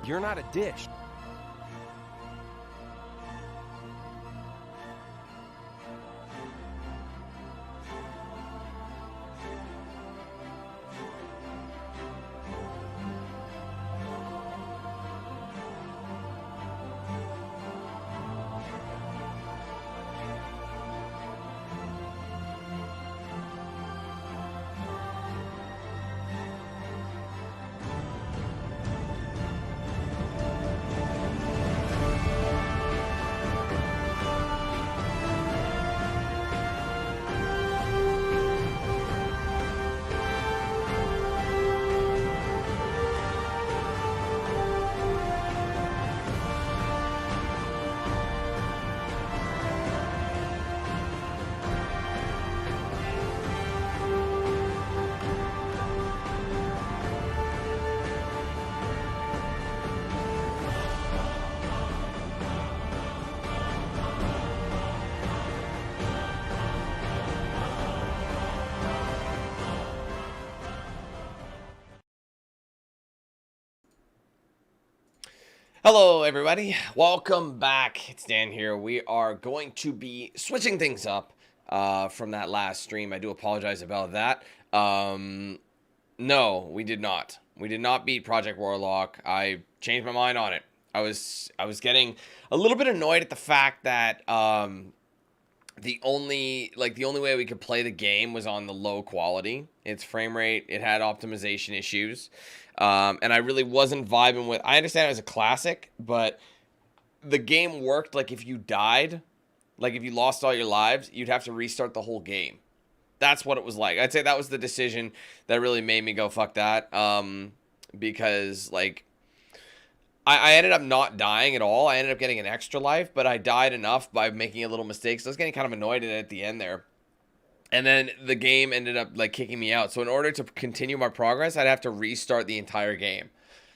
You're not a dish. Hello everybody, welcome back. It's Dan here. We are going to be switching things up from that last stream. I do apologize about that. No, we did not. We did not beat Project Warlock. I changed my mind on it. I was getting a little bit annoyed at the fact that the only way we could play the game was on the low quality. Its frame rate, it had optimization issues. And I really wasn't vibing with... I understand it was a classic, but the game worked like if you died, like if you lost all your lives, you'd have to restart the whole game. That's what it was like. I'd say that was the decision that really made me go, fuck that. Because, like, I ended up not dying at all. I ended up getting an extra life, but I died enough by making a little mistake. So I was getting kind of annoyed at the end there. And then the game ended up like kicking me out. So in order to continue my progress, I'd have to restart the entire game.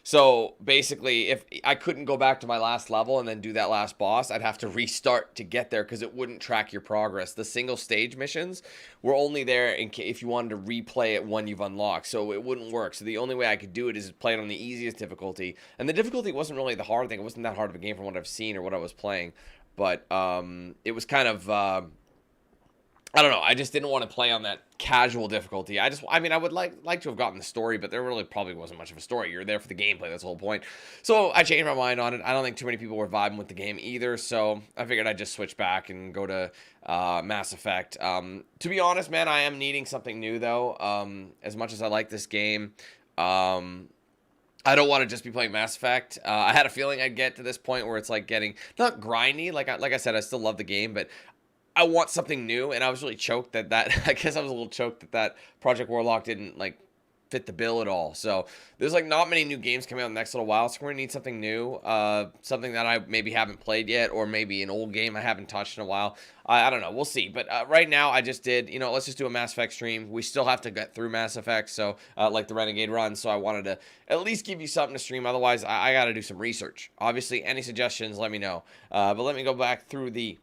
So basically, if I couldn't go back to my last level and then do that last boss, I'd have to restart to get there because it wouldn't track your progress. The single stage missions were only there if you wanted to replay it when you've unlocked. So it wouldn't work. So the only way I could do it is play it on the easiest difficulty. And the difficulty wasn't really the hard thing. It wasn't that hard of a game from what I've seen or what I was playing. But it was kind of... I don't know. I just didn't want to play on that casual difficulty. I mean, I would like to have gotten the story, but there really probably wasn't much of a story. You're there for the gameplay. That's the whole point. So I changed my mind on it. I don't think too many people were vibing with the game either. So I figured I'd just switch back and go to Mass Effect. To be honest, man, I am needing something new though. As much as I like this game, I don't want to just be playing Mass Effect. I had a feeling I'd get to this point where it's like getting not grindy. Like I said, I still love the game, but I want something new, and I was really choked that I guess I was a little choked that Project Warlock didn't, like, fit the bill at all. So there's, like, not many new games coming out in the next little while, so we're going to need something new, something that I maybe haven't played yet, or maybe an old game I haven't touched in a while. I don't know. We'll see. But right now, I just did, you know, let's just do a Mass Effect stream. We still have to get through Mass Effect, so like the Renegade run, so I wanted to at least give you something to stream. Otherwise, I got to do some research. Obviously, any suggestions, let me know. But let me go back through the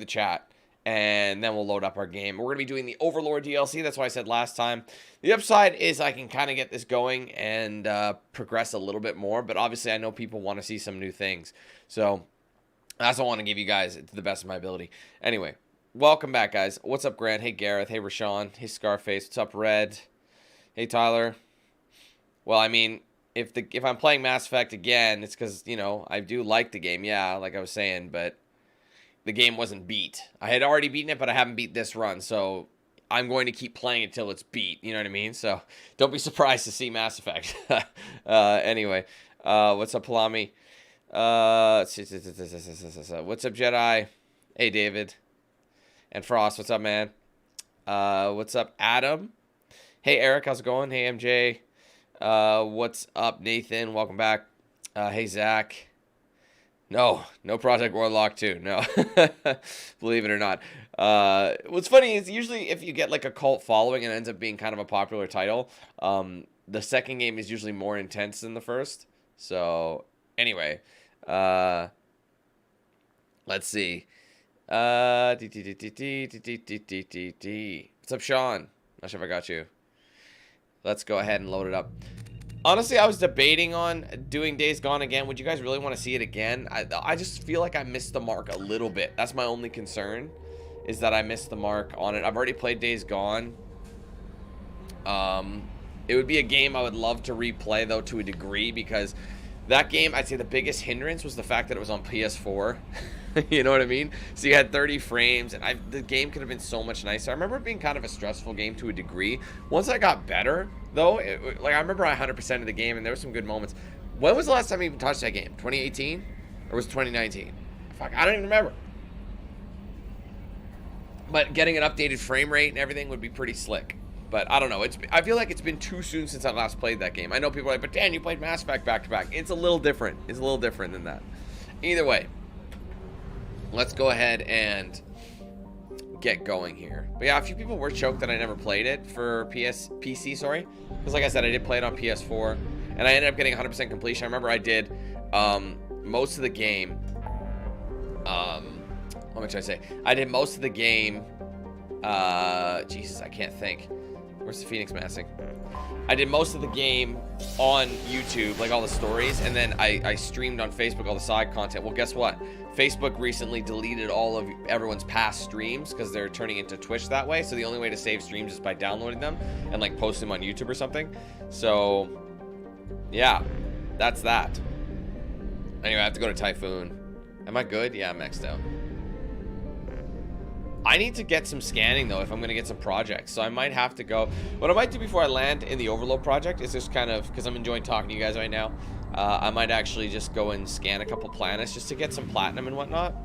chat. And then we'll load up our game. We're going to be doing the Overlord DLC. That's what I said last time. The upside is I can kind of get this going and progress a little bit more. But obviously, I know people want to see some new things. So that's what I want to give you guys to the best of my ability. Anyway, welcome back, guys. What's up, Grant? Hey, Gareth. Hey, Rashawn. Hey, Scarface. What's up, Red? Hey, Tyler. Well, I mean, if I'm playing Mass Effect again, it's because, you know, I do like the game. Yeah, like I was saying, but the game wasn't beat. I had already beaten it, but I haven't beat this run, so I'm going to keep playing it till it's beat. You know what I mean? So don't be surprised to see Mass Effect. Anyway, what's up, Palami? What's up, Jedi? Hey, David. And Frost, what's up, man? What's up, Adam? Hey, Eric, how's it going? Hey, MJ. What's up, Nathan? Welcome back. Hey, Zach. No Project Warlock 2, no. Believe it or not. What's funny is usually if you get like a cult following and it ends up being kind of a popular title, the second game is usually more intense than the first. So, anyway, let's see. What's up, Sean? Not sure if I got you. Let's go ahead and load it up. Honestly, I was debating on doing Days Gone again. Would you guys really want to see it again? I just feel like I missed the mark a little bit. That's my only concern, is that I missed the mark on it. I've already played Days Gone. It would be a game I would love to replay, though, to a degree, because that game, I'd say the biggest hindrance was the fact that it was on PS4. You know what I mean? So you had 30 frames, and the game could have been so much nicer. I remember it being kind of a stressful game to a degree. Once I got better, though, like I remember I 100% of the game, and there were some good moments. When was the last time you even touched that game? 2018? Or was it 2019? Fuck, I don't even remember. But getting an updated frame rate and everything would be pretty slick. But I don't know. I feel like it's been too soon since I last played that game. I know people are like, but Dan, you played Mass Effect back to back. It's a little different. It's a little different than that. Either way, let's go ahead and get going here. But yeah, a few people were choked that I never played it for PC, sorry. Because like I said, I did play it on PS4. And I ended up getting 100% completion. I remember I did most of the game. What much did I say? I did most of the game. Jesus, I can't think. Where's the Phoenix massing? I did most of the game on YouTube, like all the stories, and then I streamed on Facebook all the side content. Well, guess what? Facebook recently deleted all of everyone's past streams because they're turning into Twitch that way. So the only way to save streams is by downloading them and like post them on YouTube or something. So yeah, that's that. Anyway, I have to go to Typhoon. Am I good? Yeah, I'm maxed out. I need to get some scanning, though, if I'm going to get some projects. So I might have to go. What I might do before I land in the Overlord project is just kind of, because I'm enjoying talking to you guys right now, I might actually just go and scan a couple planets just to get some platinum and whatnot.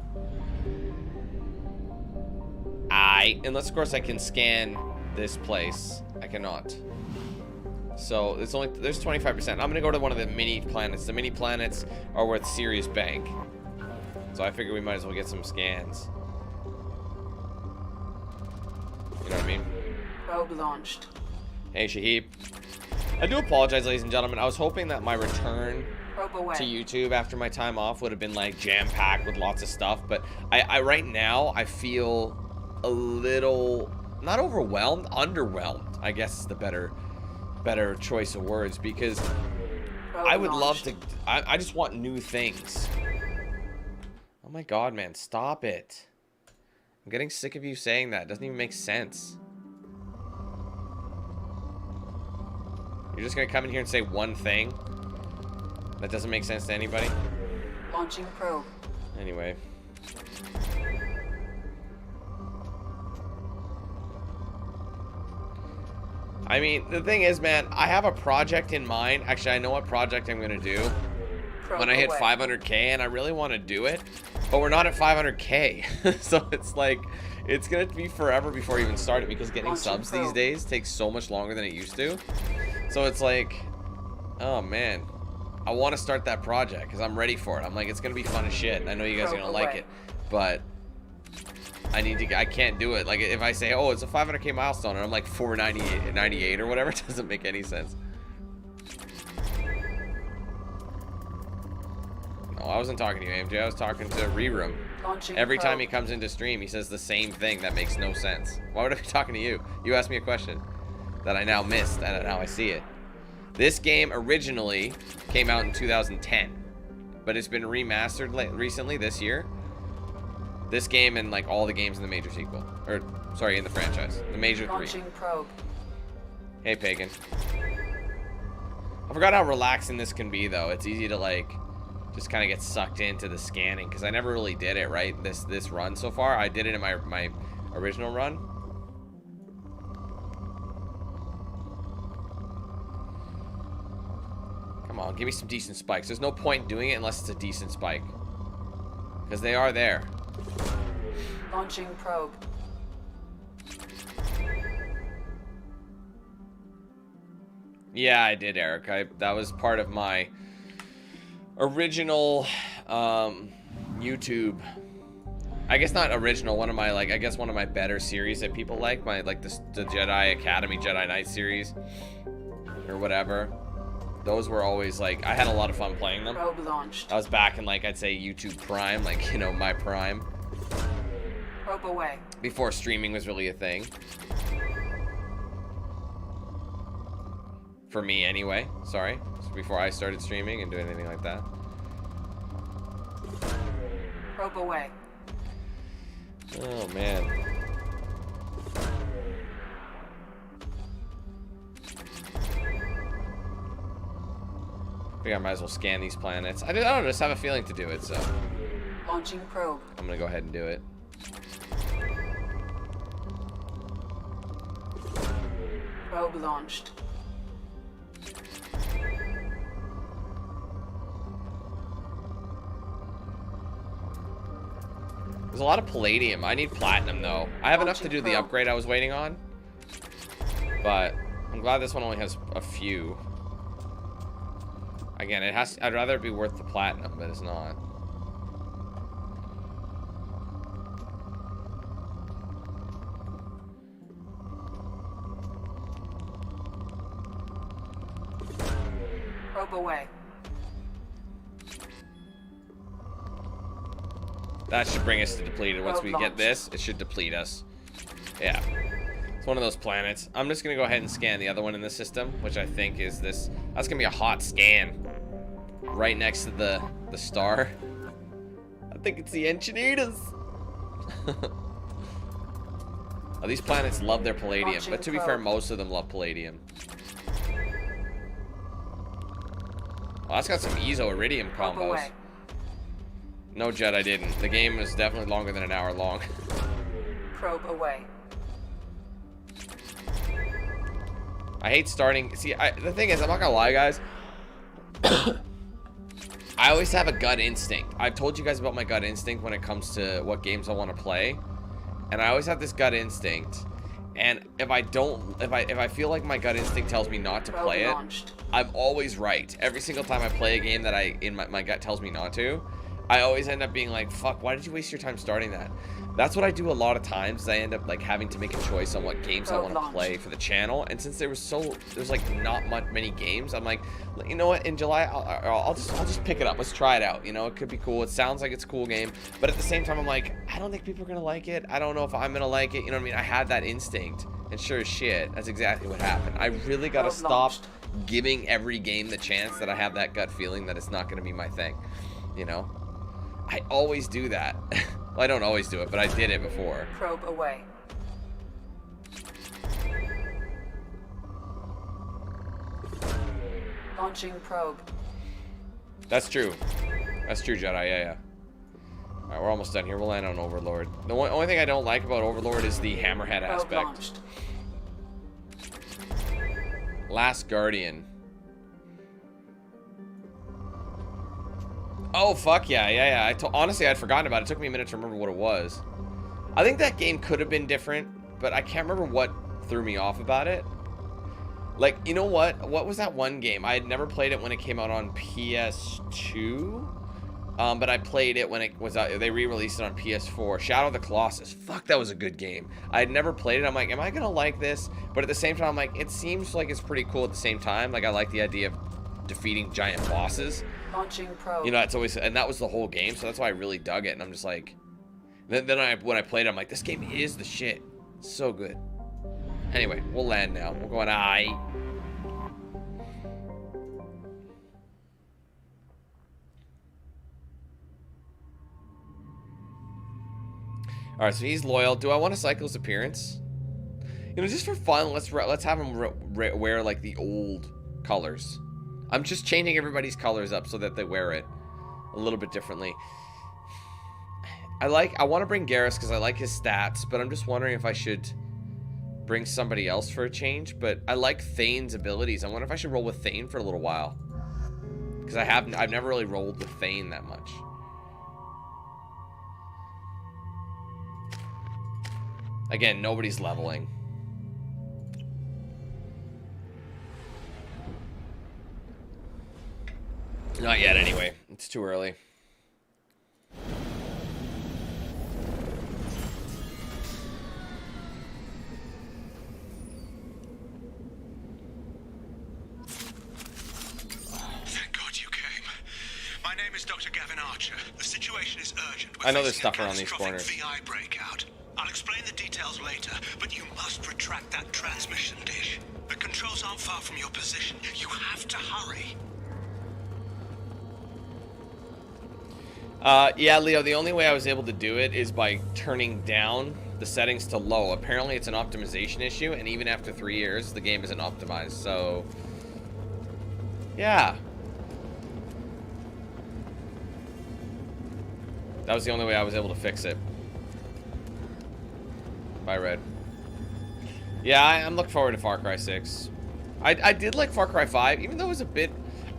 Unless, of course, I can scan this place. I cannot. So there's 25%. I'm going to go to one of the mini planets. The mini planets are worth serious bank. So I figure we might as well get some scans. You know what I mean? Probe launched. Hey, Shahib. I do apologize, ladies and gentlemen. I was hoping that my return to YouTube after my time off would have been like jam-packed with lots of stuff, but I right now I feel a little not overwhelmed, underwhelmed, I guess is the better choice of words, because I would love to. I just want new things. Oh my god, man, stop it. I'm getting sick of you saying that. It doesn't even make sense. You're just gonna come in here and say one thing that doesn't make sense to anybody? Launching probe. Anyway. I mean, the thing is, man, I have a project in mind. Actually, I know what project I'm gonna do when I hit 500K, and I really want to do it, but we're not at 500K. So it's like, it's gonna be forever before I even start it, because getting subs these days takes so much longer than it used to. So it's like, oh man, I want to start that project because I'm ready for it. I'm like, it's gonna be fun as shit. I know you guys are gonna like it, but I can't do it. Like, if I say, oh, it's a 500K milestone, and I'm like 498 or whatever, it doesn't make any sense. No, I wasn't talking to you, AMJ. I was talking to Reroom. Every time he comes into stream, he says the same thing that makes no sense. Why would I be talking to you? You asked me a question that I now missed, and now I see it. This game originally came out in 2010, but it's been remastered recently this year. This game and like all the games in the major sequel, or sorry, in the franchise, the major three. Probe. Hey, Pagan. I forgot how relaxing this can be, though. It's easy to like just kind of get sucked into the scanning, because I never really did it right this run so far. I did it in my original run. Come on, give me some decent spikes. There's no point doing it unless it's a decent spike, because they are there. Launching probe. Yeah, I did, Eric. That was part of my original YouTube. I guess not original. One of my I guess one of my better series that people like. The Jedi Academy, Jedi Knight series, or whatever. Those were always like, I had a lot of fun playing them. Probe launched. I was back in I'd say YouTube Prime, my prime. Probe away. Before streaming was really a thing. For me, anyway. Sorry. So before I started streaming and doing anything like that. Probe away. Oh, man. I think I might as well scan these planets. I don't know, just have a feeling to do it, so. Launching probe. I'm gonna go ahead and do it. Probe launched. There's a lot of palladium. I need platinum, though. I have enough to do the upgrade I was waiting on. But I'm glad this one only has a few. Again, it has. I'd rather it be worth the platinum, but it's not. Probe away. That should bring us to depleted. Once we get this, it should deplete us. Yeah. It's one of those planets. I'm just going to go ahead and scan the other one in the system, which I think is this. That's going to be a hot scan. Right next to the star. I think it's the Enchinitas. Oh, these planets love their palladium. But to be fair, most of them love palladium. Well, that's got some Ezo Iridium combos. No, Jed, I didn't. The game is definitely longer than an hour long. Probe away. I hate starting. See, the thing is, I'm not gonna lie, guys. I always have a gut instinct. I've told you guys about my gut instinct when it comes to what games I want to play, and I always have this gut instinct. And if I don't, if I feel like my gut instinct tells me not to play it, I'm always right. Every single time I play a game that my gut tells me not to, I always end up being like, fuck, why did you waste your time starting that? That's what I do a lot of times. I end up like having to make a choice on what games I want to play for the channel. And since there's like not many games, I'm like, you know what? In July, I'll just pick it up. Let's try it out. You know, it could be cool. It sounds like it's a cool game, but at the same time, I'm like, I don't think people are gonna like it. I don't know if I'm gonna like it. You know what I mean? I had that instinct, and sure as shit, that's exactly what happened. I really gotta stop giving every game the chance that I have that gut feeling that it's not gonna be my thing. You know? I always do that. Well, I don't always do it, but I did it before. Probe away. Launching probe. That's true. That's true, Jedi. Yeah. Alright, we're almost done here. We'll land on Overlord. The only thing I don't like about Overlord is the hammerhead aspect. Launched. Last Guardian. Oh, fuck yeah. Honestly, I'd forgotten about it. It took me a minute to remember what it was. I think that game could have been different, but I can't remember what threw me off about it. Like, you know what? What was that one game? I had never played it when it came out on PS2. But I played it when it was out. They re-released it on PS4. Shadow of the Colossus. Fuck, that was a good game. I had never played it. I'm like, am I gonna like this? But at the same time, I'm like, it seems like it's pretty cool at the same time. Like, I like the idea of defeating giant bosses. Launching probe. You know, it's always, and that was the whole game, so that's why I really dug it. And I'm just like, when I played it, I'm like, this game is the shit. It's so good. Anyway, we'll land now. We're going aye. All right, so he's loyal. Do I want to cycle his appearance? You know, just for fun, let's have him wear like the old colors. I'm just changing everybody's colors up so that they wear it a little bit differently. I want to bring Garrus because I like his stats, but I'm just wondering if I should bring somebody else for a change. But I like Thane's abilities. I wonder if I should roll with Thane for a little while, because I've never really rolled with Thane that much. Again, nobody's leveling. Not yet, anyway. It's too early. Thank God you came. My name is Dr. Gavin Archer. The situation is urgent. I know there's stuff around these corners. VI breakout. I'll explain the details later, but you must retract that transmission dish. The control controls aren't far from your position. You have to hurry. Yeah, Leo, the only way I was able to do it is by turning down the settings to low. Apparently it's an optimization issue, and even after 3 years, the game isn't optimized, so... yeah. That was the only way I was able to fix it. Bye, Red. Yeah, I'm looking forward to Far Cry 6. I did like Far Cry 5, even though it was a bit...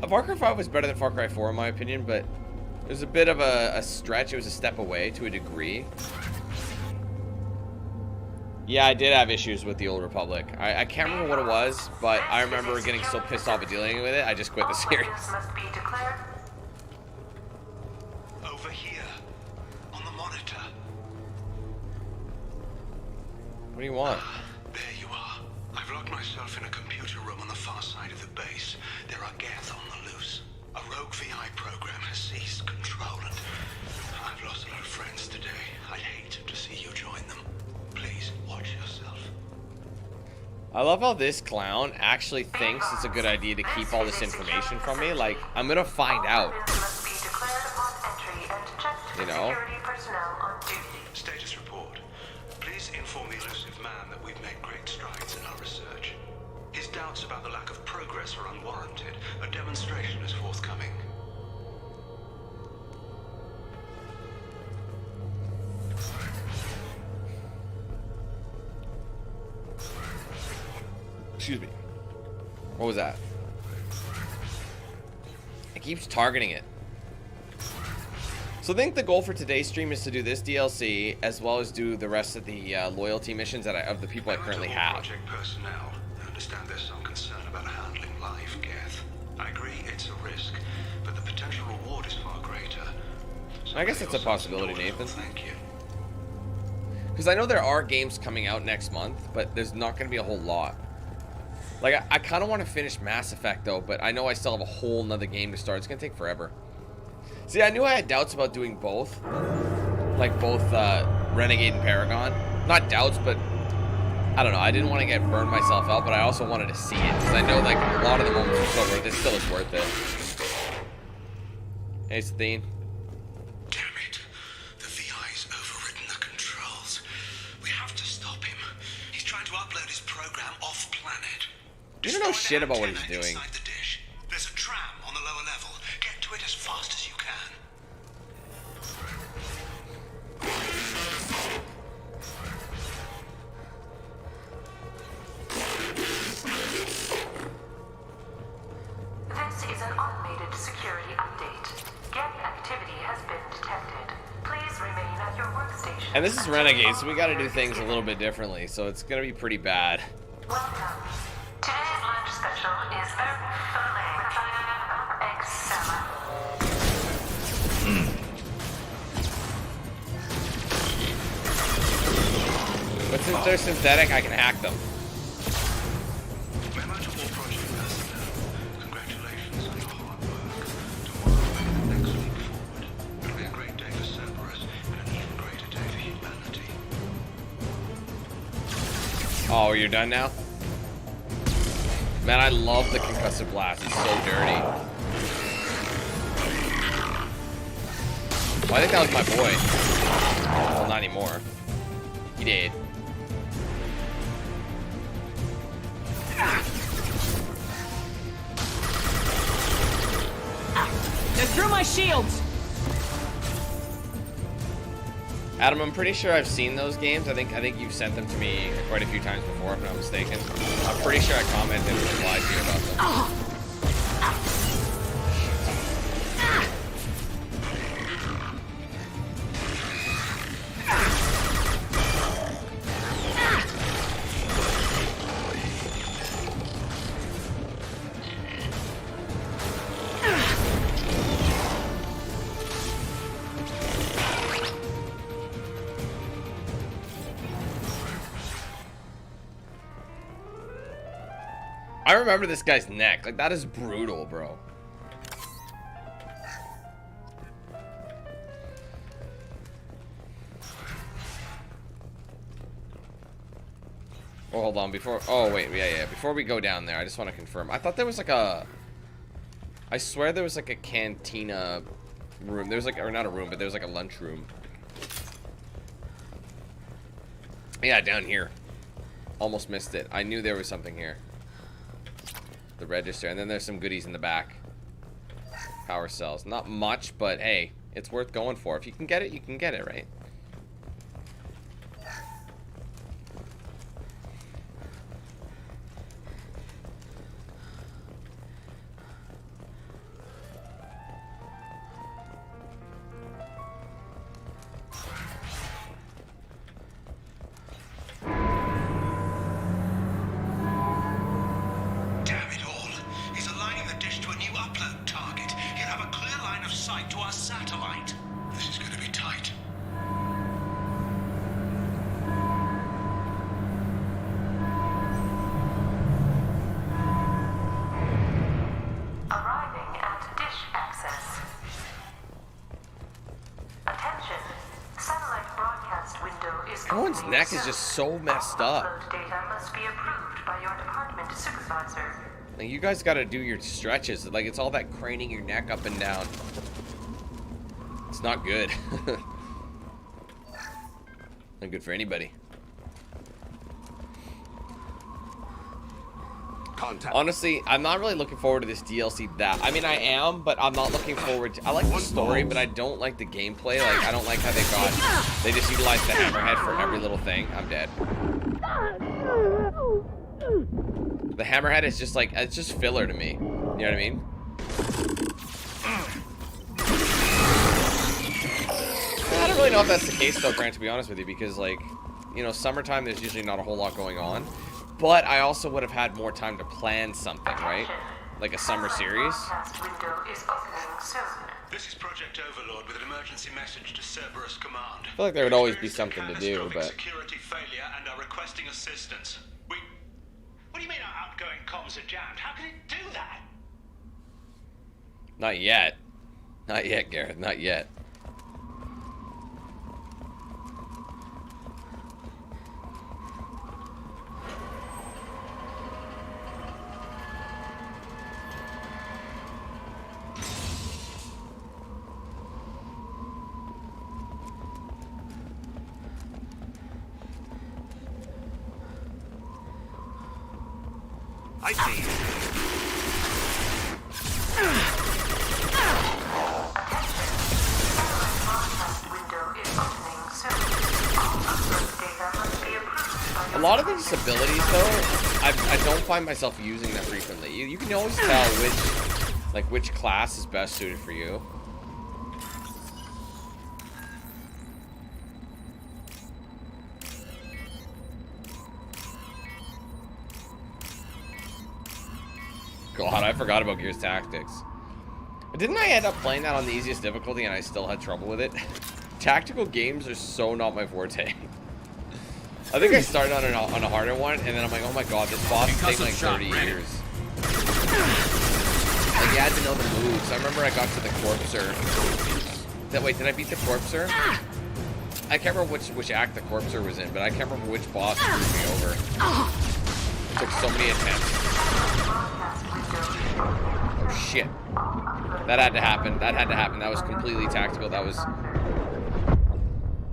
Far Cry 5 was better than Far Cry 4 in my opinion, but... it was a bit of a stretch. It was a step away to a degree. Yeah, I did have issues with the Old Republic. I can't remember what it was, but I remember getting so pissed off at dealing with it, I just quit the series. Over here, on the monitor. What do you want? There you are. I've locked myself in a computer room on the far side of the base. There are Geth on the loose. A rogue VI program has seized control, and I've lost a lot of friends today. I'd hate to see you join them. Please, watch yourself. I love how this clown actually thinks it's a good idea to keep all this information from me. Like, I'm gonna find out. You know? Status report. Please inform the elusive man that we've made great strides in our research. His doubts about the lack of progress are unwarranted. A demonstration is forthcoming. Excuse me. What was that? It keeps targeting it. So I think the goal for today's stream is to do this DLC as well as do the rest of the loyalty missions that of the people I currently have. Project personnel. I understand there's some concern about handling live Geth. I agree it's a risk, but the potential reward is far greater. I guess it's a possibility, Nathan. Thank you. Because I know there are games coming out next month, but there's not going to be a whole lot. Like, I kind of want to finish Mass Effect, though, but I know I still have a whole nother game to start. It's going to take forever. See, I knew I had doubts about doing both. Like, both Renegade and Paragon. Not doubts, but... I don't know. I didn't want to get burned myself out, but I also wanted to see it. Because I know, like, a lot of the moments are so worth it. It still is worth it. Hey, Stheen. Damn it. The VI's overridden the controls. We have to stop him. He's trying to upload his program off-planet. You don't know shit about what he's doing. Inside the dish. There's a tram on the lower level. Get to it as fast as you can. This is an automated security update. Geth activity has been detected. Please remain at your workstation. And this is Renegade, so we got to do things a little bit differently. So it's going to be pretty bad. Welcome. Today's lunch special is Earth fillet with egg salad. But since they're synthetic, I can hack them. Memo to all project personnel. Congratulations on your hard work. Tomorrow and the next week forward. It'll be a great day for Cerberus and an even greater day for humanity. Oh, you're done now? Man, I love the concussive blast. It's so dirty. Well, I think that was my boy. Well, not anymore. He did. They're through my shields! Adam, I'm pretty sure I've seen those games. I think you've sent them to me quite a few times before, if I'm not mistaken. I'm pretty sure I commented and replied to you about them. I remember this guy's neck. Like, that is brutal, bro. Oh, hold on. Before... Oh, wait. Yeah. Before we go down there, I just want to confirm. I thought there was like a... I swear there was like a cantina room. There's like... Or not a room, but there's like a lunch room. Yeah, down here. Almost missed it. I knew there was something here. The register. And then there's some goodies in the back. Power cells. Not much, but hey, it's worth going for. If you can get it, you can get it, right? Damn it all. He's aligning the dish to a new upload target. He'll have a clear line of sight to our satellite. This is going to be tight. Arriving at dish access. Attention. Satellite broadcast window is Everyone's opening neck is soon. just so messed up. Upload data must be approved by your department supervisor. Like, you guys got to do your stretches. Like, it's all that craning your neck up and down. It's not good. Not good for anybody. Contact. Honestly, I'm not really looking forward to this DLC that... I mean, I am, but I'm not looking forward to... I like the story, but I don't like the gameplay. Like, I don't like how they just utilized the hammerhead for every little thing. I'm dead. The hammerhead is just like... It's just filler to me. You know what I mean? I don't really know if that's the case, though, Grant, to be honest with you, because, like, you know, summertime, there's usually not a whole lot going on. But I also would have had more time to plan something, right? Like a summer series. Broadcast window is opening soon. This is Project Overlord with an emergency message to Cerberus Command. I feel like there would always be something to do, Catastrophic but... security failure and are requesting assistance. What do you mean our outgoing comms are jammed? How can it do that? Not yet. Not yet, Gareth. Not yet. I see. A lot of these abilities, though, I don't find myself using them frequently. You can always tell which class is best suited for you. God, I forgot about Gears Tactics. Didn't I end up playing that on the easiest difficulty and I still had trouble with it? Tactical games are so not my forte. I think I started on a harder one, and then I'm like, oh my god, this boss is taking like 30 years. Like, you had to know the moves. I remember I got to the Corpser. Wait, did I beat the Corpser? I can't remember which act the Corpser was in, but I can't remember which boss screwed me over. It took so many attempts. Oh shit. That had to happen. That had to happen. That was completely tactical. That was...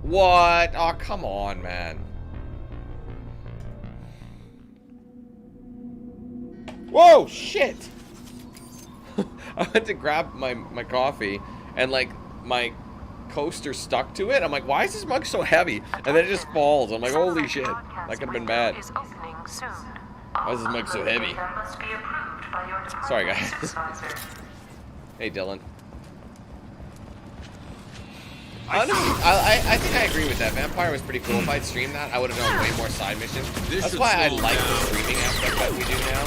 What? Oh, come on, man. Whoa, shit! I went to grab my coffee, and, like, my coaster stuck to it. I'm like, why is this mug so heavy? And then it just falls. I'm like, holy shit. That could have been bad. Why is this mug so heavy? Sorry, guys. Hey, Dylan. Honestly, I think I agree with that. Vampire was pretty cool. If I'd streamed that, I would have done way more side missions. That's why I like the streaming aspect that we do now.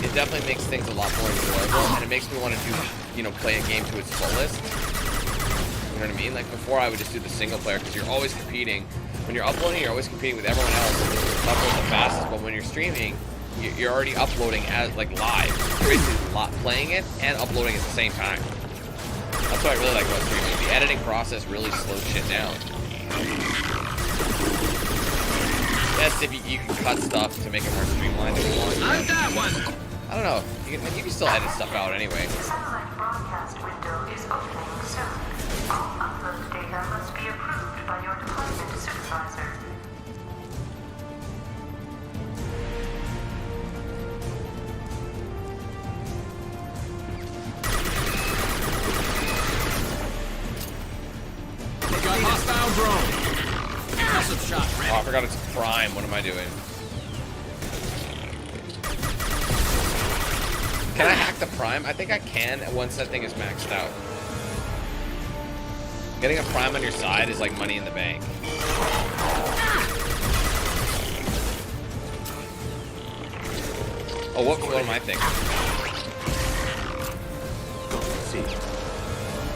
It definitely makes things a lot more enjoyable, and it makes me want to do, you know, play a game to its fullest. You know what I mean? Like, before I would just do the single player, because you're always competing. When you're uploading, you're always competing with everyone else. Upload the fastest, but when you're streaming, you're already uploading as, like, live. You're basically playing it and uploading at the same time. That's what I really like about streaming. The editing process really slows shit down. Yeah, guess if you can cut stuff to make it more streamlined if you want. How's that one? I don't know. You can still edit stuff out anyway. Satellite broadcast window is opening soon. All upload data must be approved by your department supervisor. Got hostile drone. Concussive shot. Oh, I forgot it's Prime. What am I doing? Can I hack the Prime? I think I can once that thing is maxed out. Getting a Prime on your side is like money in the bank. Oh, what am I thinking?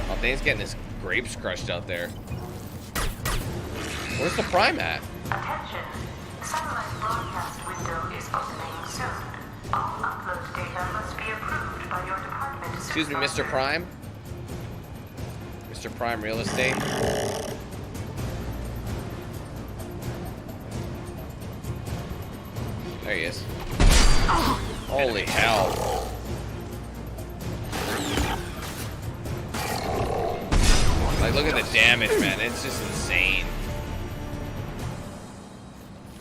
Oh, Dane's getting his grapes crushed out there. Where's the Prime at? Attention. Satellite broadcast window is opening soon. All upload data must be approved by your department supervisor. Excuse me, Mr. Prime? Mr. Prime Real Estate? There he is. Holy hell. Like, look at the damage, man. It's just insane.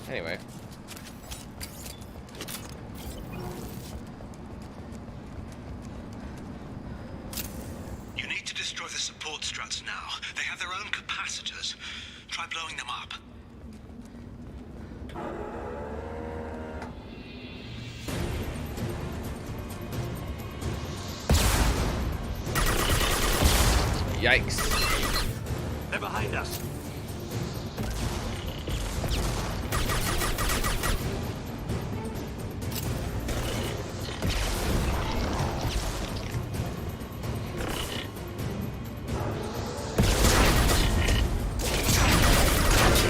Anyway. You need to destroy the support struts now. They have their own capacitors. Try blowing them up. Yikes. They're behind us.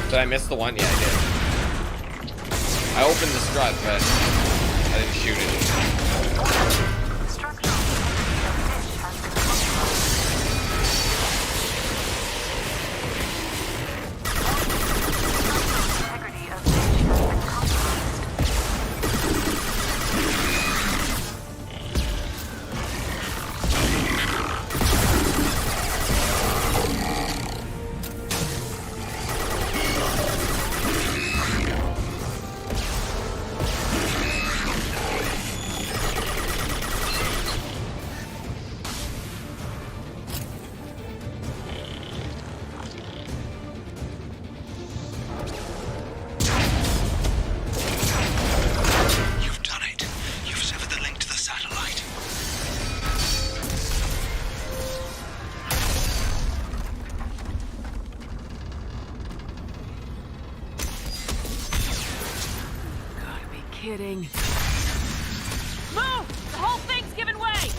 Did I miss the one? Yeah, I did. I opened the strut, but I didn't shoot it. Structural integrity of dish has been compromised. Integrity of dish has been compromised. You've done it. You've severed the link to the satellite. Gotta be kidding. Move! The whole thing's giving way!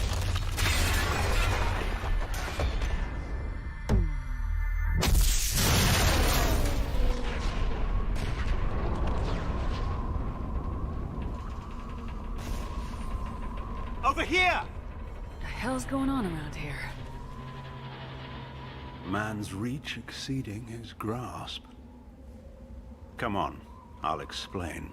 Over here! What the hell's going on around here? Man's reach exceeding his grasp. Come on, I'll explain.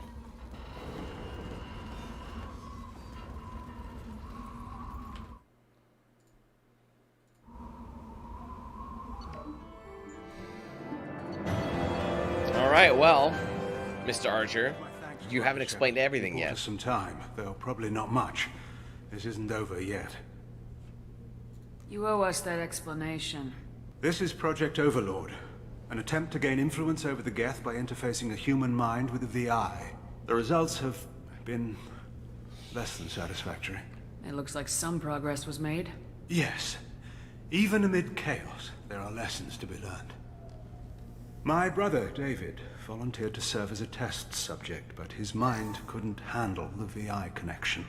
All right, well, Mr. Archer, you haven't explained everything Bought yet. us some time, though probably not much. This isn't over yet. You owe us that explanation. This is Project Overlord, an attempt to gain influence over the Geth by interfacing a human mind with a VI. The results have been less than satisfactory. It looks like some progress was made. Yes, even amid chaos, there are lessons to be learned. My brother, David, volunteered to serve as a test subject, but his mind couldn't handle the VI connection.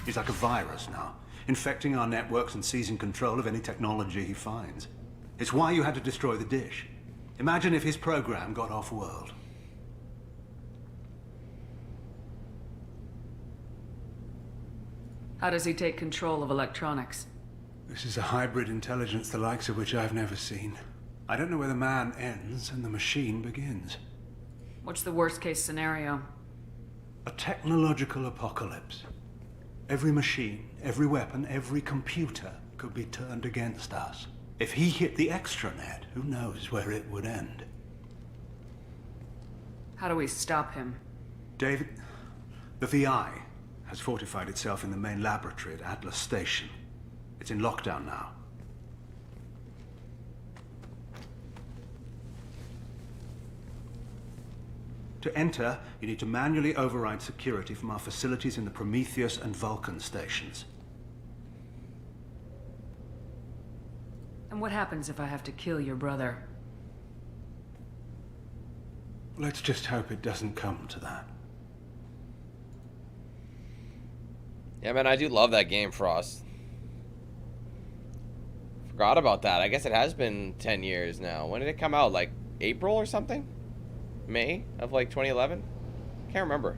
He's like a virus now, infecting our networks and seizing control of any technology he finds. It's why you had to destroy the dish. Imagine if his program got off-world. How does he take control of electronics? This is a hybrid intelligence the likes of which I've never seen. I don't know where the man ends and the machine begins. What's the worst case scenario? A technological apocalypse. Every machine, every weapon, every computer could be turned against us. If he hit the extranet, who knows where it would end? How do we stop him? David, the VI has fortified itself in the main laboratory at Atlas Station. It's in lockdown now. To enter, you need to manually override security from our facilities in the Prometheus and Vulcan stations. And what happens if I have to kill your brother? Let's just hope it doesn't come to that. Yeah, man, I do love that game, Frost. Forgot about that. I guess it has been 10 years now. When did it come out? Like April or something? May of like 2011? Can't remember.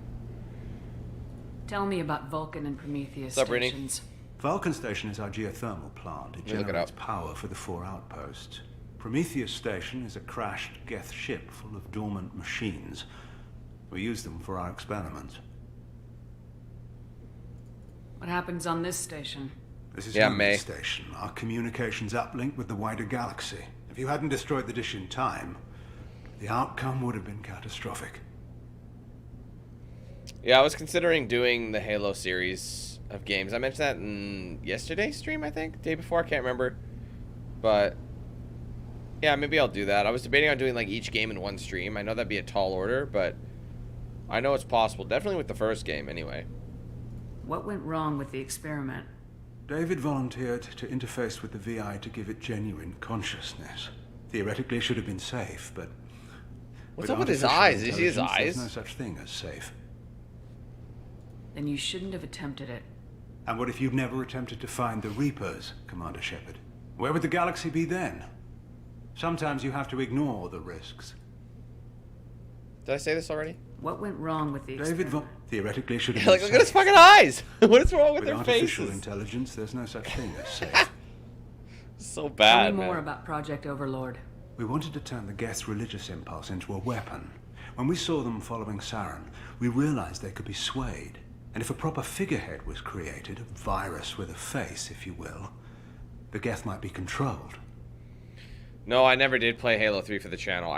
Tell me about Vulcan and Prometheus What's up, Rennie? stations. Vulcan Station is our geothermal plant. It Let me look it generates up. power for the 4 outposts. Prometheus Station is a crashed Geth ship full of dormant machines. We use them for our experiments. What happens on this station? This is May. Station. Our communications uplink with the wider galaxy. If you hadn't destroyed the dish in time, the outcome would have been catastrophic. Yeah, I was considering doing the Halo series of games. I mentioned that in yesterday's stream, I think. Day before, I can't remember. But yeah, maybe I'll do that. I was debating on doing like each game in one stream. I know that'd be a tall order, but I know it's possible. Definitely with the first game, anyway. What went wrong with the experiment? David volunteered to interface with the VI to give it genuine consciousness. Theoretically, it should have been safe, but... What's up with his eyes? Did you see his artificial eyes? There's no such thing as safe. Then you shouldn't have attempted it. And what if you'd never attempted to find the Reapers, Commander Shepard? Where would the galaxy be then? Sometimes you have to ignore the risks. Did I say this already? What went wrong with the experiment? Theoretically should have been Like, look at his safe. fucking eyes! What is wrong with With their artificial faces? intelligence, there's no such thing as safe. So Tell bad, me more man. about Project Overlord. We wanted to turn the Geth's religious impulse into a weapon. When we saw them following Saren, we realized they could be swayed. And if a proper figurehead was created, a virus with a face, if you will, the Geth might be controlled. No, I never did play Halo 3 for the channel.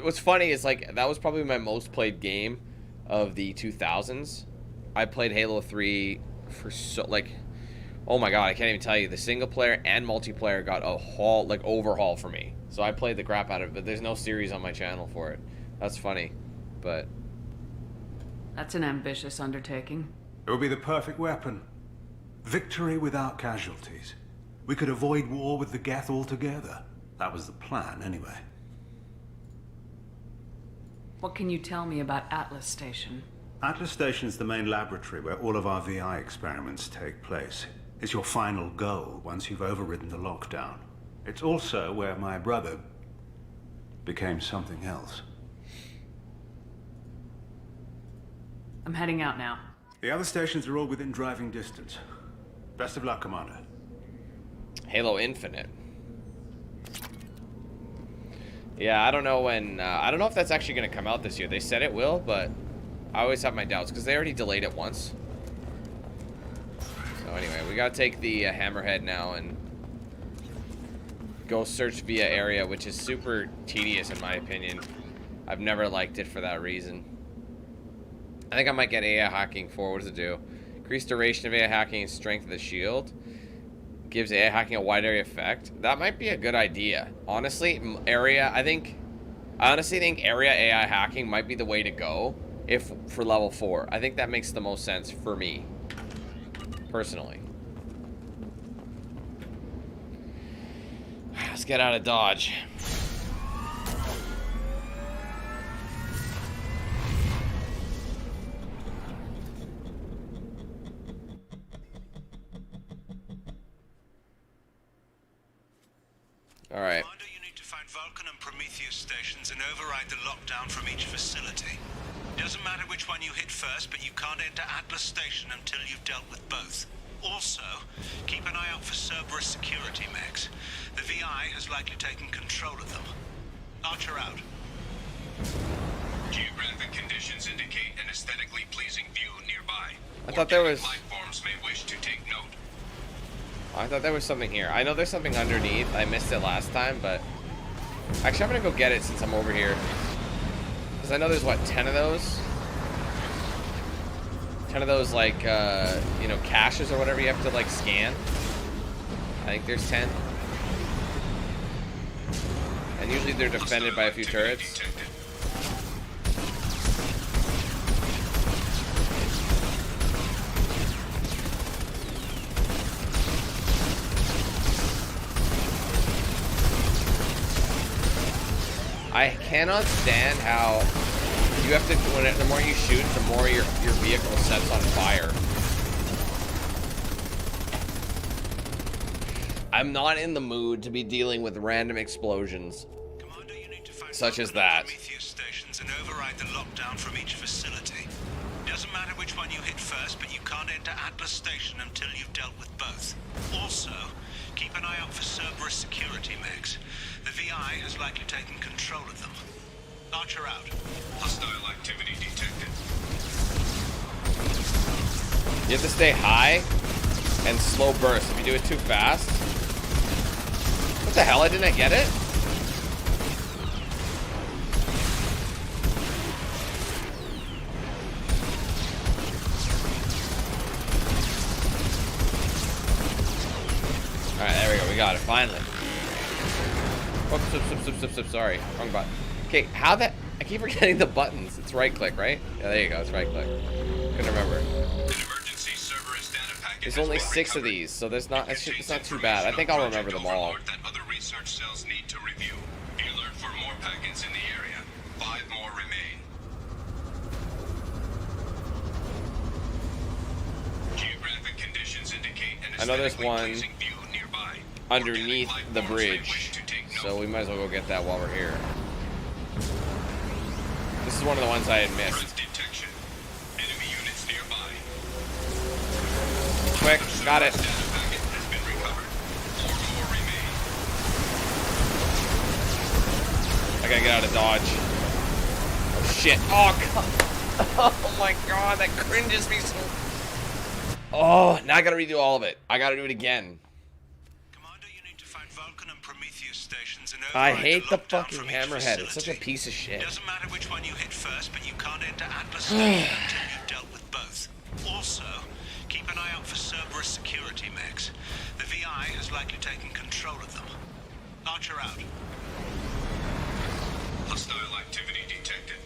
What's funny is, like, that was probably my most played game of the 2000s. I played Halo 3 for oh my god, I can't even tell you. The single player and multiplayer got a overhaul for me. So I played the crap out of it, but there's no series on my channel for it. That's funny, but... That's an ambitious undertaking. It would be the perfect weapon. Victory without casualties. We could avoid war with the Geth altogether. That was the plan, anyway. What can you tell me about Atlas Station? Atlas Station is the main laboratory where all of our VI experiments take place. It's your final goal once you've overridden the lockdown. It's also where my brother became something else. I'm heading out now. The other stations are all within driving distance. Best of luck, Commander. Halo Infinite. Yeah, I don't know when... I don't know if that's actually going to come out this year. They said it will, but I always have my doubts because they already delayed it once. So anyway, we got to take the Hammerhead now and go search via area, which is super tedious in my opinion. I've never liked it for that reason. I think I might get AI hacking for, what does it do? Increase duration of AI hacking and strength of the shield. Gives AI hacking a wide area effect. That might be a good idea. Honestly, I honestly think area AI hacking might be the way to go for level 4. I think that makes the most sense for me, personally. Let's get out of Dodge. All right. Commander, you need to find Vulcan and Prometheus stations and override the lockdown from each facility. Doesn't matter which one you hit first, but you can't enter Atlas Station until you've dealt with both. Also, keep an eye out for Cerberus security mechs. The VI has likely taken control of them. Archer out. Geographic conditions indicate an aesthetically pleasing view nearby. I thought there was... Life forms may wish to take note. I thought there was something here. I know there's something underneath. I missed it last time, but... Actually, I'm gonna go get it since I'm over here. Because I know there's, what, 10 of those? 10 of those, like, you know, caches or whatever you have to, like, scan. I think there's 10. And usually they're defended by a few turrets. I cannot stand how you have to, the more you shoot, the more your vehicle sets on fire. I'm not in the mood to be dealing with random explosions. Commander, you need to find such as Vulcan and that. Prometheus stations and override the lockdown from each facility. Doesn't matter which one you hit first, but you can't enter Atlas Station until you've dealt with both. Also, keep an eye out for Cerberus security mechs. The VI has likely taken control of them. Archer out. Hostile activity detected. You have to stay high and slow burst. If you do it too fast... What the hell? Didn't I get it? Alright, there we go. We got it. Finally. Oops, sorry. Wrong button. Okay, how that... I keep forgetting the buttons. It's right click, right? Yeah, there you go. It's right click. Couldn't remember. Emergency Cerberus data packet. There's only 6 of these, so there's not... It's not too bad. I think I'll remember them all. Overlord that other research cells need to review. Be alert for more packets in the area. 5 more remain. Geographic conditions indicate an I know there's aesthetically one pleasing view nearby. underneath Organic the life forms may bridge, wish to take note. so we might as well go get that while we're here. This is one of the ones I had missed. Threat detection. Enemy units nearby. Quick, got it. Data packet has been recovered. 4 more remain. I gotta get out of dodge. Oh shit! Oh god! Oh my god! That cringes me so. Oh, now I gotta redo all of it. I gotta do it again. Commander, you need to find Vulcan and Prometheus stations and I override hate the lockdown fucking from each hammerhead. It's such a facility. piece of shit. Doesn't matter which one you hit first, but you can't enter Atlas Station until you've dealt with both. Also, keep an eye out for Cerberus security mechs. The VI has likely taken control of them. Archer out. Hostile activity detected.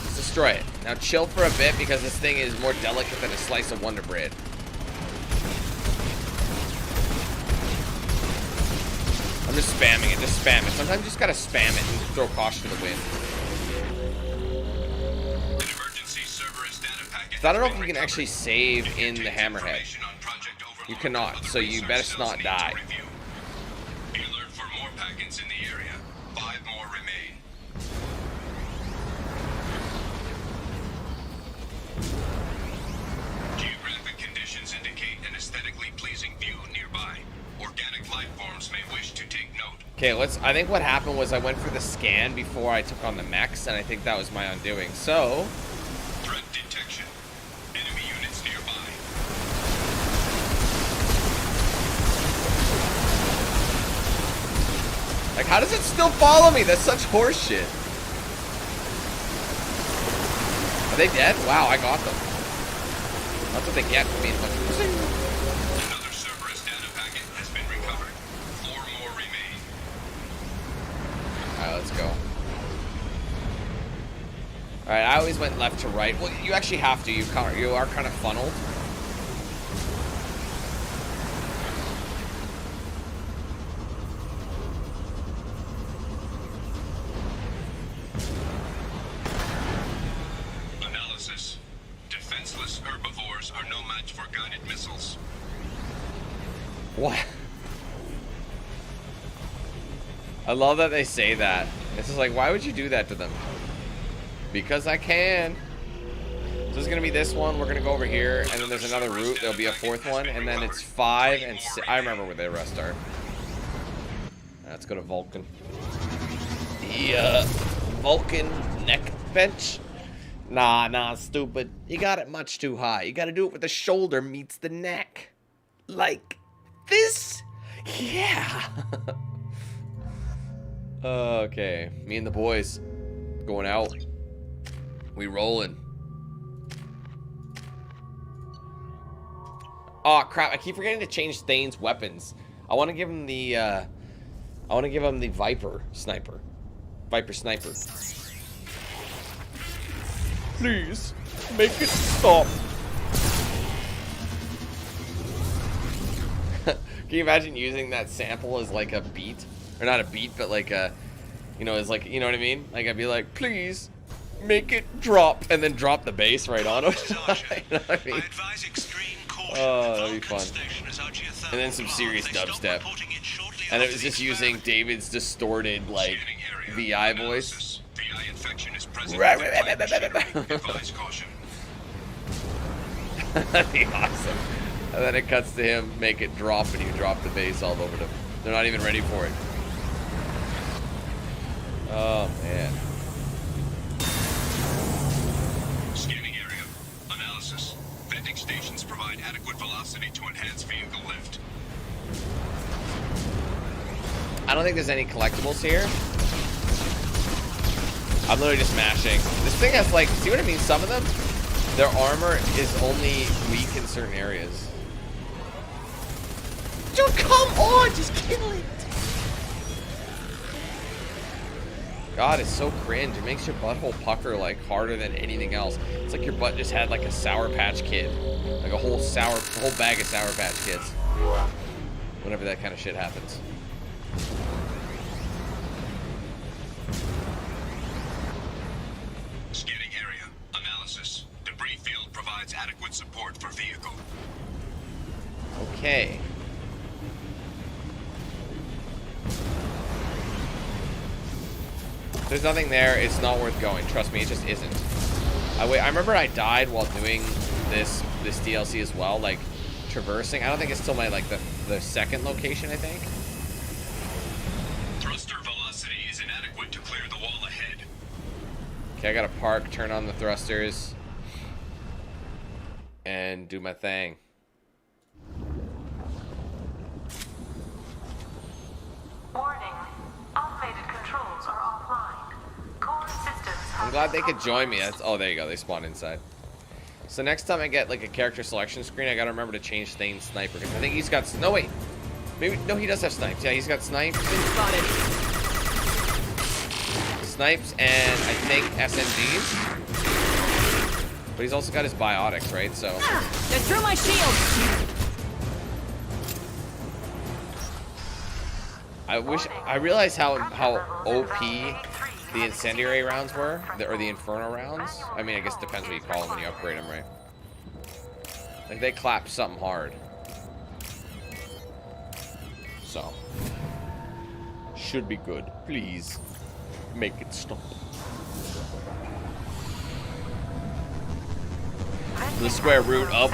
Let's destroy it. Now chill for a bit because this thing is more delicate than a slice of Wonder Bread. I'm just spamming it. Just spam it. Sometimes you just gotta spam it and throw caution to the wind. An emergency Cerberus data packet. So I don't know if you can actually save in the hammerhead. Information on Project Overlord You cannot, and other so you research best cells not need to die. review. Be alert for more packets in the area. 5 more remain. Geographic conditions indicate an aesthetically pleasing view nearby. Organic life forms may wish to take note. Okay, I think what happened was I went for the scan before I took on the mechs, and I think that was my undoing. So, Threat detection. Enemy units nearby. like, how does it still follow me? That's such horseshit. Are they dead? Wow, I got them. That's what they get for being fucking. Another Cerberus data packet has been recovered. 4 more remain. Alright, let's go. Alright, I always went left to right. Well, you actually have to. You are kind of funneled. Analysis. Defenseless herbivores are no match for guided missiles. What? I love that they say that. It's just like, why would you do that to them? Because I can. So this is gonna be this one. We're gonna go over here, and then there's another route. There'll be a 4th one, and then it's 5 and 6. I remember where the rest are. let's go to Vulcan. Yeah, Vulcan neck bench. Nah, stupid. You got it much too high. You gotta do it with the shoulder meets the neck. Like this? Yeah. Okay, me and the boys going out. We rolling. Oh crap! I keep forgetting to change Thane's weapons. I want to give him the Viper sniper. Viper sniper. Please make it stop. Can you imagine using that sample as like a beat, or not a beat, but like a, you know, as like, you know what I mean? Like I'd be like, please make it drop, and then drop the bass right on him. You know what I mean? Oh, that'd be fun. And then some serious dubstep. And it was just using David's distorted, like, VI voice. That'd be awesome. And then it cuts to him, make it drop, and you drop the bass all over them. They're not even ready for it. Oh, man. Scanning area. Analysis. Vending stations provide adequate velocity to enhance vehicle lift. I don't think there's any collectibles here. I'm literally just mashing. This thing has like, see what I mean? Some of them, their armor is only weak in certain areas. Dude, come on, just kill it. God, it's so cringe. It makes your butthole pucker like harder than anything else. It's like your butt just had like a Sour Patch Kid, like a whole bag of Sour Patch Kids. Whenever that kind of shit happens. Scanning area. Analysis. Debris field provides adequate support for vehicle. Okay. There's nothing there. It's not worth going. Trust me, it just isn't. I remember I died while doing this DLC as well, like traversing. I don't think it's still my like the second location, I think. Thruster velocity is inadequate to clear the wall ahead. Okay, I gotta park, turn on the thrusters, and do my thing. Warning. Automated controls are offline. Core systems I'm glad they could join me. Oh, there you go. They spawned inside. So next time I get like a character selection screen, I gotta remember to change Thane's sniper. Because I think he's got... No, wait. Maybe... No, he does have snipes. Yeah, he's got snipes. Spotted. Snipes and I think SMGs. But he's also got his biotics, right? So... They're through my shield. I realized how OP the incendiary rounds were, or the inferno rounds. I mean, I guess it depends what you call them when you upgrade them, right? Like they clap something hard. So should be good. Please make it stop. The square root of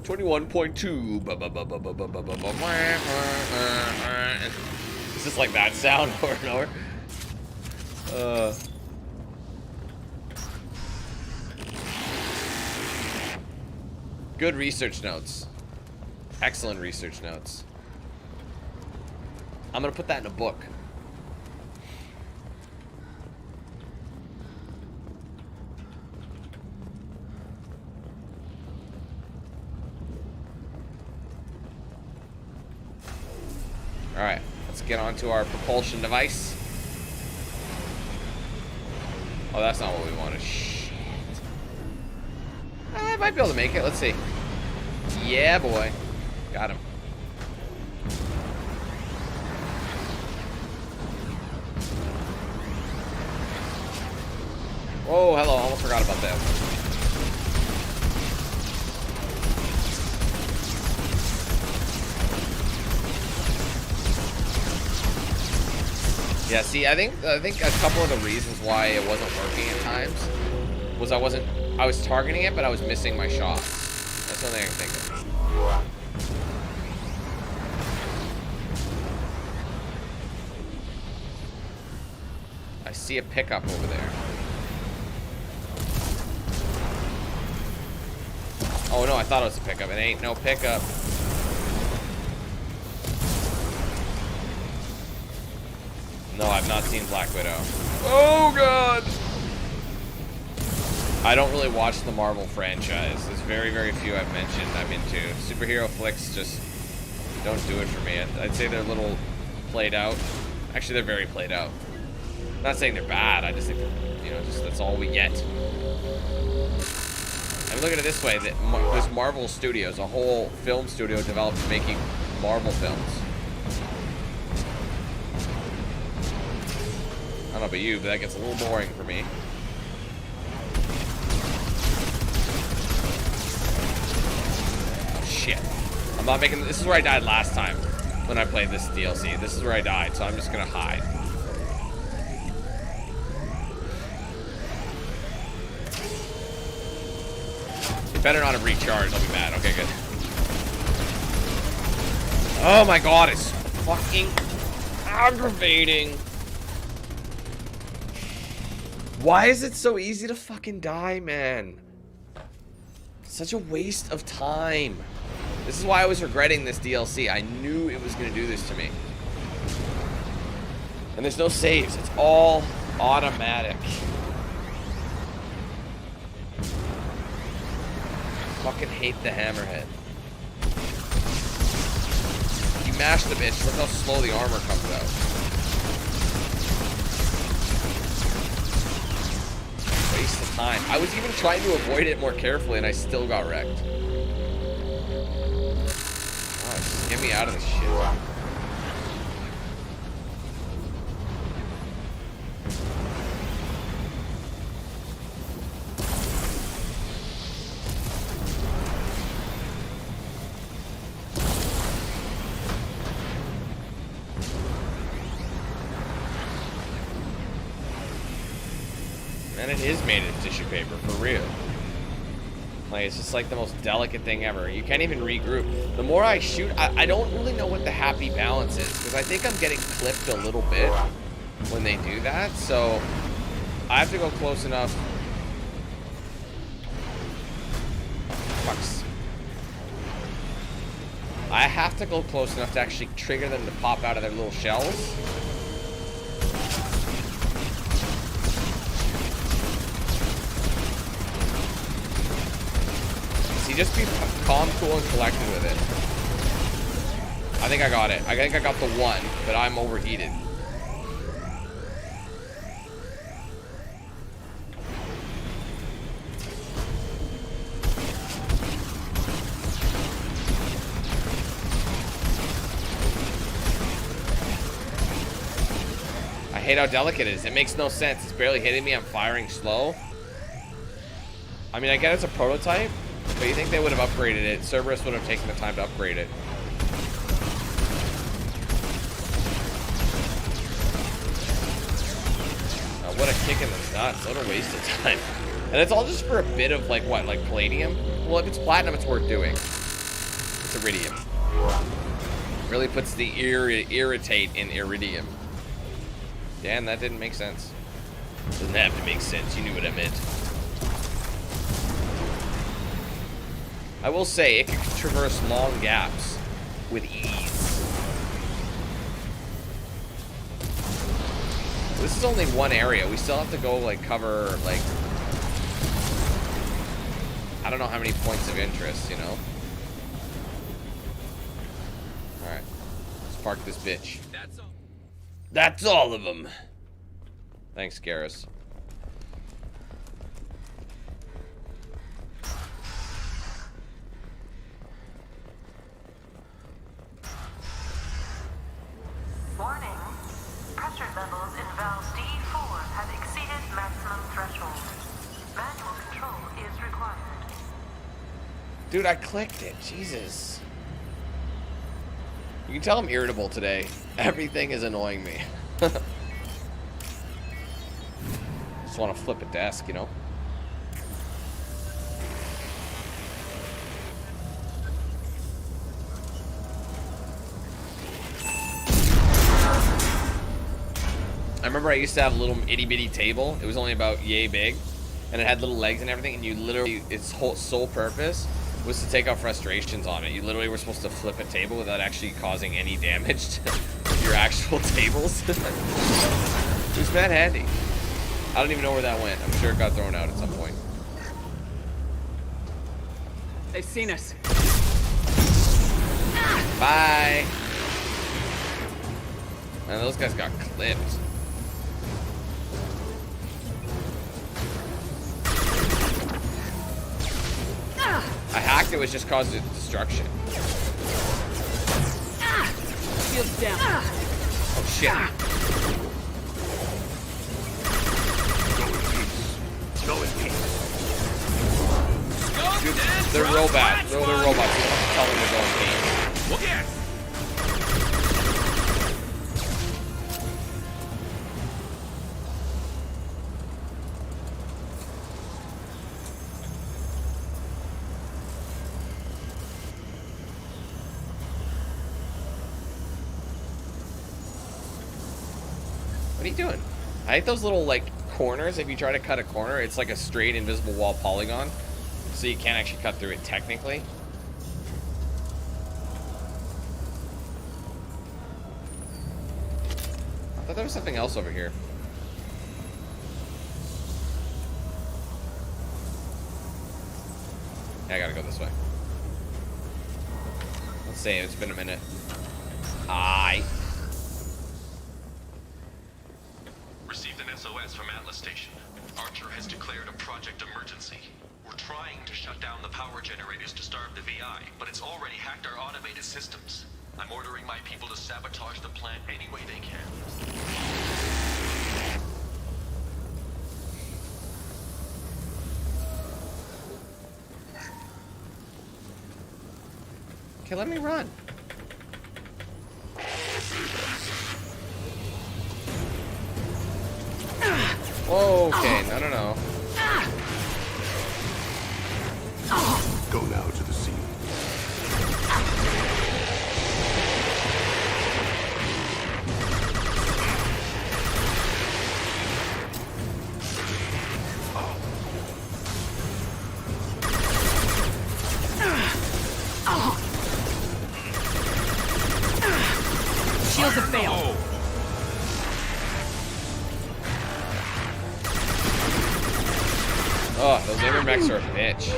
21.2. It's just like that sound over and over. Good research notes. Excellent research notes. I'm gonna put that in a book. Alright, let's get onto our propulsion device. Oh, that's not what we wanted. Shit. I might be able to make it. Let's see. Yeah, boy. Got him. Oh, hello. Almost forgot about that. Yeah, see, I think a couple of the reasons why it wasn't working at times was I was targeting it, but I was missing my shot. That's the only thing I can think of. I see a pickup over there. Oh no, I thought it was a pickup. It ain't no pickup. No, I've not seen Black Widow. Oh god! I don't really watch the Marvel franchise. There's very, very few I've mentioned I'm into. Superhero flicks just don't do it for me. I'd say they're a little played out. Actually, they're very played out. I'm not saying they're bad. I just think, you know, just that's all we get. And look at it this way: that there's Marvel Studios, a whole film studio developed making Marvel films. I don't know about you, but that gets a little boring for me. Oh, shit. I'm not making... This is where I died last time when I played this DLC. This is where I died, so I'm just gonna hide. It better not have recharged. I'll be mad. Okay, good. Oh my god, it's fucking aggravating. Why is it so easy to fucking die, man? Such a waste of time. This is why I was regretting this DLC. I knew it was going to do this to me. And there's no saves. It's all automatic. Fucking hate the hammerhead. You mash the bitch. Look how slow the armor comes out. Waste of time. I was even trying to avoid it more carefully and I still got wrecked. Oh, just get me out of this shit. And it is made of tissue paper, for real. Like, it's just like the most delicate thing ever. You can't even regroup. The more I shoot, I don't really know what the happy balance is, because I think I'm getting clipped a little bit when they do that, so I have to go close enough. Fucks. I have to go close enough to actually trigger them to pop out of their little shells. Just be calm, cool, and collected with it. I think I got it. I think I got the one, but I'm overheated. I hate how delicate it is. It makes no sense. It's barely hitting me. I'm firing slow. I mean, I get it's a prototype. But you think they would have upgraded it? Cerberus would have taken the time to upgrade it. What a kick in the nuts. What a waste of time. And it's all just for a bit of, like, what? Like, palladium? Well, if it's platinum, it's worth doing. It's iridium. Really puts the irritate in iridium. Dan, that didn't make sense. Doesn't have to make sense. You knew what I meant. I will say, it can traverse long gaps with ease. This is only one area. We still have to go, like, cover, like, I don't know how many points of interest, you know? Alright. Let's park this bitch. That's all of them. Thanks, Garrus. Warning. Pressure levels in valve D4 have exceeded maximum threshold. Manual control is required. Dude, I clicked it. Jesus. You can tell I'm irritable today. Everything is annoying me. Just want to flip a desk, you know? remember I used to have a little itty bitty table. It was only about yay big, and it had little legs and everything. And you literally, its whole sole purpose was to take out frustrations on it. You literally were supposed to flip a table without actually causing any damage to your actual tables. It was that handy. I don't even know where that went. I'm sure it got thrown out at some point. They've seen us. Bye. Man, those guys got clipped. I hacked it, which just caused destruction. Shields down. Oh shit. Go in peace. Dude, they're robots. They're robots. You don't have to tell them to go in peace. Well, yes. What are you doing? I hate those little, like, corners. If you try to cut a corner, it's like a straight invisible wall polygon. So you can't actually cut through it technically. I thought there was something else over here. Yeah, I gotta go this way. Let's see, it's been a minute. Hi. Received an SOS from Atlas Station. Archer has declared a project emergency. We're trying to shut down the power generators to starve the VI, but it's already hacked our automated systems. I'm ordering my people to sabotage the plant any way they can. Okay, let me run. Okay, no. Go now to the scene. Shields have failed. Oh, those neighbor mechs are a bitch.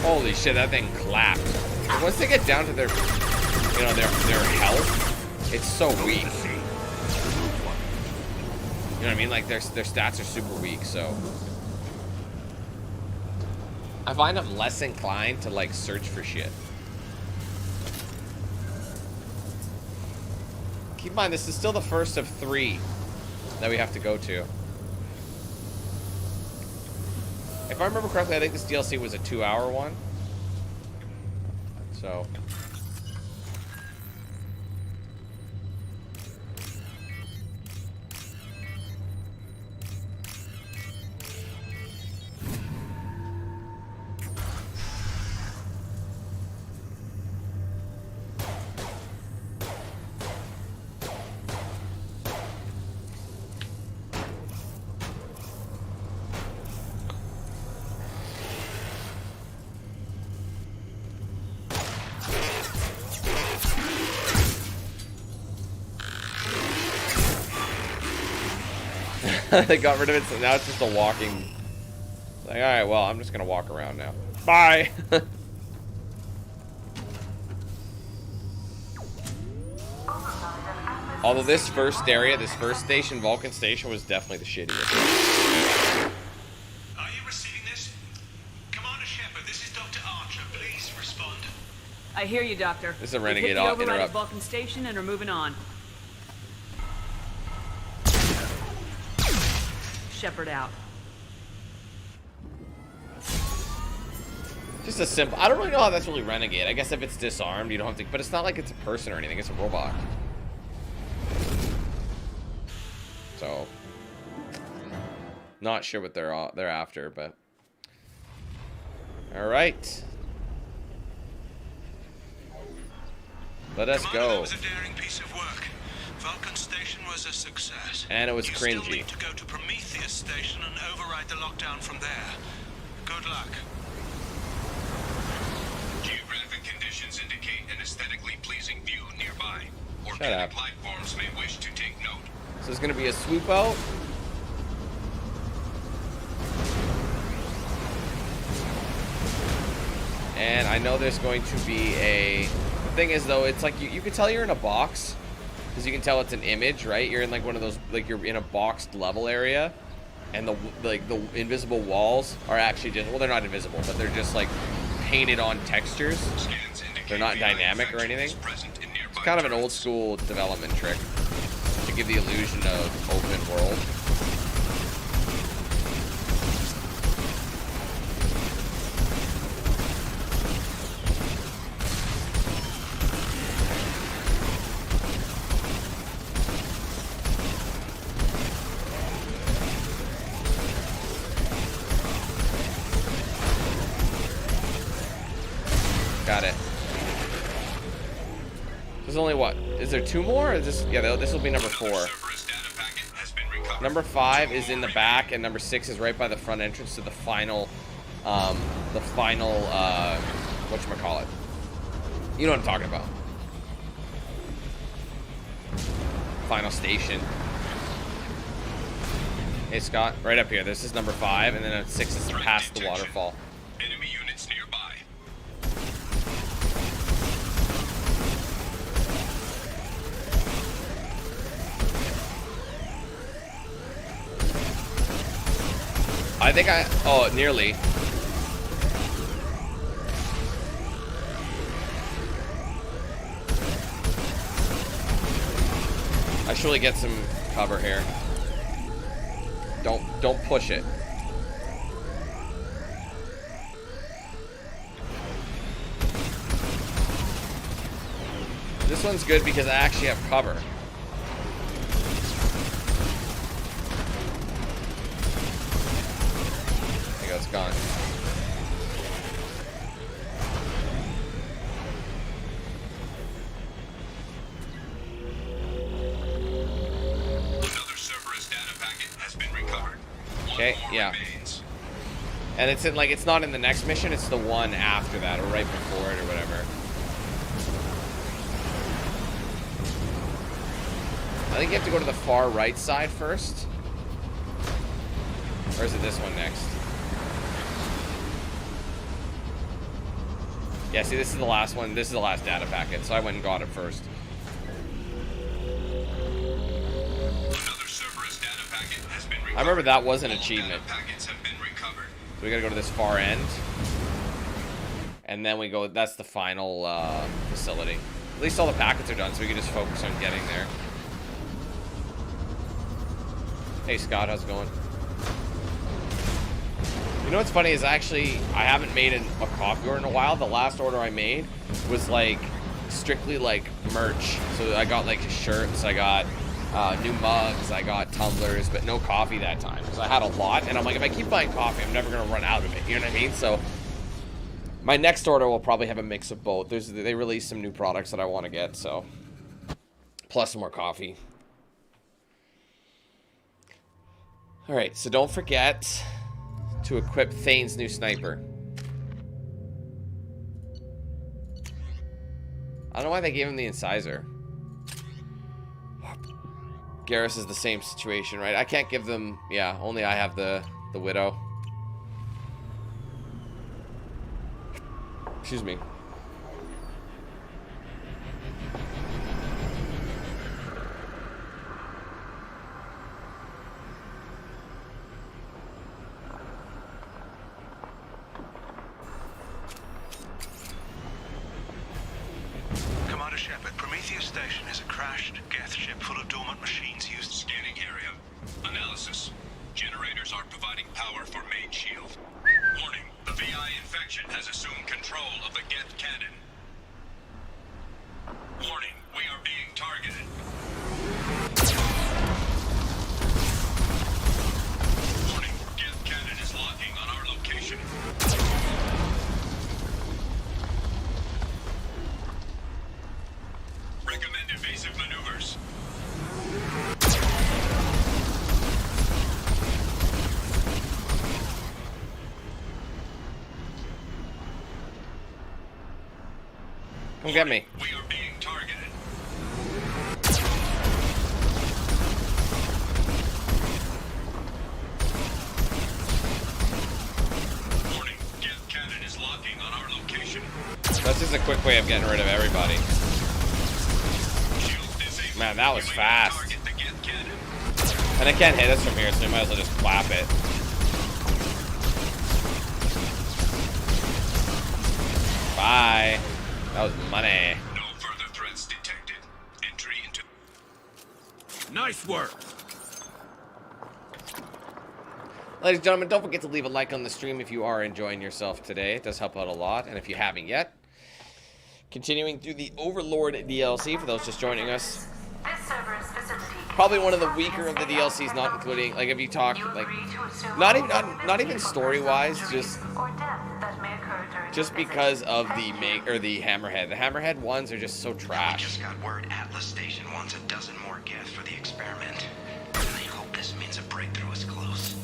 Holy shit, that thing clapped. And once they get down to their, you know, their health, it's so weak. You know what I mean? Like their stats are super weak, so I find I'm less inclined to like search for shit. Keep in mind, this is still the first of 3 that we have to go to. If I remember correctly, I think this DLC was a 2-hour one. So they got rid of it, so now it's just a walking. Like, all right, well, I'm just gonna walk around now. Bye. Although this first area, this first station, Vulcan Station, was definitely the shittiest. Are you receiving this? Commander Shepard, this is Dr. Archer. Please respond. I hear you, Doctor. This is a We've Renegade hit the override at interrupt. Vulcan Station and are moving on. Shepard out. Just a simple. I don't really know how that's really Renegade. I guess if it's disarmed, you don't have to. But it's not like it's a person or anything. It's a robot. So Not sure what they're after, but all right. Let us Commander, go. that was a daring piece of work. Vulcan Station was a success. And it was you cringy. Still need to go to Prometheus Station and override the lockdown from there. Good luck. Geographic conditions indicate an aesthetically pleasing view nearby. Shut Organic up. life forms may wish to take note. So there's gonna be a swoop out. And I know there's going to be a... The thing is, though, it's like you can tell you're in a box. Because you can tell it's an image, right? You're in like one of those... Like you're in a boxed level area. And the invisible walls are actually just... Well, they're not invisible, but they're just like painted on textures. They're not dynamic or anything. It's kind of an old school development trick to give the illusion of open world. Got it. There's only what? Is there 2 more? Or is this? Yeah, this will be number 4. Number 5 is in the back, and number 6 is right by the front entrance to the final, whatchamacallit. You know what I'm talking about. Final station. Hey, Scott, right up here. This is number 5, and then at 6 is past the waterfall. Enemy units nearby. I think oh, nearly. I should really get some cover here. Don't push it. This one's good because I actually have cover. There you go, it's gone. Another Cerberus data packet has been recovered. Okay, yeah. And it's in, like, it's not in the next mission, it's the one after that, or right before it, or whatever. I think you have to go to the far right side first. Or is it this one next? Yeah, see, this is the last one. This is the last data packet, so I went and got it first. Another Cerberus data packet has been recovered. I remember that was an achievement. Data packets have been recovered. So we gotta go to this far end. And then we go, that's the final facility. At least all the packets are done, so we can just focus on getting there. Hey Scott, how's it going? You know what's funny is actually, I haven't made a coffee order in a while. The last order I made was like, strictly like merch. So I got like shirts, I got new mugs, I got tumblers, but no coffee that time. Because I had a lot, and I'm like, if I keep buying coffee, I'm never gonna run out of it, you know what I mean? So, my next order will probably have a mix of both. They released some new products that I want to get, so. Plus some more coffee. Alright, so don't forget to equip Thane's new sniper. I don't know why they gave him the incisor. Garrus is the same situation, right? I can't give them... Yeah, only I have the widow. Excuse me. Commander Shepard, Prometheus Station is a crashed Geth ship full of dormant machines used... Scanning area. Analysis. Generators are providing power for main shield. Warning. The VI infection has assumed control of the Geth cannon. Warning. We are being targeted. Warning. get me. We are being targeted. Warning, Geth cannon is locking on our location. That's just a quick way of getting rid of everybody. Shield disabled. Man, that was You may fast. target the Geth cannon. And it can't hit us from here, so we might as well just clap it. Bye. That was money. No further threats detected. Entry into... Nice work. Ladies and gentlemen, don't forget to leave a like on the stream if you are enjoying yourself today. It does help out a lot. And if you haven't yet, continuing through the Overlord DLC for those just joining us. This server's facility Probably one of the weaker of the DLCs, not including, like, if you talk, like, not even story-wise, just because of the Hammerhead. The Hammerhead ones are just so We trash. just got word Atlas Station wants a dozen more Geth for the experiment. And I hope this means a breakthrough is close.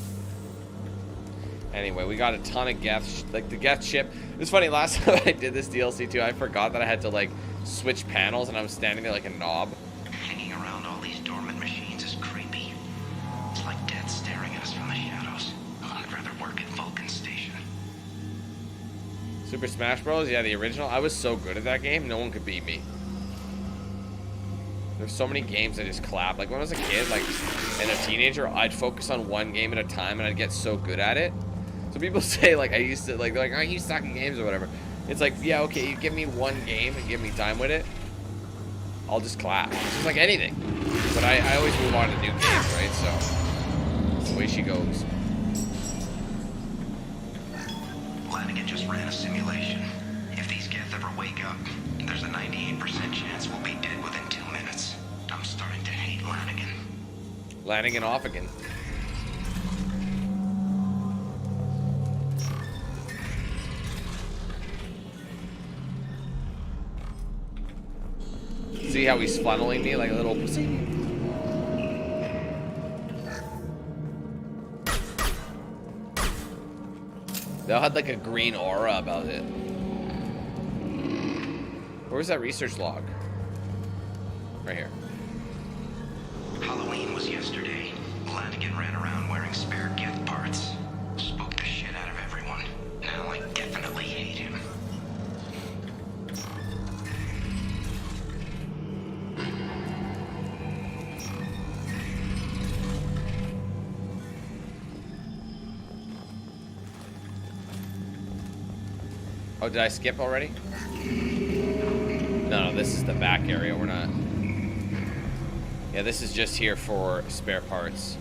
Anyway, we got a ton of Geth, like the Geth ship. It was funny, last time I did this DLC too, I forgot that I had to, like, switch panels, and I was standing there like a knob. Hanging around all these dormant machines is creepy. It's like death staring at us from the shadows. I'd rather work at Vulcan Station. Super Smash Bros, yeah, the original. I was so good at that game, no one could beat me. There's so many games I just clap. Like when I was a kid, like, and a teenager, I'd focus on one game at a time, and I'd get so good at it. So people say, like, I used to, like, they're like, oh, you suck at games or whatever. It's like, yeah, okay, you give me one game and give me time with it, I'll just clap. It's just like anything. But I always move on to new games, right? So, that's the way she goes. Lanigan just ran a simulation. If these Geth ever wake up, there's a 98% chance we'll be dead within 2 minutes. I'm starting to hate Lanigan. Lanigan off again. See how he's funneling me like a little pussy? They all had like a green aura about it. Where's that research log? Right here. Halloween was yesterday. Lanigan ran around wearing spare Geth parts. Spooked the shit out of everyone. Now I definitely hate him. Oh, did I skip already? No, this is the back area. We're not. Yeah, this is just here for spare parts.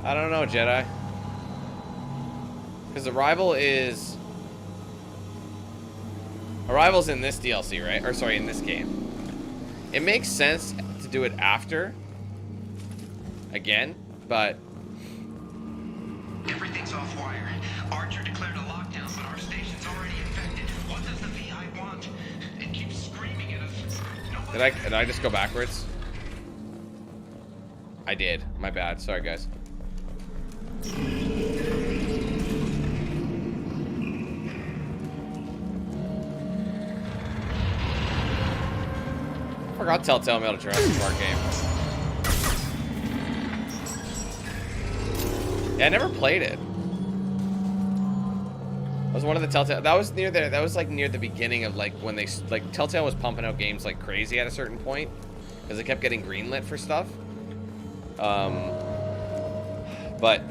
I don't know, Jedi. Because Arrival's in this DLC, right? Or sorry, in this game. It makes sense to do it after. Again, but Everything's off wire. Archer declared a lockdown, but our station's already infected. What does the VI want? It keeps screaming at us. did I just go backwards? I did. My bad. Sorry, guys. I forgot Telltale made a Jurassic Park game. Yeah, I never played it. That was one of the Telltale. That was near that was like near the beginning of like when they like Telltale was pumping out games like crazy at a certain point because they kept getting greenlit for stuff. But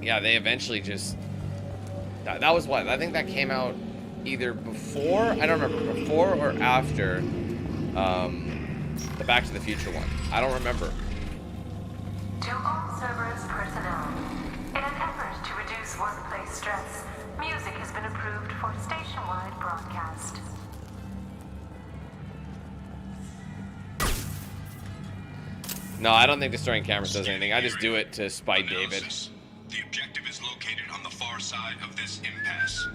yeah, they eventually just that was what I think that came out either before, I don't remember, before or after the Back to the Future one. I don't remember. To all Cerberus personnel, in an effort to reduce workplace stress, music has been approved for station-wide broadcast. No, I don't think destroying cameras does anything. I just do it to spite David. The objective is located on the far side of this impasse.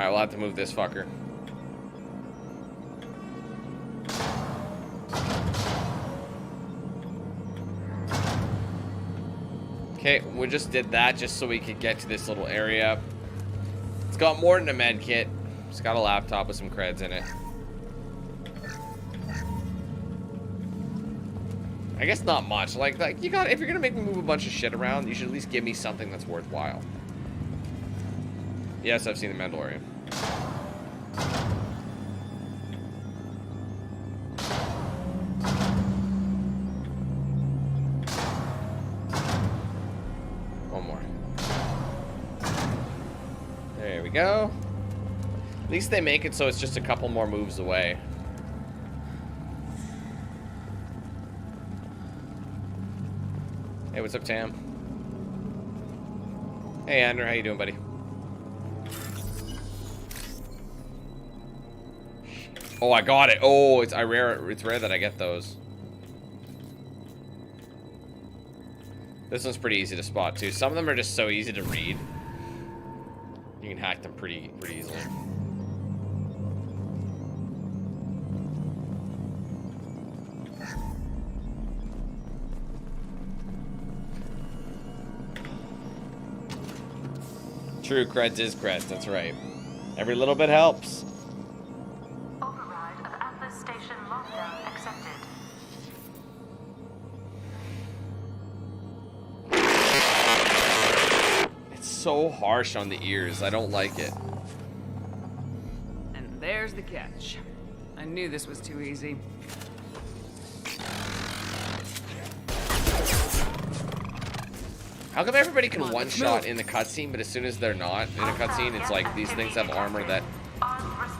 Alright, we'll have to move this fucker. Okay, we just did that just so we could get to this little area. It's got more than a med kit. It's got a laptop with some creds in it. I guess not much. Like you got, if you're gonna make me move a bunch of shit around, you should at least give me something that's worthwhile. Yes, I've seen The Mandalorian. One more. There we go. At least they make it so it's just a couple more moves away. Hey, what's up, Tam? Hey, Andrew, how you doing, buddy? Oh, I got it. Oh, it's rare that I get those. This one's pretty easy to spot too. Some of them are just so easy to read. You can hack them pretty easily. True, creds is creds, that's right. Every little bit helps. Override of Atlas Station lockdown accepted. It's so harsh on the ears, I don't like it. And there's the catch. I knew this was too easy. How come everybody can one-shot in the cutscene, but as soon as they're not in a cutscene, it's like these things have armor that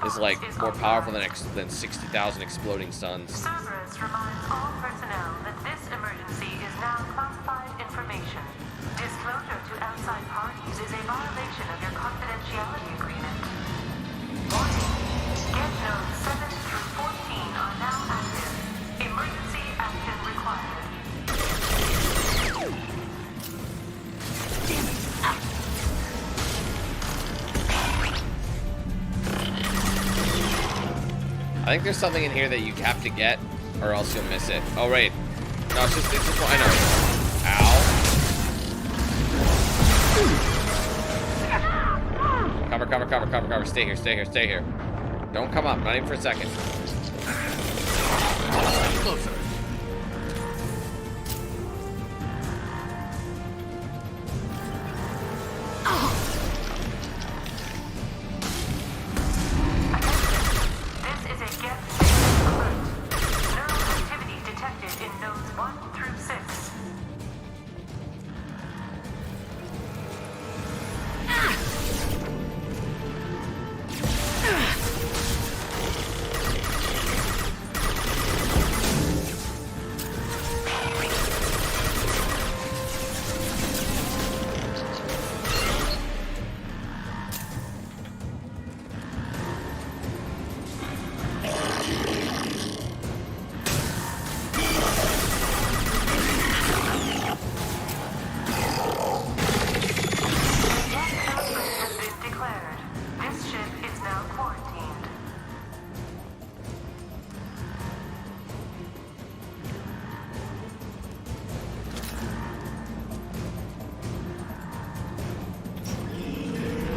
is like more powerful than 60,000 exploding suns. Cerberus reminds all personnel that this emergency is now classified information. Disclosure to outside parties is a violation of your confidentiality agreement. Warning. Get nodes 7 through 14 are now active. Emergency action required. I think there's something in here that you have to get, or else you'll miss it. Oh, right. No, it's just I know. Ow. Cover. Stay here. Don't come up, not even for a second. Closer.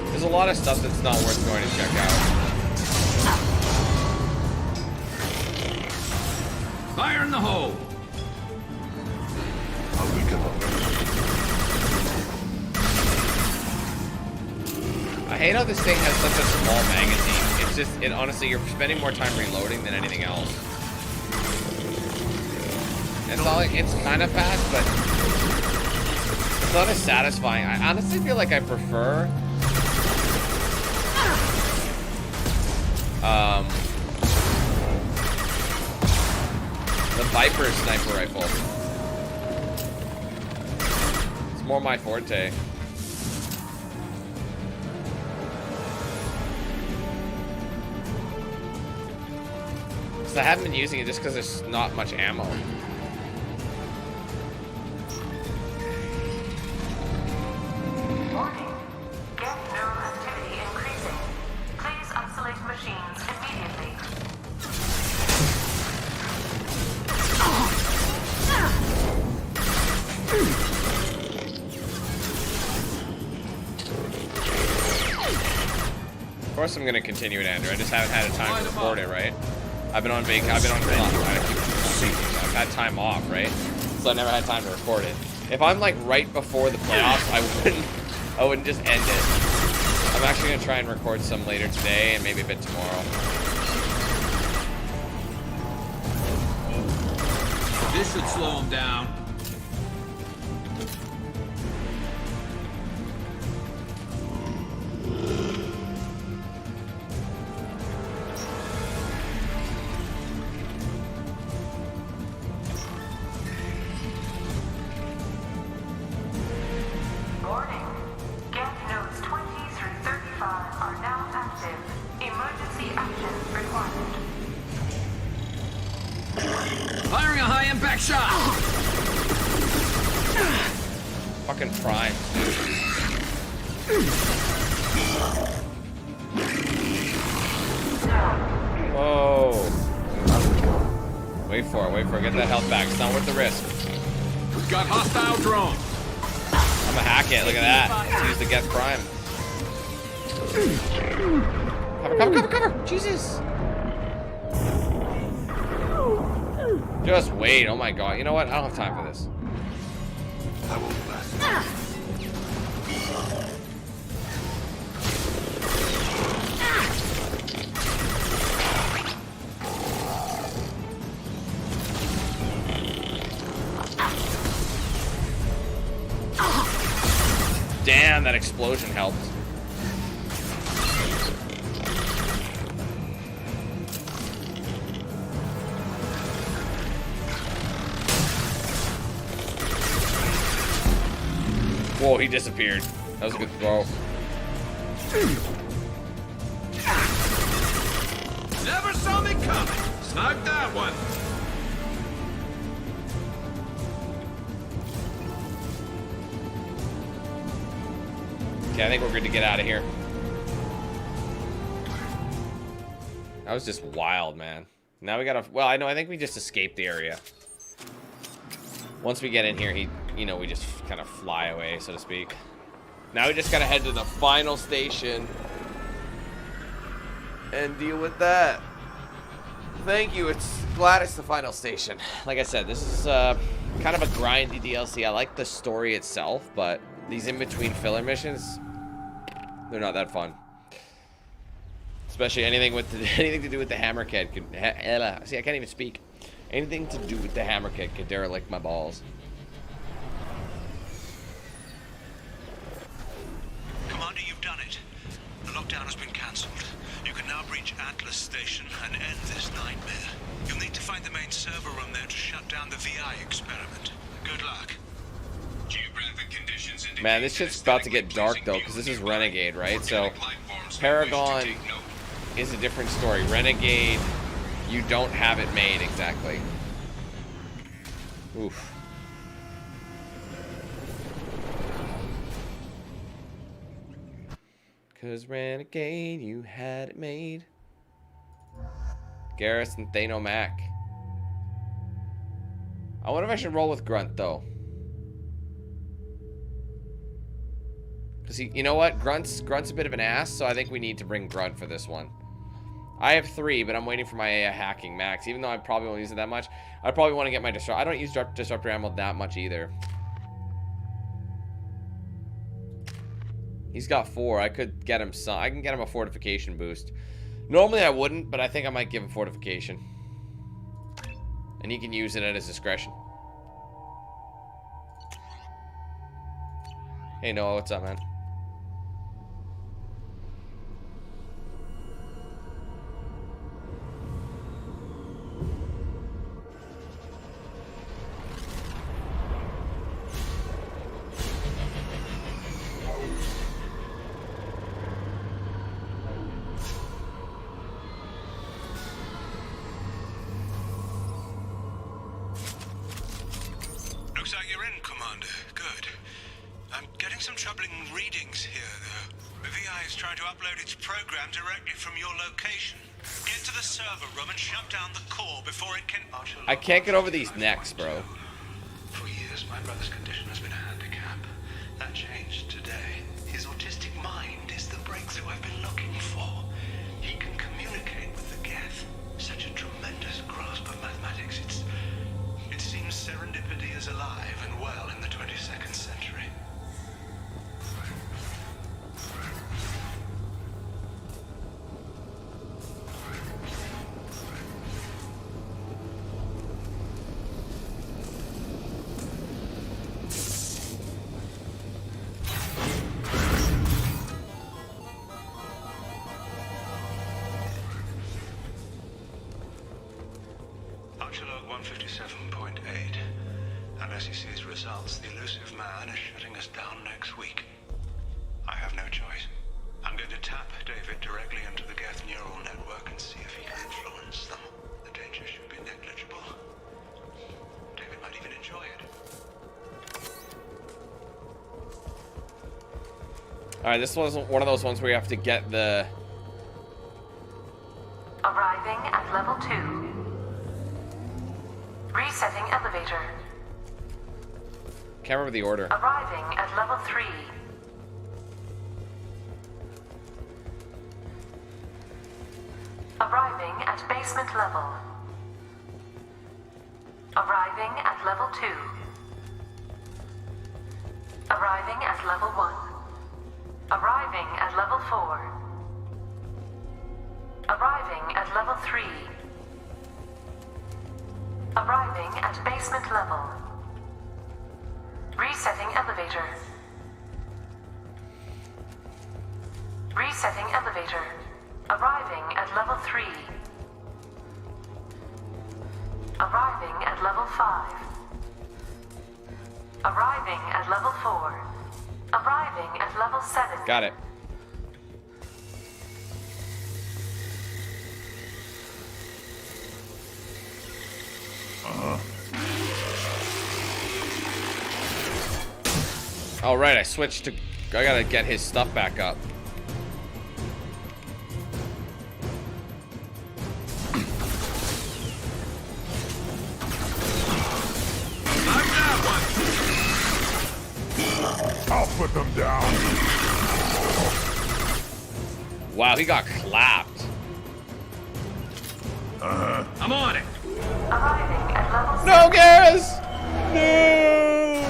There's a lot of stuff that's not worth going to check out. Fire in the hole! I hate how this thing has such a small magazine. It's just, honestly, you're spending more time reloading than anything else. It's not like, it's kind of fast, but it's not as satisfying. I honestly feel like I prefer the Viper sniper rifle. It's more my forte. I haven't been using it just because there's not much ammo. Warning. Get neural activity increasing. Of course I'm gonna continue it, Andrew. I just haven't had a time to record it, right? I've been on vacation. I've been on I've had time off, right? So I never had time to record it. If I'm like right before the playoffs, I wouldn't just end it. I'm actually gonna try and record some later today and maybe a bit tomorrow. This should slow him down. Warning. Gap nodes 20 through 35 are now active. Emergency action required. Firing a high-impact shot! Fucking prime. Whoa. Wait for it, get that health back. It's not worth the risk. We've got hostile drone. I'm gonna hack it, look at that. Let's use the Geth Prime. Cover! Jesus! Just wait, oh my god. You know what? I don't have time for this. I won't last. Damn, that explosion helped. Whoa, he disappeared. That was a good throw. Never saw me coming. Sniped that one. Okay, I think we're good to get out of here. That was just wild, man. Now we gotta, well, I think we just escaped the area. Once we get in here, we just kind of fly away, so to speak. Now we just gotta head to the final station and deal with that. Thank you. Glad it's the final station. Like I said, this is kind of a grindy DLC. I like the story itself, but these in-between filler missions, they're not that fun. Especially anything to do with the hammer kid could. See, I can't even speak. Anything to do with the hammer kid could derelict my balls. Commander, you've done it. The lockdown has been cancelled. You can now breach Atlas Station and end this nightmare. You'll need to find the main server room there to shut down the VI experiment. Good luck. Geographic conditions indicate Man, this shit's about to get dark though, because this is Renegade, right? So Paragon is a different story. Renegade, you don't have it made exactly. Oof. Cause Renegade, you had it made. Garrus and Thano Mac. I wonder if I should roll with Grunt though. Cause you know what? Grunt's a bit of an ass, so I think we need to bring Grunt for this one. I have 3, but I'm waiting for my hacking max. Even though I probably won't use it that much, I probably want to get my disruptor. I don't use disruptor ammo that much either. He's got 4. I could get him some. I can get him a fortification boost. Normally I wouldn't, but I think I might give him fortification. And he can use it at his discretion. Hey Noah, what's up, man? Looks like you're in, Commander. Good. I'm getting some troubling readings here, though. The VI is trying to upload its program directly from your location. Get to the server room and shut down the core before it can... I can't get over these necks, bro. For years, my brother's condition has That changed today. His autistic mind is the breakthrough I've been looking for. He can communicate with the Geth. Such a tremendous grasp of mathematics. It seems serendipity is alive and well in the 22nd century. Log 157.8. Unless he sees results, the elusive man is shutting us down next week. I have no choice. I'm going to tap David directly into the Geth neural network and see if he can influence them. The danger should be negligible. David might even enjoy it. Alright, this was one of those ones where you have to get the... Arriving at level 2. Resetting elevator. Can't remember the order. Arriving at level 3. Arriving at basement level. Arriving at level 2. Arriving at level 1. Arriving at level 4. Arriving at level 3. Arriving at basement level. Resetting elevator. Resetting elevator. Arriving at level 3. Arriving at level 5. Arriving at level 4. Arriving at level 7. Got it. All right, I switched to... I gotta get his stuff back up. I'll put them down. Wow, he got clapped. I'm on it. Arriving at level 6. No, Garrus! No!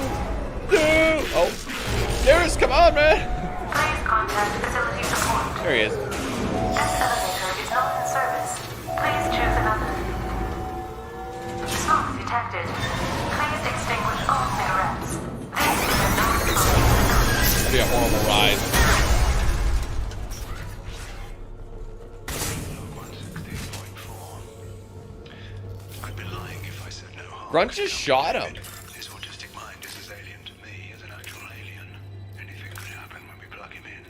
No! Oh. Garrus, come on, man! Please contact facility support. There he is. This elevator is not in service. Please choose another. Smoke detected. Please extinguish all cigarettes. This is a non-smoking It'll be a horrible ride. I'd be lying if I said no harm. Grunt just shot him. His autistic mind is as alien to me as an actual alien. Anything could happen when we plug him in.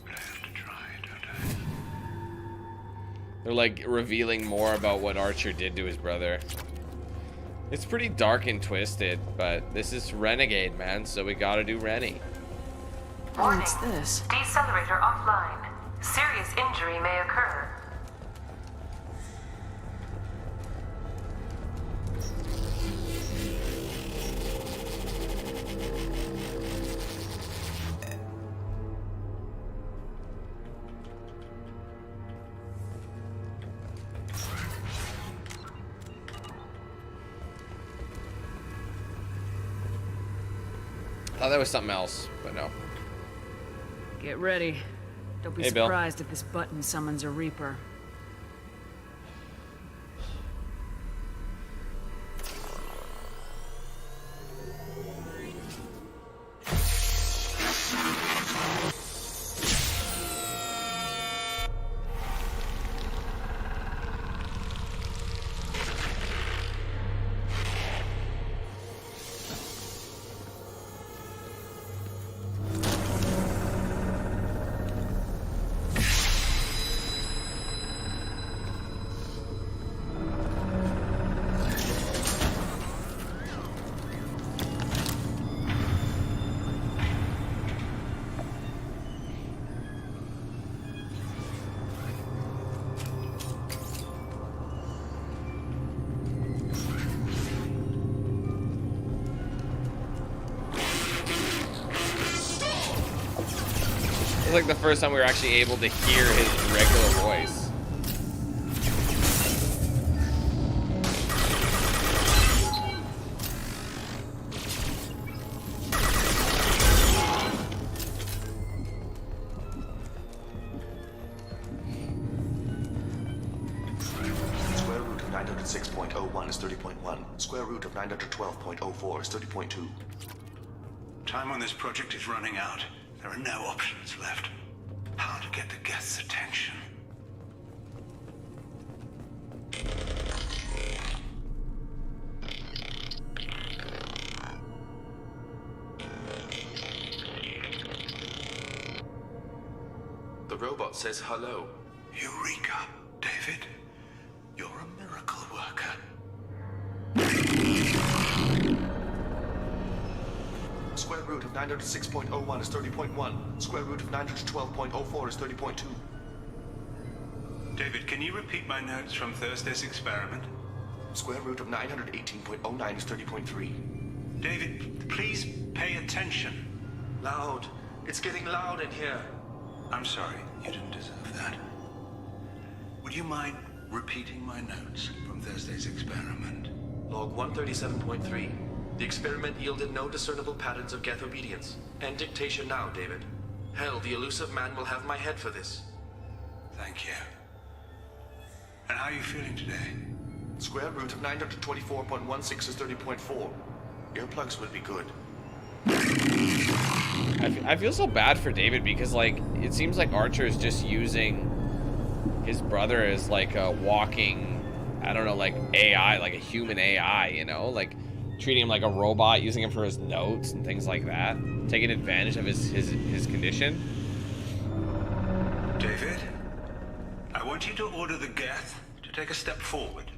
But I have to try, don't I? They're like revealing more about what Archer did to his brother. It's pretty dark and twisted, but this is Renegade, man, so we gotta do Rennie. Warning. What's this? Decelerator offline. Serious injury may occur. Thought that was something else, but no. Get ready. Don't be Hey, Bill. surprised if this button summons a Reaper. was like the first time we were actually able to hear his regular voice. Square root of 906.01 is 30.1. Square root of 912.04 is 30.2. Time on this project is running out. There are no options left. How to get the guest's attention? The robot says hello. Eureka, David. You're a miracle worker. Square root of 906.01 is 30.1. Square root of 912.04 is 30.2. David, can you repeat my notes from Thursday's experiment? Square root of 918.09 is 30.3. David, please pay attention. Loud. It's getting loud in here. I'm sorry, you didn't deserve that. Would you mind repeating my notes from Thursday's experiment? Log 137.3. The experiment yielded no discernible patterns of geth obedience. End dictation now, David. Hell, the elusive man will have my head for this. Thank you. And how are you feeling today? Square root of 924.16 is 30.4. Earplugs would be good. I feel so bad for David because, like, it seems like Archer is just using his brother as, like, a walking, I don't know, like, AI, like a human AI, you know? Like, treating him like a robot, using him for his notes and things like that. Taking advantage of his condition. David, I want you to order the Geth to take a step forward.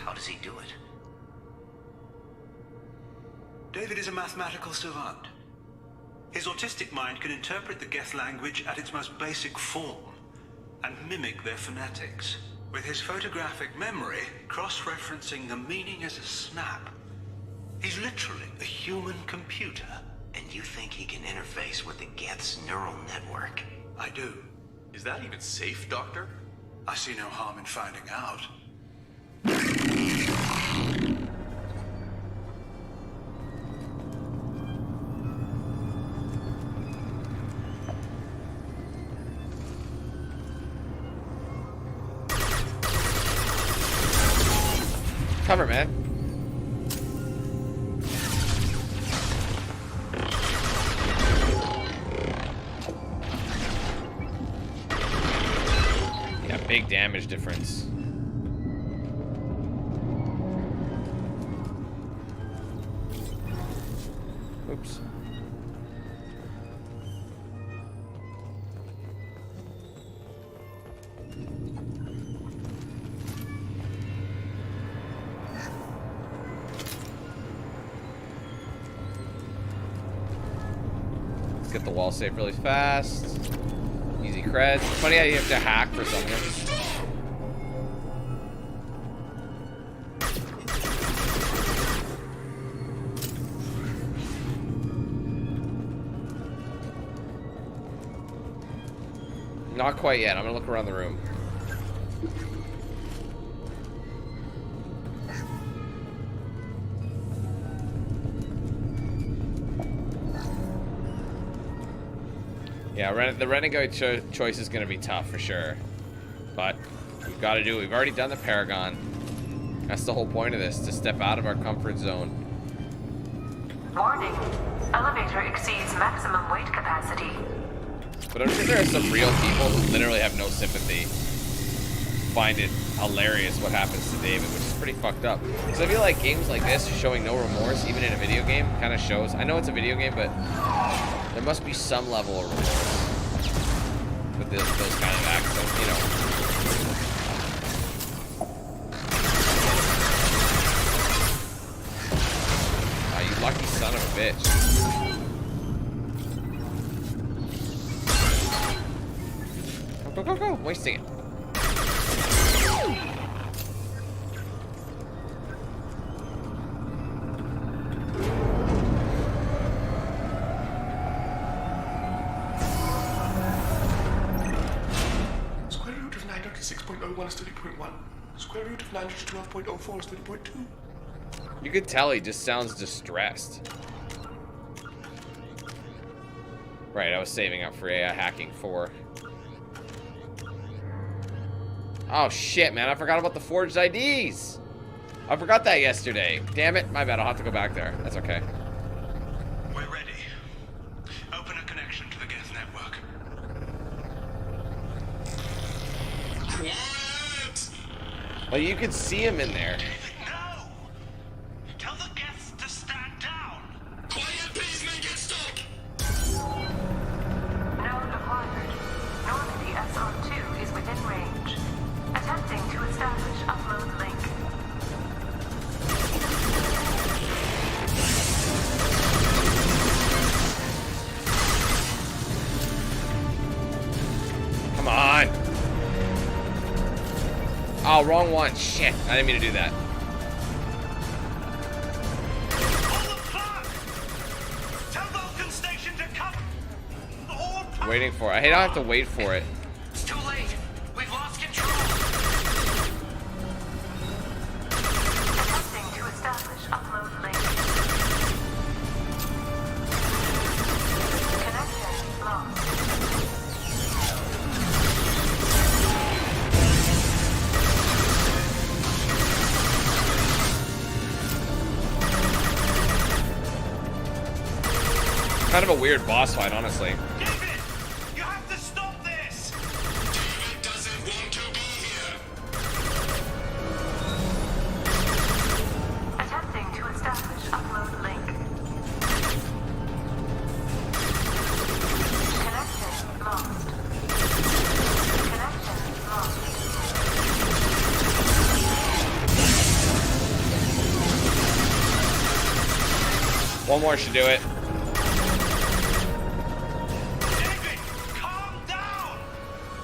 How does he do it? David is a mathematical savant. His autistic mind can interpret the Geth language at its most basic form and mimic their phonetics. With his photographic memory, cross-referencing the meaning as a snap. He's literally a human computer. And you think he can interface with the Geth's neural network? I do. Is that even safe, Doctor? I see no harm in finding out. Cover, man. Yeah, big damage difference. Oops. Let's get the wall safe really fast. Easy creds. Funny how you have to hack for something. Not quite yet. I'm gonna look around the room. Yeah, the Renegade choice is going to be tough for sure. But we've got to do it. We've already done the Paragon. That's the whole point of this, to step out of our comfort zone. Warning. Elevator exceeds maximum weight capacity. But I'm sure there are some real people who literally have no sympathy. Find it hilarious what happens to David, which is pretty fucked up. Because I feel like games like this, showing no remorse, even in a video game, kind of shows. I know it's a video game, but there must be some level of remorse with those kind of acts. So, you know. Ah, you lucky son of a bitch. Go, go, go, go. Wasting it. 6.01 is 30.1. Square root of 912.04 is 30.2. You could tell he just sounds distressed. Right, I was saving up for AI hacking 4. Oh shit, man, I forgot about the forged IDs. I forgot that yesterday. Damn it, my bad, I'll have to go back there. That's okay. We're ready. Open a connection to the Geth network. What? Well, you can see him in there. No! Tell the Geths to stand down! Quiet, please make it stop! Node acquired. Normandy SR2 is within range. Attempting to establish upload link. Come on. Oh, wrong one. Shit, I didn't mean to do that. On the clock! Tell Vulcan Station to come! All power- Waiting for it. I hate I have to wait for it. It's too late! We've lost control! Attempting to establish upload link. Connection lost. Kind of a weird boss fight, honestly. David! You have to stop this! David doesn't want to be here. Attempting to establish upload link. Connection lost. Connection lost. One more should do it. David, calm down!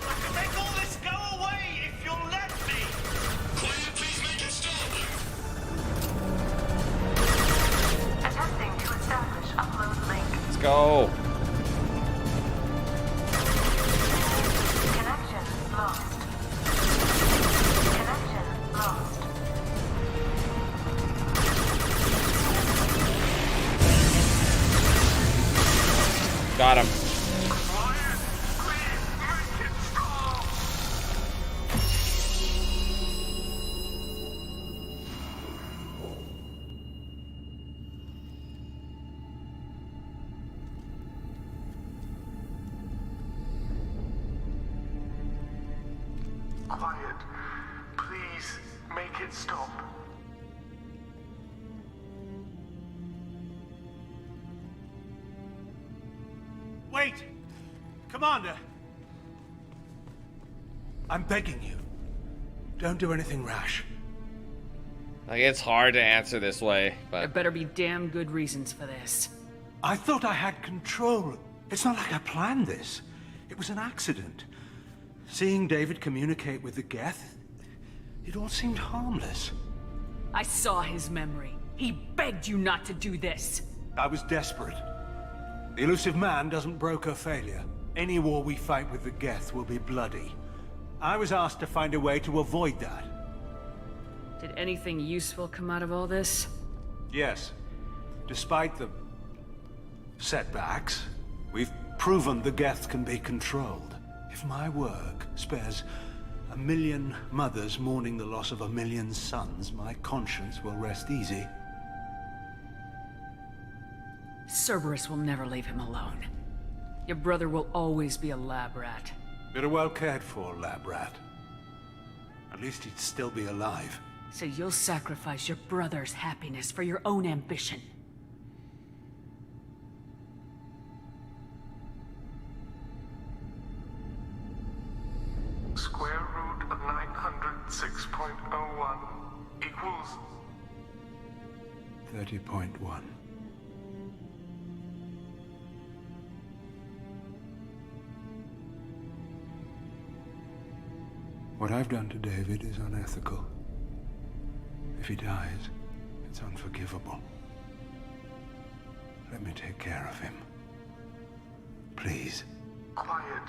I can make all this go away if you'll let me! Quiet, please make it stop! Attempting to establish upload link. Let's go. Connection lost. Connection lost. Got him. Quiet! Please, make it stop! Quiet. Please, make it stop. Wait! Commander! I'm begging you. Don't do anything rash. Like, it's hard to answer this way, There but better be damn good reasons for this. I thought I had control. It's not like I planned this. It was an accident. Seeing David communicate with the Geth, it all seemed harmless. I saw his memory. He begged you not to do this. I was desperate. The elusive man doesn't broker failure. Any war we fight with the Geth will be bloody. I was asked to find a way to avoid that. Did anything useful come out of all this? Yes. Despite the setbacks, we've proven the Geth can be controlled. If my work spares 1 million mothers mourning the loss of 1 million sons, my conscience will rest easy. Cerberus will never leave him alone. Your brother will always be a lab rat. You're a well cared for, lab rat. At least he'd still be alive. So you'll sacrifice your brother's happiness for your own ambition. Square root of 906.01 equals 30.1. What I've done to David is unethical. If he dies, it's unforgivable. Let me take care of him. Please. quiet.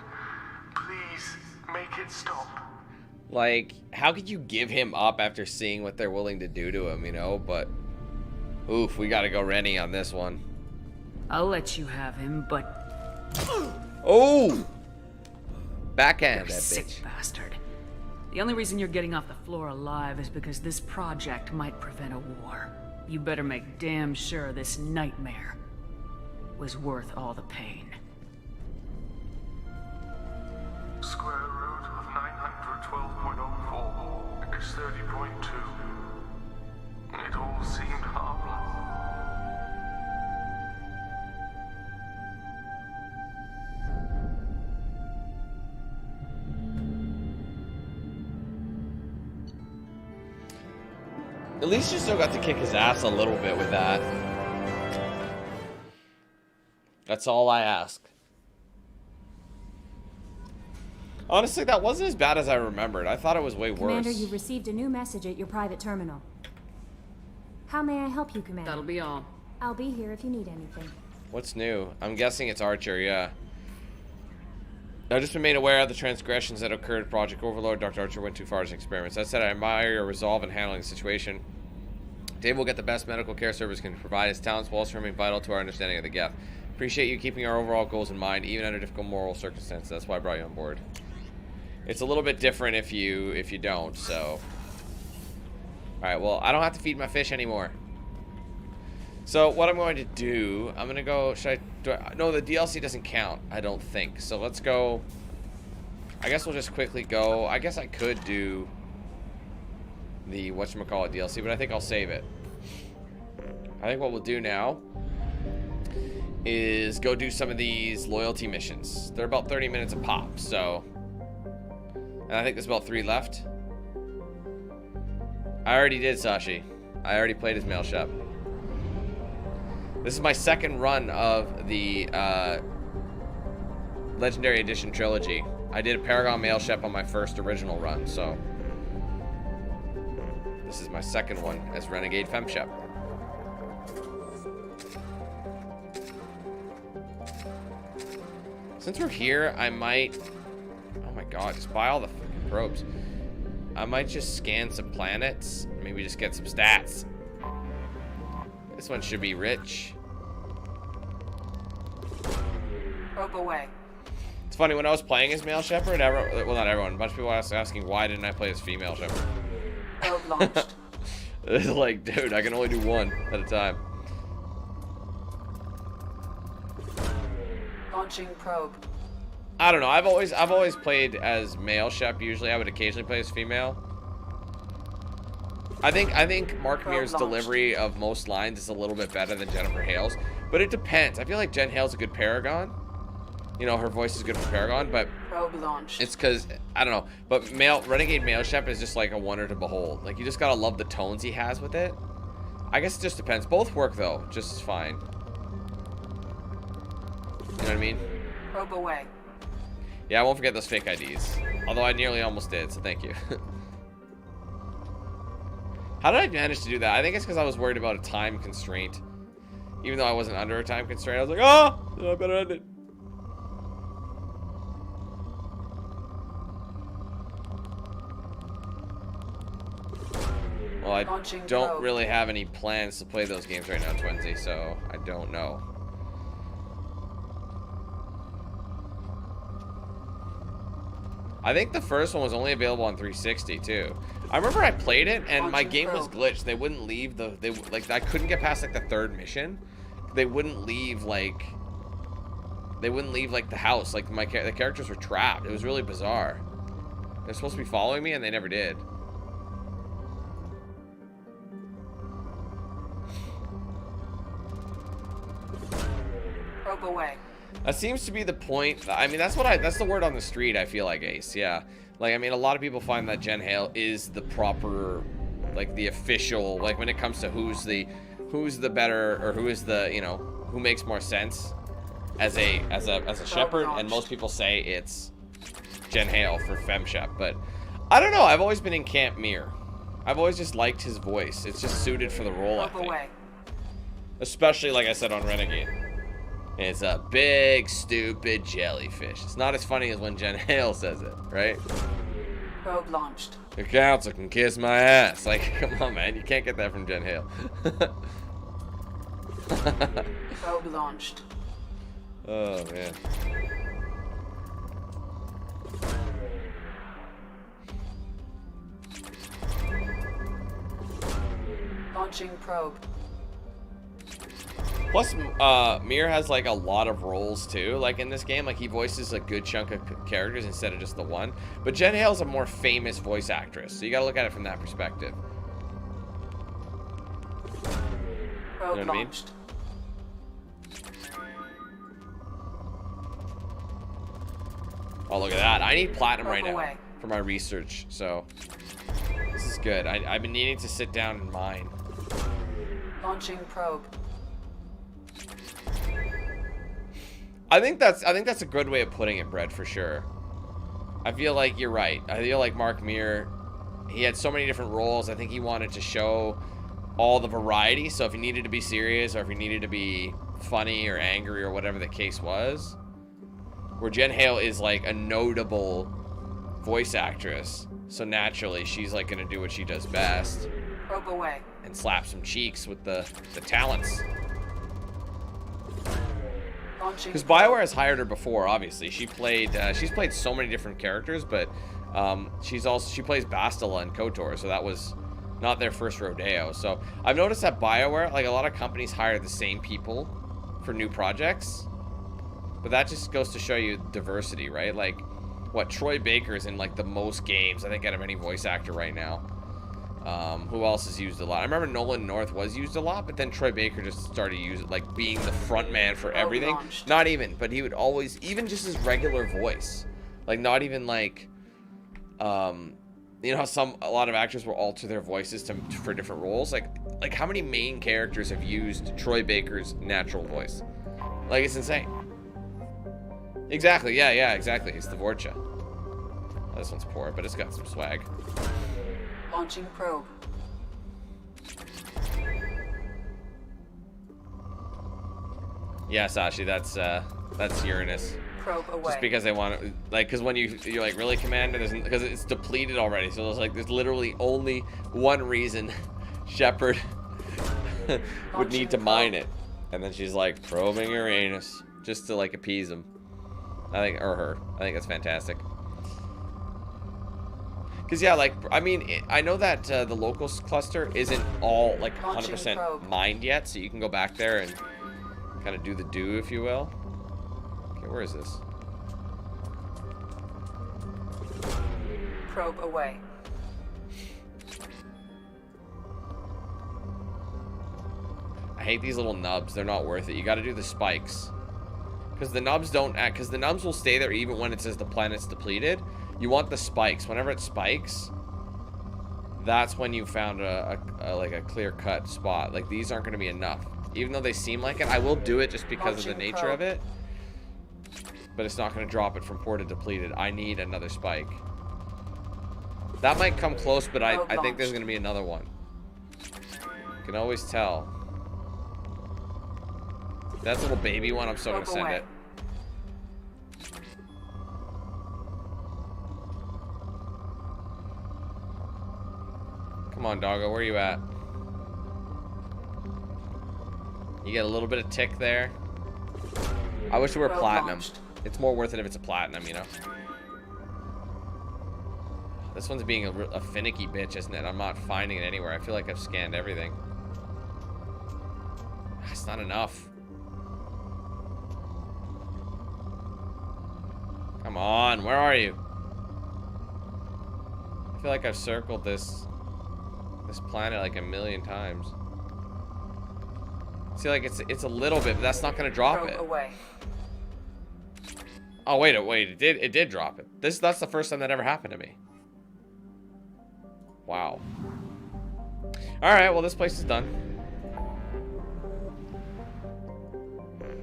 Please, make it stop. Like, how could you give him up after seeing what they're willing to do to him, you know? But, oof, we gotta go Rennie on this one. I'll let you have him, but... Oh! Backhand You're that sick bitch. bastard. The only reason you're getting off the floor alive is because this project might prevent a war. You better make damn sure this nightmare was worth all the pain. Square root of 912.04 is 30.2. It all seemed harmless. At least you still got to kick his ass a little bit with that. That's all I ask. Honestly, that wasn't as bad as I remembered. I thought it was way worse. Commander, you've received a new message at your private terminal. How may I help you, Commander? That'll be all. I'll be here if you need anything. What's new? I'm guessing it's Archer, yeah. I've just been made aware of the transgressions that occurred at Project Overlord. Dr. Archer went too far as experiments. That said, I admire your resolve in handling the situation. Dave will get the best medical care service can provide. His talents will also remain vital to our understanding of the Geth. Appreciate you keeping our overall goals in mind, even under difficult moral circumstances. That's why I brought you on board. It's a little bit different if you don't, so. Alright, well, I don't have to feed my fish anymore. So what I'm going to do, I'm gonna go, no, the DLC doesn't count, I don't think. So let's go, I guess we'll just quickly go. I guess I could do the whatchamacallit DLC, but I think I'll save it. I think what we'll do now is go do some of these loyalty missions. They're about 30 minutes a pop, so. And I think there's about 3 left. I already did, Sashi. I already played as Mail Shep. This is my second run of the Legendary Edition trilogy. I did a Paragon Mail Shep on my first original run, so. This is my second one as Renegade Fem Shep. Since we're here, I might... Oh my god, just buy all the fucking probes. I might just scan some planets. Maybe just get some stats. This one should be rich. Probe away. It's funny, when I was playing as Male Shepherd, well, not everyone, a bunch of people were asking why didn't I play as Female Shepherd. Probe launched. It's like, dude, I can only do one at a time. Launching probe. I don't know. I've always played as male Shep. Usually, I would occasionally play as female. I think Mark Mear's delivery of most lines is a little bit better than Jennifer Hale's, but it depends. I feel like Jen Hale's a good Paragon. You know, her voice is good for Paragon, but probe launched. It's because I don't know. But Renegade Male Shep is just like a wonder to behold. Like, you just gotta love the tones he has with it. I guess it just depends. Both work though, just as fine. You know what I mean? Probe away. Yeah, I won't forget those fake IDs. Although I nearly almost did, so thank you. How did I manage to do that? I think it's because I was worried about a time constraint. Even though I wasn't under a time constraint, I was like, oh, I better end it. Well, I don't really have any plans to play those games right now, Twinsy, so I don't know. I think the first one was only available on 360 too. I remember I played it and my game was glitched. They wouldn't leave like I couldn't get past like the third mission. They wouldn't leave like the house. Like the characters were trapped. It was really bizarre. They're supposed to be following me and they never did. Probe away. That seems to be the point. I mean, that's the word on the street, I feel like, Ace. Yeah. Like, I mean, a lot of people find that Jen Hale is the proper, like, the official, like, when it comes to who's the better, or who is the, you know, who makes more sense as a shepherd, and most people say it's Jen Hale for Fem Shep, but I don't know. I've always been in Camp Mir. I've always just liked his voice. It's just suited for the role, I think. Especially, like I said, on Renegade. It's a big, stupid jellyfish. It's not as funny as when Jen Hale says it, right? Probe launched. The council can kiss my ass. Like, come on, man. You can't get that from Jen Hale. Probe launched. Oh, man. Launching probe. Plus, Mir has like a lot of roles too. Like in this game, like he voices a good chunk of characters instead of just the one. But Jen Hale's a more famous voice actress, so you gotta look at it from that perspective. Probe You know what I mean? launched. Oh, look at that. I need platinum right now Away. for my research, so this is good. I've been needing to sit down and mine. Launching probe. I think that's a good way of putting it, Brett, for sure. I feel like you're right. I feel like Mark Mir, he had so many different roles. I think he wanted to show all the variety. So if he needed to be serious or if he needed to be funny or angry or whatever the case was, where Jen Hale is like a notable voice actress, so naturally she's like gonna do what she does best. Probe away. And slap some cheeks with the talents. Because BioWare has hired her before, obviously. She's played so many different characters, but she plays Bastila and KOTOR, so that was not their first rodeo. So I've noticed that BioWare, like a lot of companies hire the same people for new projects, but that just goes to show you diversity, right? Like, what, Troy Baker's in like the most games, I think, out of any voice actor right now. Who else is used a lot? I remember Nolan North was used a lot, but then Troy Baker just started using, like, being the front man for everything. Not even, but he would always, even just his regular voice, like, not even like, you know how a lot of actors will alter their voices for different roles. Like how many main characters have used Troy Baker's natural voice? Like, it's insane. Exactly. Yeah, exactly. It's the Vorcha. Oh, this one's poor, but it's got some swag. Launching probe. Yeah, Sashi, that's Uranus. Probe away. Just because they want to, like, because when you're like, really, Commander, because it's depleted already, so there's literally only one reason Shepard would need to mine it, and then she's like probing Uranus just to like appease him. I think that's fantastic. Because, yeah, like, I mean, I know that the locals cluster isn't all, like, 100% mined yet, so you can go back there and kind of do the do, if you will. Okay, where is this? Probe away. I hate these little nubs. They're not worth it. You got to do the spikes. Because the nubs don't act, because the nubs will stay there even when it says the planet's depleted. You want the spikes. Whenever it spikes, that's when you found like a clear-cut spot. Like, these aren't going to be enough. Even though they seem like it, I will do it just because of the nature of it. But it's not going to drop it from poor to depleted. I need another spike. That might come close, but I think there's going to be another one. You can always tell. That's a little baby one. I'm still going to send it. Come on, doggo. Where are you at? You get a little bit of tick there. I wish it were platinum. It's more worth it if it's a platinum, you know? This one's being a finicky bitch, isn't it? I'm not finding it anywhere. I feel like I've scanned everything. It's not enough. Come on, where are you? I feel like I've circled this planet like a million times. See, like it's a little bit, but that's not gonna drop it. Away. Oh wait, it did drop it. That's the first time that ever happened to me. Wow. All right, well, this place is done.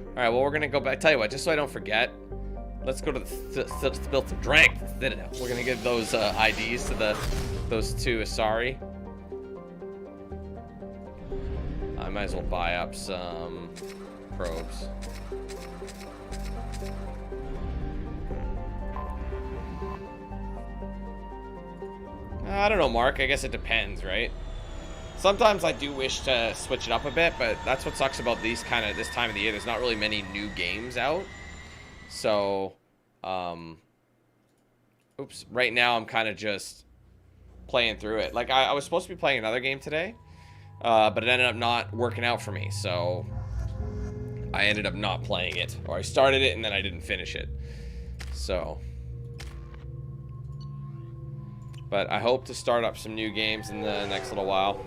All right, well, we're gonna go back. Tell you what, just so I don't forget, let's go to the spill some drink. We're gonna give those IDs to those two Asari. I might as well buy up some probes. I don't know, Mark. I guess it depends, right? Sometimes I do wish to switch it up a bit, but that's what sucks about this time of the year. There's not really many new games out. So, oops. Right now, I'm kind of just playing through it. Like, I was supposed to be playing another game today, but it ended up not working out for me. So, I ended up not playing it. Or I started it, and then I didn't finish it. So, but I hope to start up some new games in the next little while.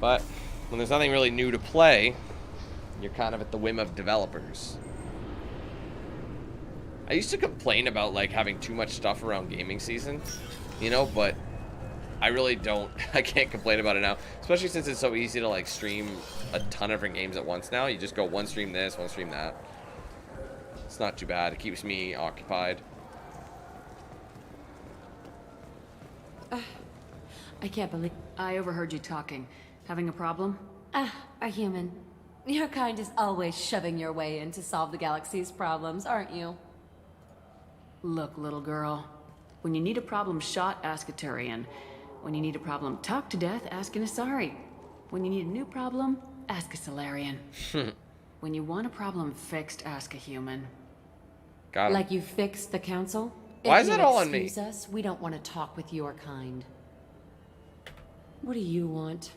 But when there's nothing really new to play, you're kind of at the whim of developers. I used to complain about like having too much stuff around gaming season, you know, but I really don't. I can't complain about it now, especially since it's so easy to like stream a ton of different games at once now. You just go one stream this, one stream that. It's not too bad. It keeps me occupied. I can't believe... I overheard you talking. Having a problem? A human. Your kind is always shoving your way in to solve the galaxy's problems, aren't you? Look, little girl. When you need a problem shot, ask a Turian. When you need a problem talked to death, ask an Asari. When you need a new problem, ask a Solarian. When you want a problem fixed, ask a human. Got him. Like you fixed the council? Why is that all on me? Excuse us, we don't want to talk with your kind. What do you want?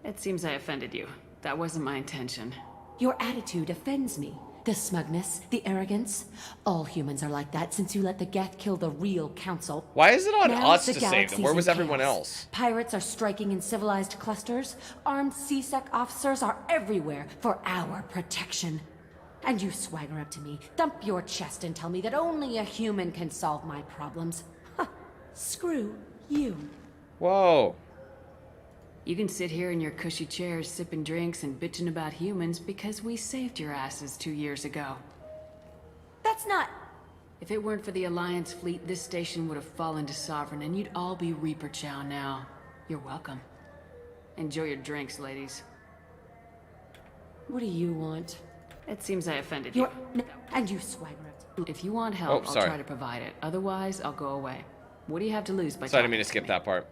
It seems I offended you. That wasn't my intention. Your attitude offends me. The smugness, the arrogance. All humans are like that since you let the Geth kill the real council. Why is it on Now us the to save them? Where was galaxy's in everyone chaos. else? Pirates are striking in civilized clusters. Armed CSEC officers are everywhere for our protection. And you swagger up to me, thump your chest and tell me that only a human can solve my problems. Huh. Screw you. Whoa. You can sit here in your cushy chairs sipping drinks and bitching about humans because we saved your asses 2 years ago. That's not... If it weren't for the Alliance fleet, this station would have fallen to Sovereign and you'd all be Reaper Chow now. You're welcome. Enjoy your drinks, ladies. What do you want? It seems I offended you. And you swagger up. If you want help, sorry. I'll try to provide it. Otherwise, I'll go away. What do you have to lose by Sorry, I didn't talking mean to skip that part.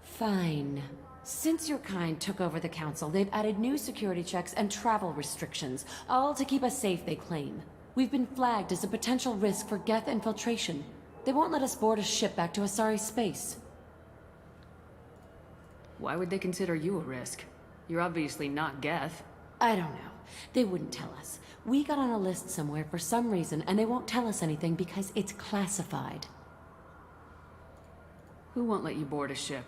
Fine. Since your kind took over the council, they've added new security checks and travel restrictions, all to keep us safe, they claim. We've been flagged as a potential risk for Geth infiltration. They won't let us board a ship back to Asari space. Why would they consider you a risk? You're obviously not Geth. I don't know. They wouldn't tell us. We got on a list somewhere for some reason, and they won't tell us anything because it's classified. Who won't let you board a ship?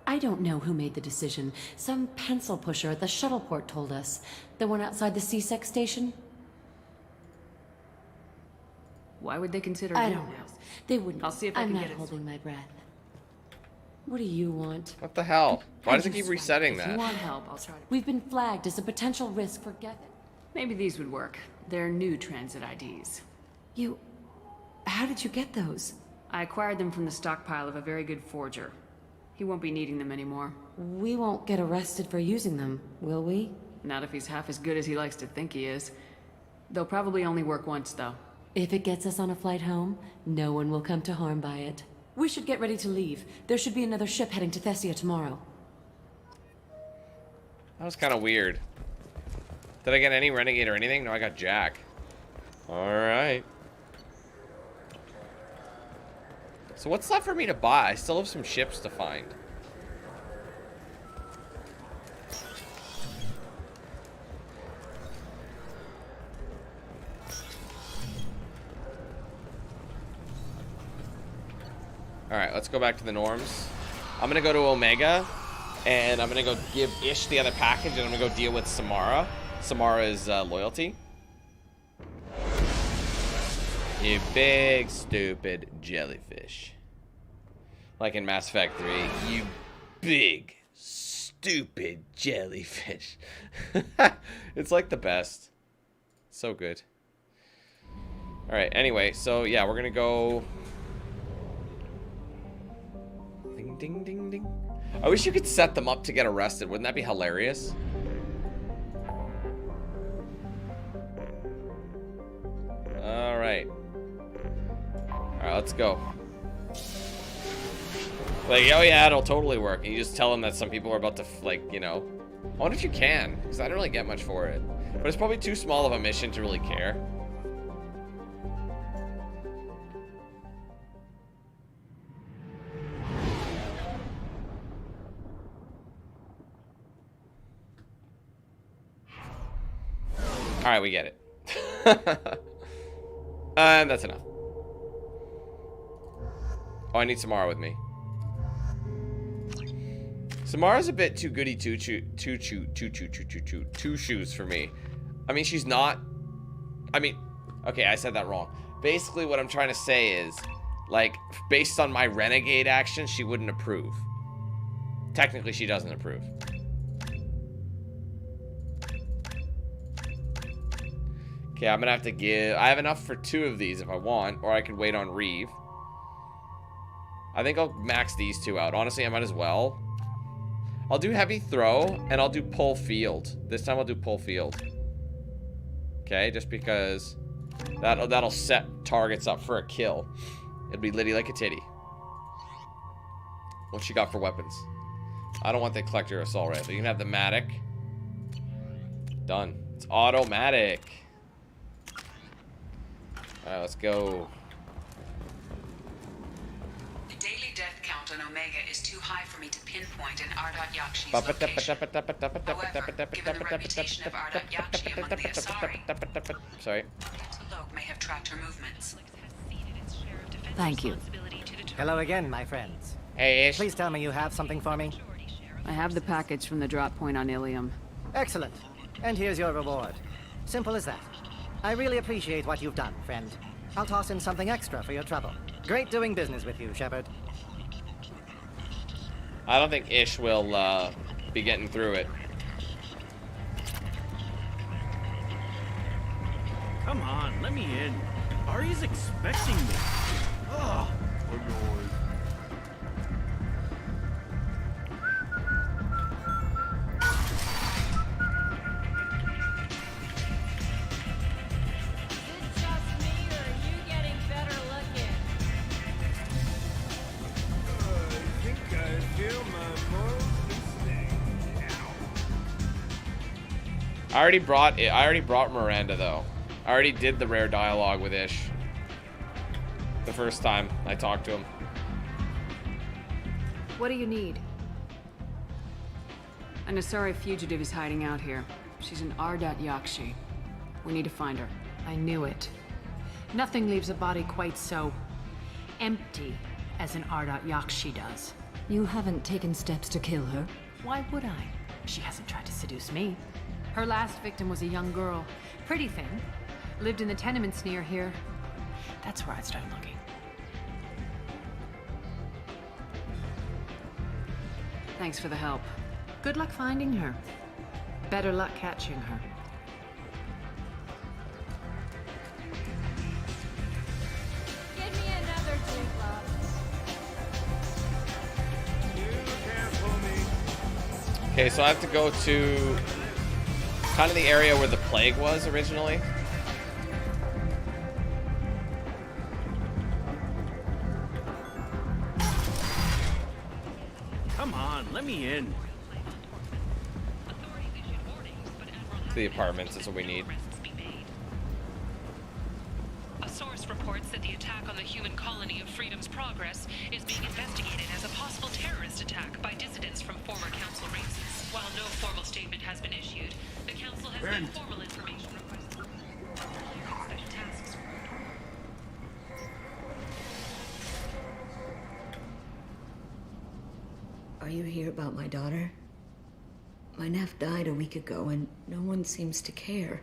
I don't know who made the decision. Some pencil pusher at the shuttle port told us. The one outside the CSEC station? Why would they consider I you don't a know. risk? They wouldn't. I'll see if I I'm can not get it. holding my breath. What do you want? What the hell? Why I does it just keep want- resetting If you that? want help, I'll try to... We've been flagged as a potential risk for Geth. Maybe these would work. They're new transit IDs. You... How did you get those? I acquired them from the stockpile of a very good forger. He won't be needing them anymore. We won't get arrested for using them, will we? Not if he's half as good as he likes to think he is. They'll probably only work once, though. If it gets us on a flight home, no one will come to harm by it. We should get ready to leave. There should be another ship heading to Thessia tomorrow. That was kind of weird. Did I get any Renegade or anything? No, I got Jack. Alright. So what's left for me to buy? I still have some ships to find. Alright, let's go back to the norms. I'm gonna go to Omega, and I'm gonna go give Ish the other package, and I'm gonna go deal with Samara. Samara is loyalty. You big, stupid jellyfish. Like in Mass Effect 3, you big, stupid jellyfish. It's like the best. So good. Alright, anyway, so yeah, we're gonna go... Ding, ding, ding, ding. I wish you could set them up to get arrested. Wouldn't that be hilarious? Alright. Alright, let's go. Like, oh yeah, it'll totally work. And you just tell them that some people are about to, like, you know. I wonder if you can, because I don't really get much for it. But it's probably too small of a mission to really care. Alright, we get it. And that's enough. Oh, I need Samara with me. Samara's a bit too goody two shoes for me. I mean, she's not. I mean, okay, I said that wrong. Basically, what I'm trying to say is, like, based on my Renegade action, she wouldn't approve. Technically, she doesn't approve. Okay, I'm gonna have to give. I have enough for 2 of these if I want, or I could wait on Reeve. I think I'll max these 2 out. Honestly, I might as well. I'll do heavy throw, and I'll do pull field. This time I'll do pull field. Okay, just because that'll set targets up for a kill. It'll be litty like a titty. What you got for weapons? I don't want the collector assault rifle. You can have the Matic. Done. It's automatic. Alright, let's go. The daily death count on Omega is too high for me to pinpoint an Ardot Yakshi's location. However, given the reputation of Ardot Yakshi among the Asari, Sorry. Log may have tracked her movements. Thank you. Hello again, my friends. Hey, Ish. Please tell me you have something for me. I have the package from the drop point on Ilium. Excellent. And here's your reward. Simple as that. I really appreciate what you've done, friend. I'll toss in something extra for your trouble. Great doing business with you, Shepard. I don't think Ish will be getting through it. Come on, let me in. Ari's expecting me. Ugh. I already brought Miranda though. I already did the rare dialogue with Ish. The first time I talked to him. What do you need? An Asari fugitive is hiding out here. She's an Ardot Yakshi. We need to find her. I knew it. Nothing leaves a body quite so empty as an Ardot Yakshi does. You haven't taken steps to kill her? Why would I? She hasn't tried to seduce me. Her last victim was a young girl. Pretty thin. Lived in the tenements near here. That's where I started looking. Thanks for the help. Good luck finding her. Better luck catching her. Give me another drink, love. Okay, so I have to go to kind of the area where the plague was originally. Come on, let me in. The apartments is what we need. A source reports that the attack on the human colony of Freedom's Progress is being investigated as a possible terrorist attack by dissidents from former council races. While no formal statement has been issued, the council has made formal information requests. Special tasks. Are you here about my daughter? My nephew died a week ago and no one seems to care.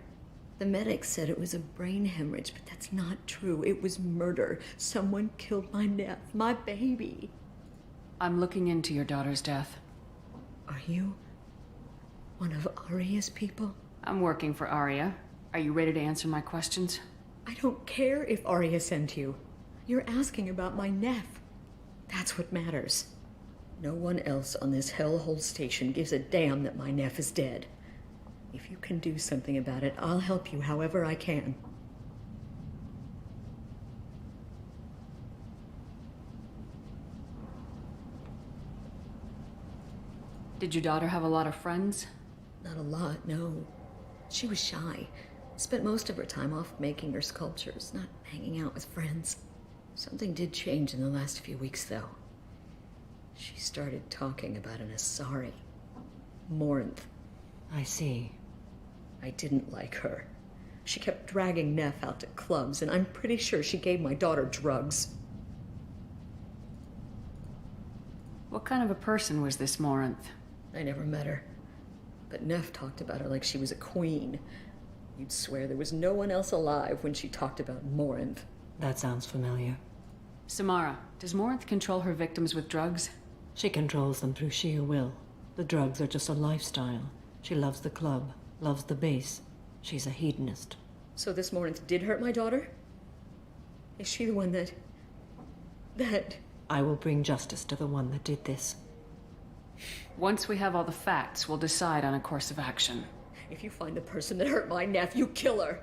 The medics said it was a brain hemorrhage, but that's not true. It was murder. Someone killed my nephew, my baby. I'm looking into your daughter's death. Are you one of Aria's people? I'm working for Aria. Are you ready to answer my questions? I don't care if Aria sent you. You're asking about my nephew. That's what matters. No one else on this hellhole station gives a damn that my nephew is dead. If you can do something about it, I'll help you however I can. Did your daughter have a lot of friends? Not a lot, no. She was shy. Spent most of her time off making her sculptures, not hanging out with friends. Something did change in the last few weeks, though. She started talking about an asari. Morinth. I see. I didn't like her. She kept dragging Neff out to clubs, and I'm pretty sure she gave my daughter drugs. What kind of a person was this Morinth? I never met her. But Neff talked about her like she was a queen. You'd swear there was no one else alive when she talked about Morinth. That sounds familiar. Samara, does Morinth control her victims with drugs? She controls them through sheer will. The drugs are just a lifestyle. She loves the club, loves the base. She's a hedonist. So this Morinth did hurt my daughter? Is she the one that... I will bring justice to the one that did this. Once we have all the facts, we'll decide on a course of action. If you find the person that hurt my nephew, kill her.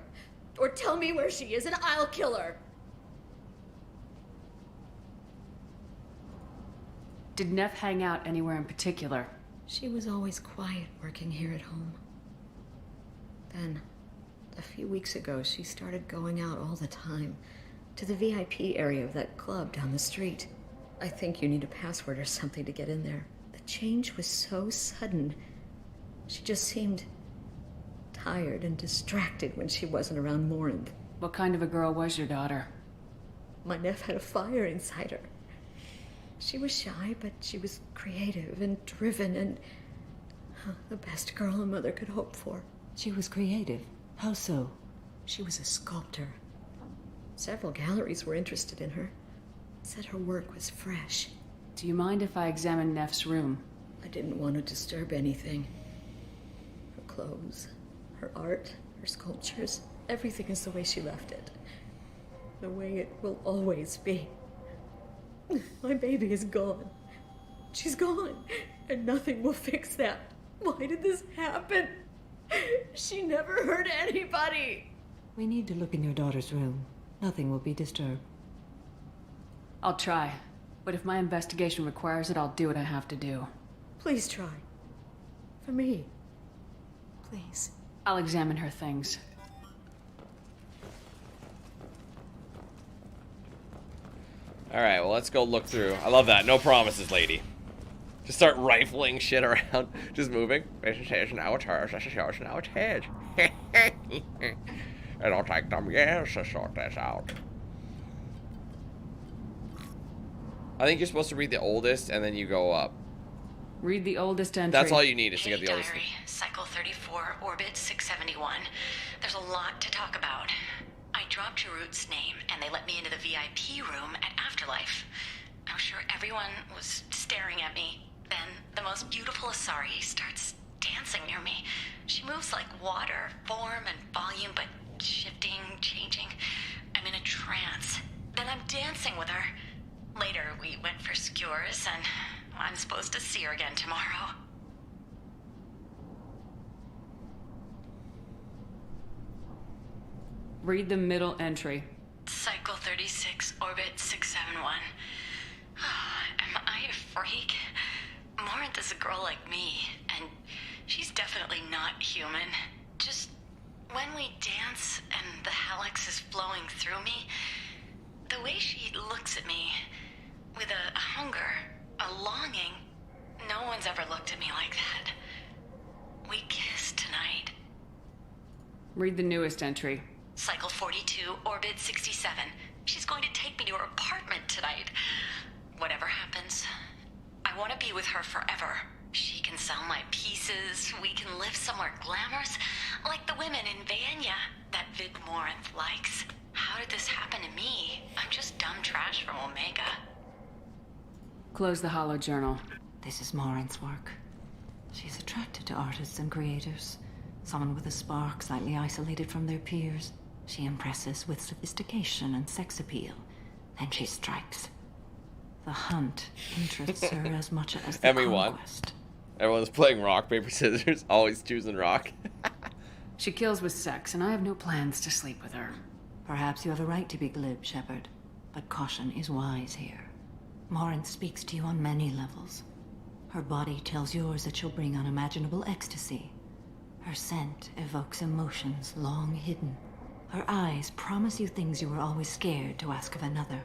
Or tell me where she is and I'll kill her. Did Neff hang out anywhere in particular? She was always quiet working here at home. Then, a few weeks ago, she started going out all the time. To the VIP area of that club down the street. I think you need a password or something to get in there. The change was so sudden. She just seemed tired and distracted when she wasn't around Morinth. What kind of a girl was your daughter? My nephew had a fire inside her. She was shy, but she was creative and driven and the best girl a mother could hope for. She was creative? How so? She was a sculptor. Several galleries were interested in her. Said her work was fresh. Do you mind if I examine Neff's room? I didn't want to disturb anything. Her clothes, her art, her sculptures, everything is the way she left it. The way it will always be. My baby is gone. She's gone, and nothing will fix that. Why did this happen? She never hurt anybody. We need to look in your daughter's room. Nothing will be disturbed. I'll try. But if my investigation requires it, I'll do what I have to do. Please try. For me. Please. I'll examine her things. Alright, well, let's go look through. I love that. No promises, lady. Just start rifling shit around. Just moving. Now it's hers. Now it's his. It'll take them years to sort this out. I think you're supposed to read the oldest, and then you go up. Read the oldest entry. That's all you need is to get the Diary, oldest. Cycle 34, Orbit 671. There's a lot to talk about. I dropped Jarut's name, and they let me into the VIP room at Afterlife. I'm sure everyone was staring at me. Then, the most beautiful Asari starts dancing near me. She moves like water, form and volume, but shifting, changing. I'm in a trance. Then I'm dancing with her. Later, we went for skewers, and I'm supposed to see her again tomorrow. Read the middle entry. Cycle 36, Orbit 671. Am I a freak? Morinth is a girl like me, and she's definitely not human. Just when we dance and the helix is flowing through me, the way she looks at me, with a hunger, a longing, no one's ever looked at me like that. We kiss tonight. Read the newest entry. Cycle 42, Orbit 67. She's going to take me to her apartment tonight. Whatever happens, I want to be with her forever. She can sell my pieces, we can live somewhere glamorous, like the women in Vanya that Vid Morinth likes. How did this happen to me? I'm just dumb trash from Omega. Close the hollow journal. This is Morinth's work. She's attracted to artists and creators. Someone with a spark, slightly isolated from their peers. She impresses with sophistication and sex appeal. Then she strikes. The hunt interests her as much as the conquest. Everyone's playing rock, paper, scissors, always choosing rock. She kills with sex, and I have no plans to sleep with her. Perhaps you have a right to be glib, Shepard, but caution is wise here. Morinth speaks to you on many levels. Her body tells yours that she'll bring unimaginable ecstasy. Her scent evokes emotions long hidden. Her eyes promise you things you were always scared to ask of another.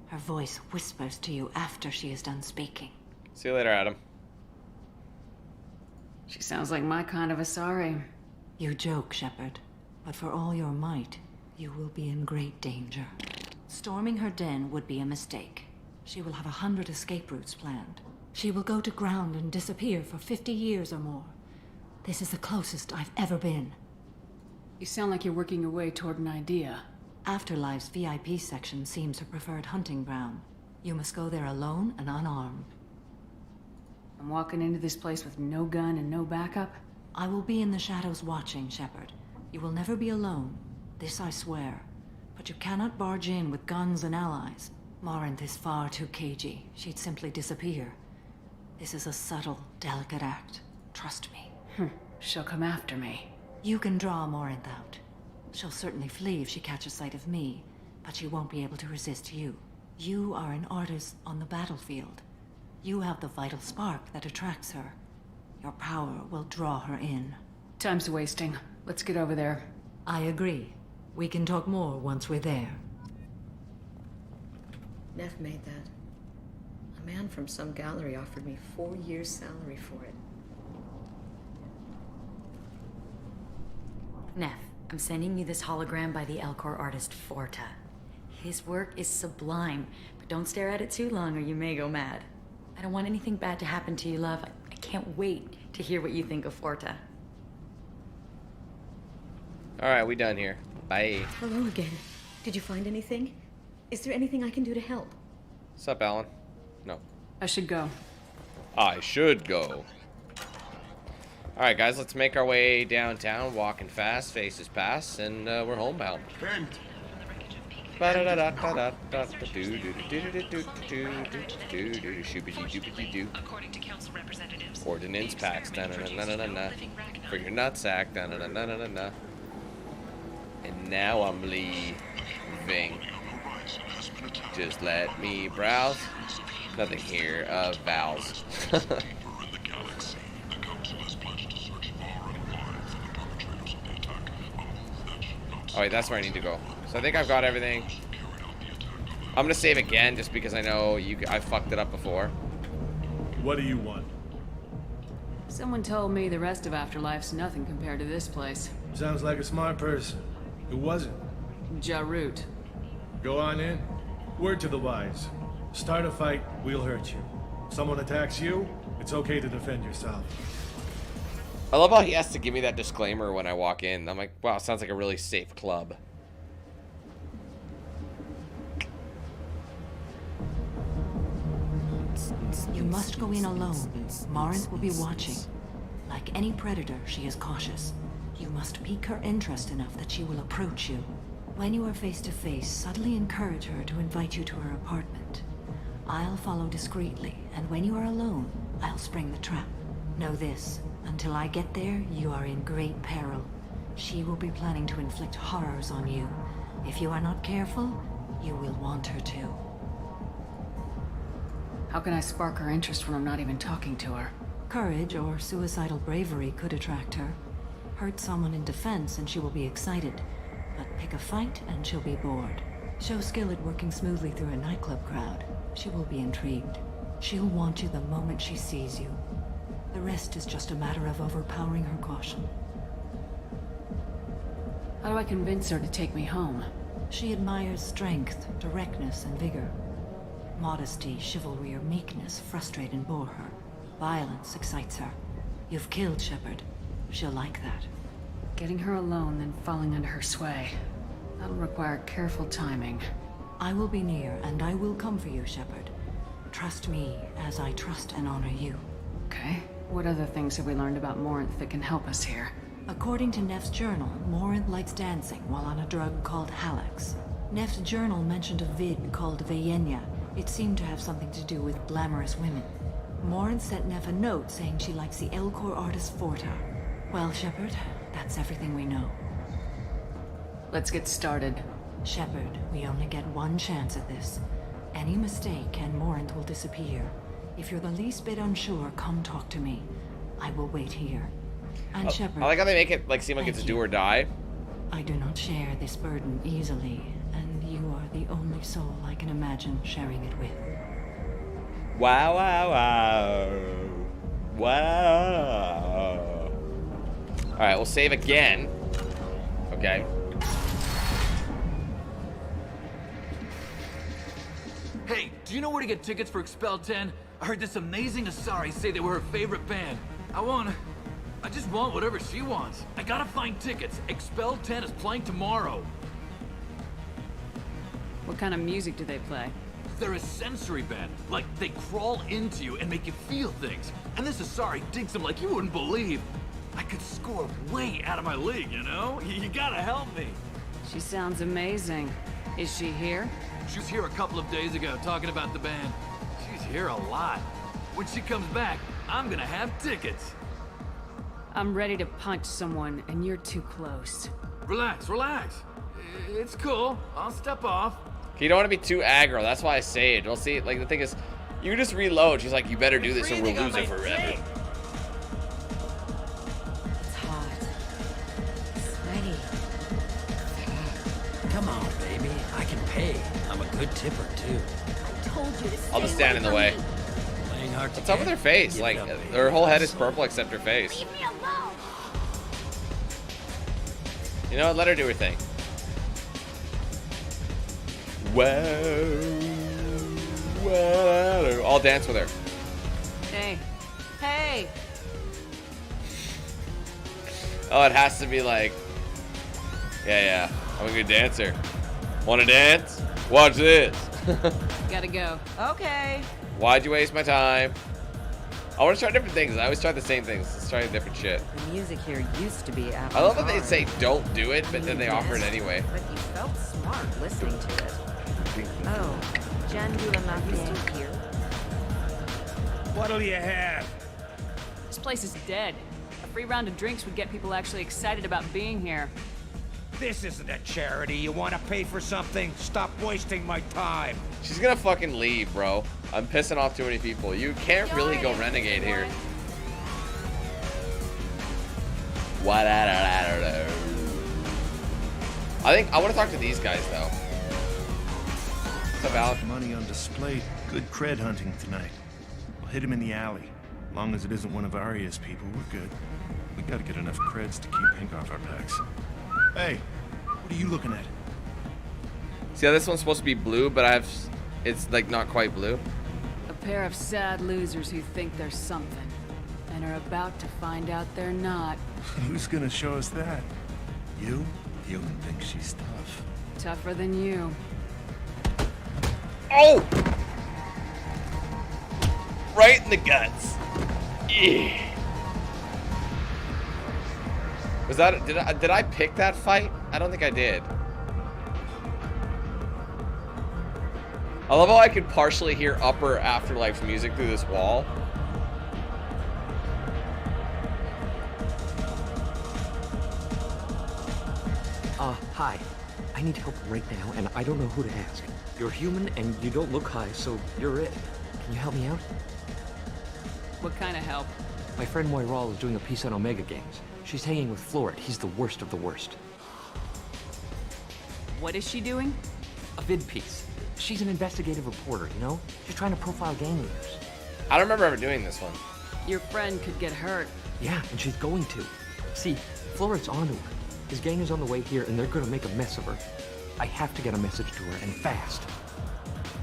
Her voice whispers to you after she is done speaking. See you later, Adam. She sounds like my kind of asari. You joke, Shepard, but for all your might, you will be in great danger. Storming her den would be a mistake. She will have 100 escape routes planned. She will go to ground and disappear for 50 years or more. This is the closest I've ever been. You sound like you're working your way toward an idea. Afterlife's VIP section seems her preferred hunting ground. You must go there alone and unarmed. I'm walking into this place with no gun and no backup? I will be in the shadows watching, Shepard. You will never be alone. This I swear. But you cannot barge in with guns and allies. Morinth is far too cagey. She'd simply disappear. This is a subtle, delicate act. Trust me. She'll come after me. You can draw Morinth out. She'll certainly flee if she catches sight of me, but she won't be able to resist you. You are an artist on the battlefield. You have the vital spark that attracts her. Your power will draw her in. Time's wasting. Let's get over there. I agree. We can talk more once we're there. Neff made that. A man from some gallery offered me 4 years' salary for it. Neff, I'm sending you this hologram by the Elcor artist Forta. His work is sublime, but don't stare at it too long or you may go mad. I don't want anything bad to happen to you, love. I can't wait to hear what you think of Forta. Alright, we done here. Bye. Hello again. Did you find anything? Is there anything I can do to help? What's up, Alan? No. I should go. I should go. Alright, guys, let's make our way downtown, walking fast, faces past, and we're homebound. Ordnance packs, for your nutsack, and now I'm leaving. Just let me browse. Nothing here. Vowels. Oh wait, that's where I need to go. So I think I've got everything. I'm gonna save again just because I know I fucked it up before. What do you want? Someone told me the rest of Afterlife's nothing compared to this place. Sounds like a smart person. Who was it? Jarut. Go on in. Word to the wise. Start a fight, we'll hurt you. Someone attacks you, it's okay to defend yourself. I love how he has to give me that disclaimer when I walk in. I'm like, wow, sounds like a really safe club. You must go in alone. Morinth will be watching. Like any predator, she is cautious. You must pique her interest enough that she will approach you. When you are face to face, subtly encourage her to invite you to her apartment. I'll follow discreetly, and when you are alone, I'll spring the trap. Know this, until I get there, you are in great peril. She will be planning to inflict horrors on you. If you are not careful, you will want her to. How can I spark her interest when I'm not even talking to her? Courage or suicidal bravery could attract her. Hurt someone in defense and she will be excited. But pick a fight and she'll be bored. Show skill at working smoothly through a nightclub crowd. She will be intrigued. She'll want you the moment she sees you. The rest is just a matter of overpowering her caution. How do I convince her to take me home? She admires strength, directness, and vigor. Modesty, chivalry, or meekness frustrate and bore her. Violence excites her. You've killed Shepard. She'll like that. Getting her alone, then falling under her sway. That'll require careful timing. I will be near, and I will come for you, Shepard. Trust me, as I trust and honor you. Okay. What other things have we learned about Morinth that can help us here? According to Neff's journal, Morinth likes dancing while on a drug called Halax. Neff's journal mentioned a vid called Vayenya. It seemed to have something to do with glamorous women. Morinth sent Neff a note saying she likes the Elcor artist Forta. Well, Shepard, that's everything we know. Let's get started. Shepard, we only get one chance at this. Any mistake and Morinth will disappear. If you're the least bit unsure, come talk to me. I will wait here. And Shepard. I like how they make it like seem like it's a do or die. I do not share this burden easily, and you are the only soul I can imagine sharing it with. Wow, wow, wow. Wow. Alright, we'll save again. Okay. Hey, do you know where to get tickets for Expel 10? I heard this amazing Asari say they were her favorite band. I just want whatever she wants. I gotta find tickets. Expel 10 is playing tomorrow. What kind of music do they play? They're a sensory band. Like, they crawl into you and make you feel things. And this Asari digs them like you wouldn't believe. I could score way out of my league, you know? You gotta help me. She sounds amazing. Is she here? She was here a couple of days ago talking about the band. She's here a lot. When she comes back, I'm gonna have tickets. I'm ready to punch someone, and you're too close. Relax, relax. It's cool. I'll step off. You don't want to be too aggro. That's why I saved. Well, see, like the thing is, you just reload. She's like, you better do this or we'll lose it forever. It's hot. Sweaty. Come on, baby. I can pay. I'm a good tipper, too. I told you to stay. I'll just stand in the way. Playing hard to What's up with her face? Like, her whole head is purple except her face. Leave me alone. You know what? Let her do her thing. Whoa. I'll dance with her. Hey. Hey! Oh, it has to be like... Yeah. I'm a good dancer. Wanna dance? Watch this. Gotta go. Okay. Why'd you waste my time? I want to try different things. I always try the same things. Let's try different shit. The music here used to be I love that they say don't do it, but then they offer it anyway. But you felt smart listening to it. Oh, Jen Gulamafi here. What'll you have? This place is dead. A free round of drinks would get people actually excited about being here. This isn't a charity. You want to pay for something? Stop wasting my time. She's gonna fucking leave, bro. I'm pissing off too many people. You can't really go Renegade here. What? I think I want to talk to these guys though. What's up, Alex? Money on display. Good cred hunting tonight. We'll hit him in the alley. As long as it isn't one of Arya's people, we're good. We gotta get enough creds to keep Pink off our backs. Hey, what are you looking at? See how this one's supposed to be blue, but it's like not quite blue. A pair of sad losers who think they're something, and are about to find out they're not. Who's gonna show us that? You? You think she's tough. Tougher than you. Oh! Right in the guts. Yeah. Was that, did I pick that fight? I don't think I did. I love how I could partially hear Upper Afterlife's music through this wall. Hi. I need help right now, and I don't know who to ask. You're human, and you don't look high, so you're it. Can you help me out? What kind of help? My friend Moiral is doing a piece on Omega Games. She's hanging with Florid. He's the worst of the worst. What is she doing? A vid piece. She's an investigative reporter, you know? She's trying to profile gang leaders. I don't remember ever doing this one. Your friend could get hurt. Yeah, and she's going to. See, Florid's onto her. His gang is on the way here, and they're gonna make a mess of her. I have to get a message to her, and fast.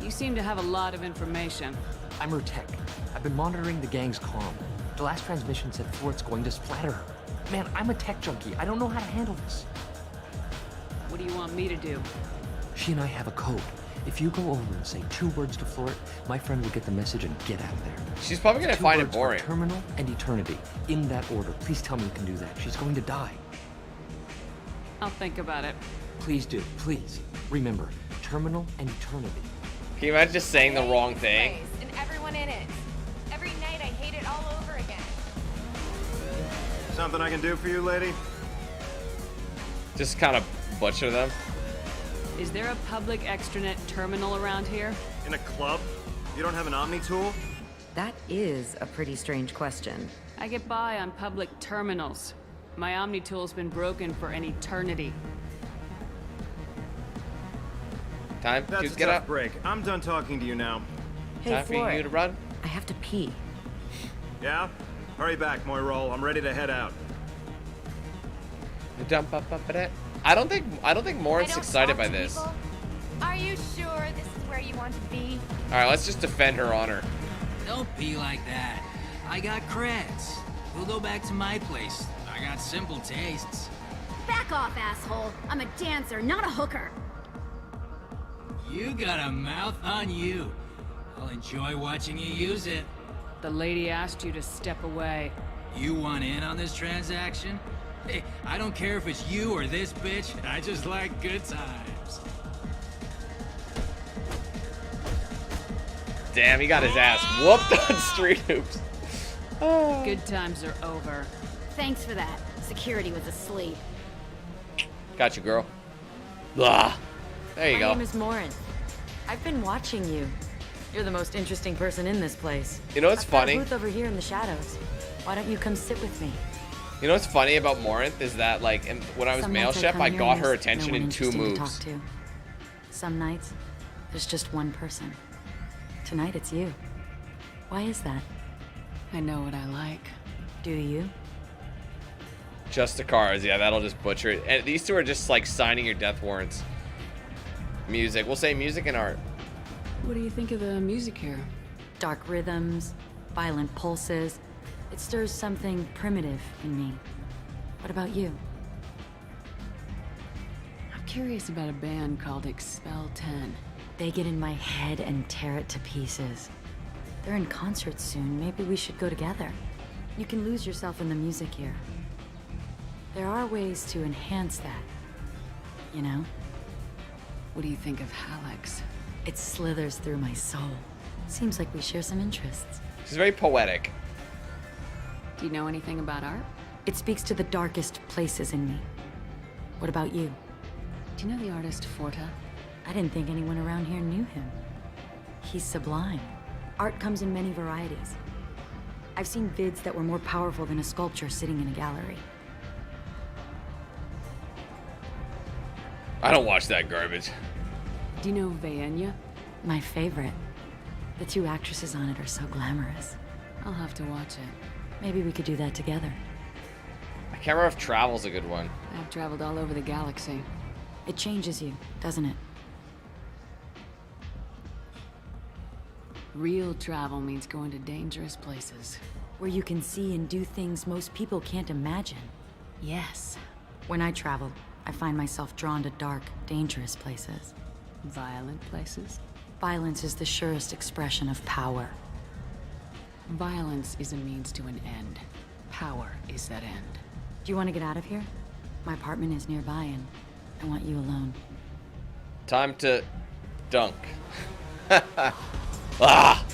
You seem to have a lot of information. I'm her tech. I've been monitoring the gang's comm. The last transmission said Florid's going to splatter her. Man, I'm a tech junkie. I don't know how to handle this. What do you want me to do? She and I have a code. If you go over and say 2 words to Florid, my friend will get the message and get out of there. She's probably gonna find it boring. Terminal and eternity. In that order. Please tell me you can do that. She's going to die. I'll think about it. Please do. Please. Remember, terminal and eternity. Can you imagine just saying the wrong thing? And everyone in it. Every night I hate it all over again. Something I can do for you, lady? Just kind of butcher them. Is there a public extranet terminal around here? In a club? You don't have an Omni tool? That is a pretty strange question. I get by on public terminals. My Omni-tool's been broken for an eternity. Time That's to a get tough up. break. I'm done talking to you now. Hey, Time for Floyd. you to run. I have to pee. Yeah? Hurry back, Moirol. I'm ready to head out. Jump up. I don't think Morinth's excited by this. People? Are you sure this is where you want to be? All right, let's just defend her honor. Don't be like that. I got creds. We'll go back to my place. I got simple tastes. Back off, asshole. I'm a dancer, not a hooker. You got a mouth on you. I'll enjoy watching you use it. The lady asked you to step away. You want in on this transaction? Hey, I don't care if it's you or this bitch. I just like good times. Damn, he got his ass whooped on Street Hoops. Good times are over. Thanks for that. Security was asleep. Got you, girl. Blah. There you My go. name is Morinth. I've been watching you. You're the most interesting person in this place. You know what's I've got funny? a booth over here in the shadows. Why don't you come sit with me? You know what's funny about Morinth is that, like, when I was Some male nights chef, come I here got and her there's attention no one in 2 interesting to moves. talk to. Some nights, there's just one person. Tonight it's you. Why is that? I know what I like. Do you? Just the cars, yeah, that'll just butcher it. And these two are just like signing your death warrants. Music, we'll say music and art. What do you think of the music here? Dark rhythms, violent pulses. It stirs something primitive in me. What about you? I'm curious about a band called Expel 10. They get in my head and tear it to pieces. They're in concert soon. Maybe we should go together. You can lose yourself in the music here. There are ways to enhance that. You know? What do you think of Hallex? It slithers through my soul. Seems like we share some interests. She's very poetic. Do you know anything about art? It speaks to the darkest places in me. What about you? Do you know the artist Forta? I didn't think anyone around here knew him. He's sublime. Art comes in many varieties. I've seen vids that were more powerful than a sculpture sitting in a gallery. I don't watch that garbage. Do you know Vaenya? My favorite. The 2 actresses on it are so glamorous. I'll have to watch it. Maybe we could do that together. I can't remember if Travel's a good one. I've traveled all over the galaxy. It changes you, doesn't it? Real travel means going to dangerous places. Where you can see and do things most people can't imagine. Yes. When I travel, I find myself drawn to dark, dangerous places. Violent places? Violence is the surest expression of power. Violence is a means to an end. Power is that end. Do you want to get out of here? My apartment is nearby and I want you alone. Time to dunk. Ah!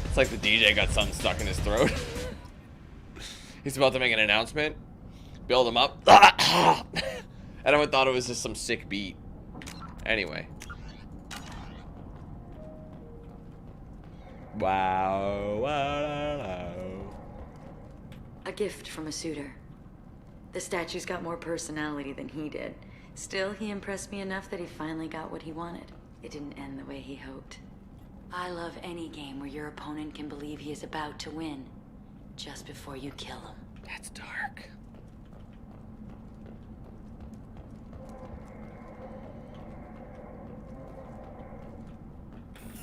It's like the DJ got something stuck in his throat. He's about to make an announcement. Build him up. Everyone thought it was just some sick beat. Anyway. Wow. A gift from a suitor. The statue's got more personality than he did. Still, he impressed me enough that he finally got what he wanted. It didn't end the way he hoped. I love any game where your opponent can believe he is about to win, just before you kill him. That's dark.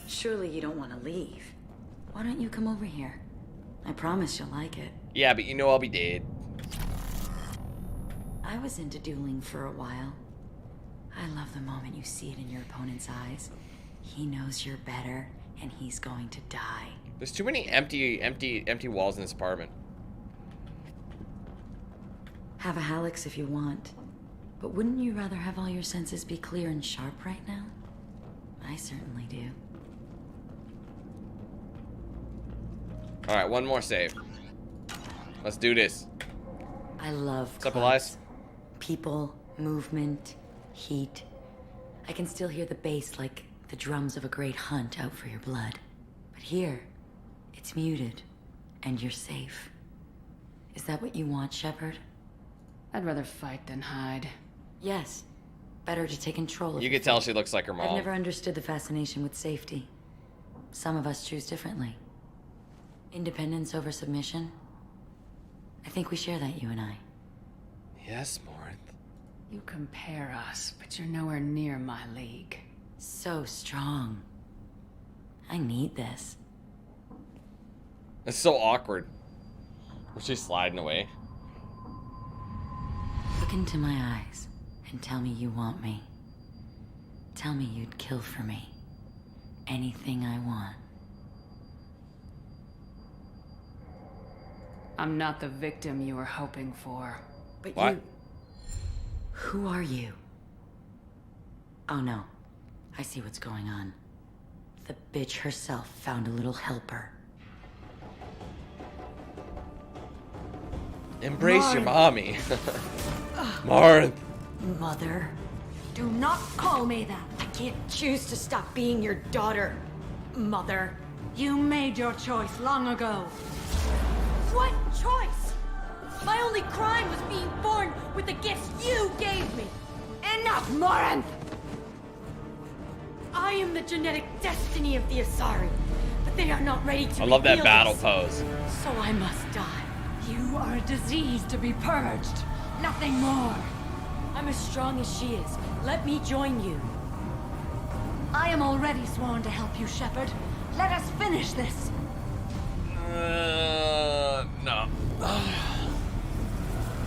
Surely you don't want to leave. Why don't you come over here? I promise you'll like it. Yeah, but you know I'll be dead. I was into dueling for a while. I love the moment you see it in your opponent's eyes. He knows you're better, and he's going to die. There's too many empty walls in this apartment. Have a Hallex if you want. But wouldn't you rather have all your senses be clear and sharp right now? I certainly do. Alright, one more save. Let's do this. I love What's up, clubs. Elias? People, movement, heat. I can still hear the bass like the drums of a great hunt out for your blood. But here, it's muted, and you're safe. Is that what you want, Shepard? I'd rather fight than hide. Yes. Better to take control of You your can tell fate. she looks like her mom. I've never understood the fascination with safety. Some of us choose differently. Independence over submission. I think we share that, you and I. Yes, Morinth. You compare us, but you're nowhere near my league. So strong. I need this. It's so awkward. Was she sliding away? Look into my eyes and tell me you want me. Tell me you'd kill for me. Anything I want. I'm not the victim you were hoping for. But What? Who are you? Oh no. I see what's going on. The bitch herself found a little helper. Embrace your mommy. Morinth. Mother. Do not call me that. I can't choose to stop being your daughter. Mother. You made your choice long ago. What choice? My only crime was being born with the gifts you gave me. Enough, Morinth! I am the genetic destiny of the Asari, but they are not ready to I love that reveal battle this. pose. So I must die. You are a disease to be purged. Nothing more. I'm as strong as she is. Let me join you. I am already sworn to help you, Shepard. Let us finish this. No.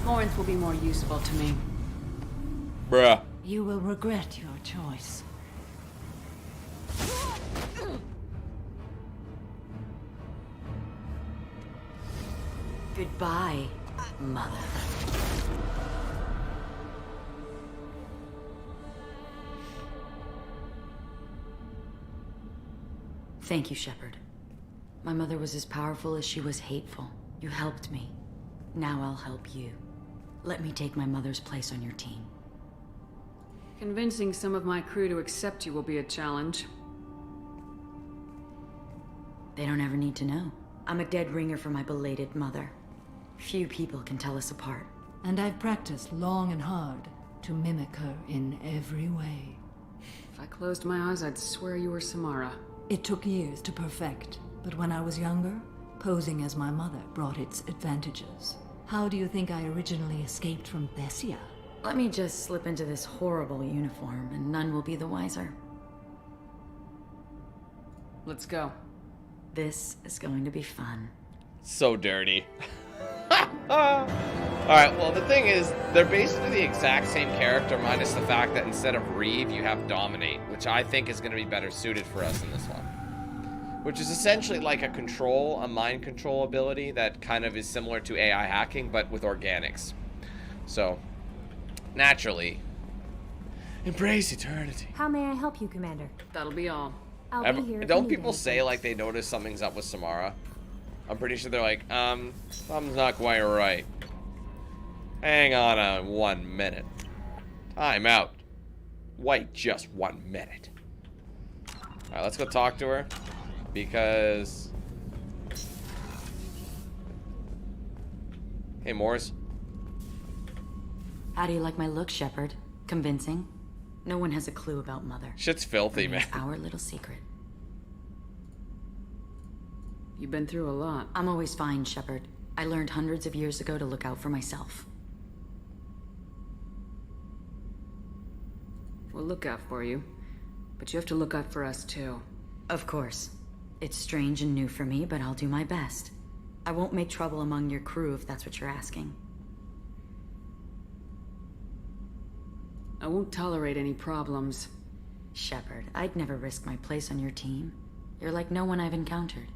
Morinth will be more useful to me. Bruh. You will regret your choice. Goodbye, Mother. Thank you, Shepard. My mother was as powerful as she was hateful. You helped me. Now I'll help you. Let me take my mother's place on your team. Convincing some of my crew to accept you will be a challenge. They don't ever need to know. I'm a dead ringer for my belated mother. Few people can tell us apart. And I've practiced long and hard to mimic her in every way. If I closed my eyes, I'd swear you were Samara. It took years to perfect, but when I was younger, posing as my mother brought its advantages. How do you think I originally escaped from Thessia? Let me just slip into this horrible uniform, and none will be the wiser. Let's go. This is going to be fun. So dirty. Alright, well, the thing is, they're basically the exact same character, minus the fact that instead of Reeve, you have Dominate, which I think is going to be better suited for us in this one. Which is essentially like a mind control ability that kind of is similar to AI hacking, but with organics. So, naturally, embrace eternity. How may I help you, Commander? That'll be all. I'll be here. Don't people say like they notice something's up with Samara? I'm pretty sure they're like, something's not quite right. Hang on 1 minute. Time out. Wait just 1 minute. Alright, let's go talk to her. Because... Hey, Morris. How do you like my look, Shepard? Convincing? No one has a clue about Mother. Shit's filthy, man. It's our little secret. You've been through a lot. I'm always fine, Shepard. I learned hundreds of years ago to look out for myself. We'll look out for you. But you have to look out for us, too. Of course. It's strange and new for me, but I'll do my best. I won't make trouble among your crew if that's what you're asking. I won't tolerate any problems. Shepard, I'd never risk my place on your team. You're like no one I've encountered.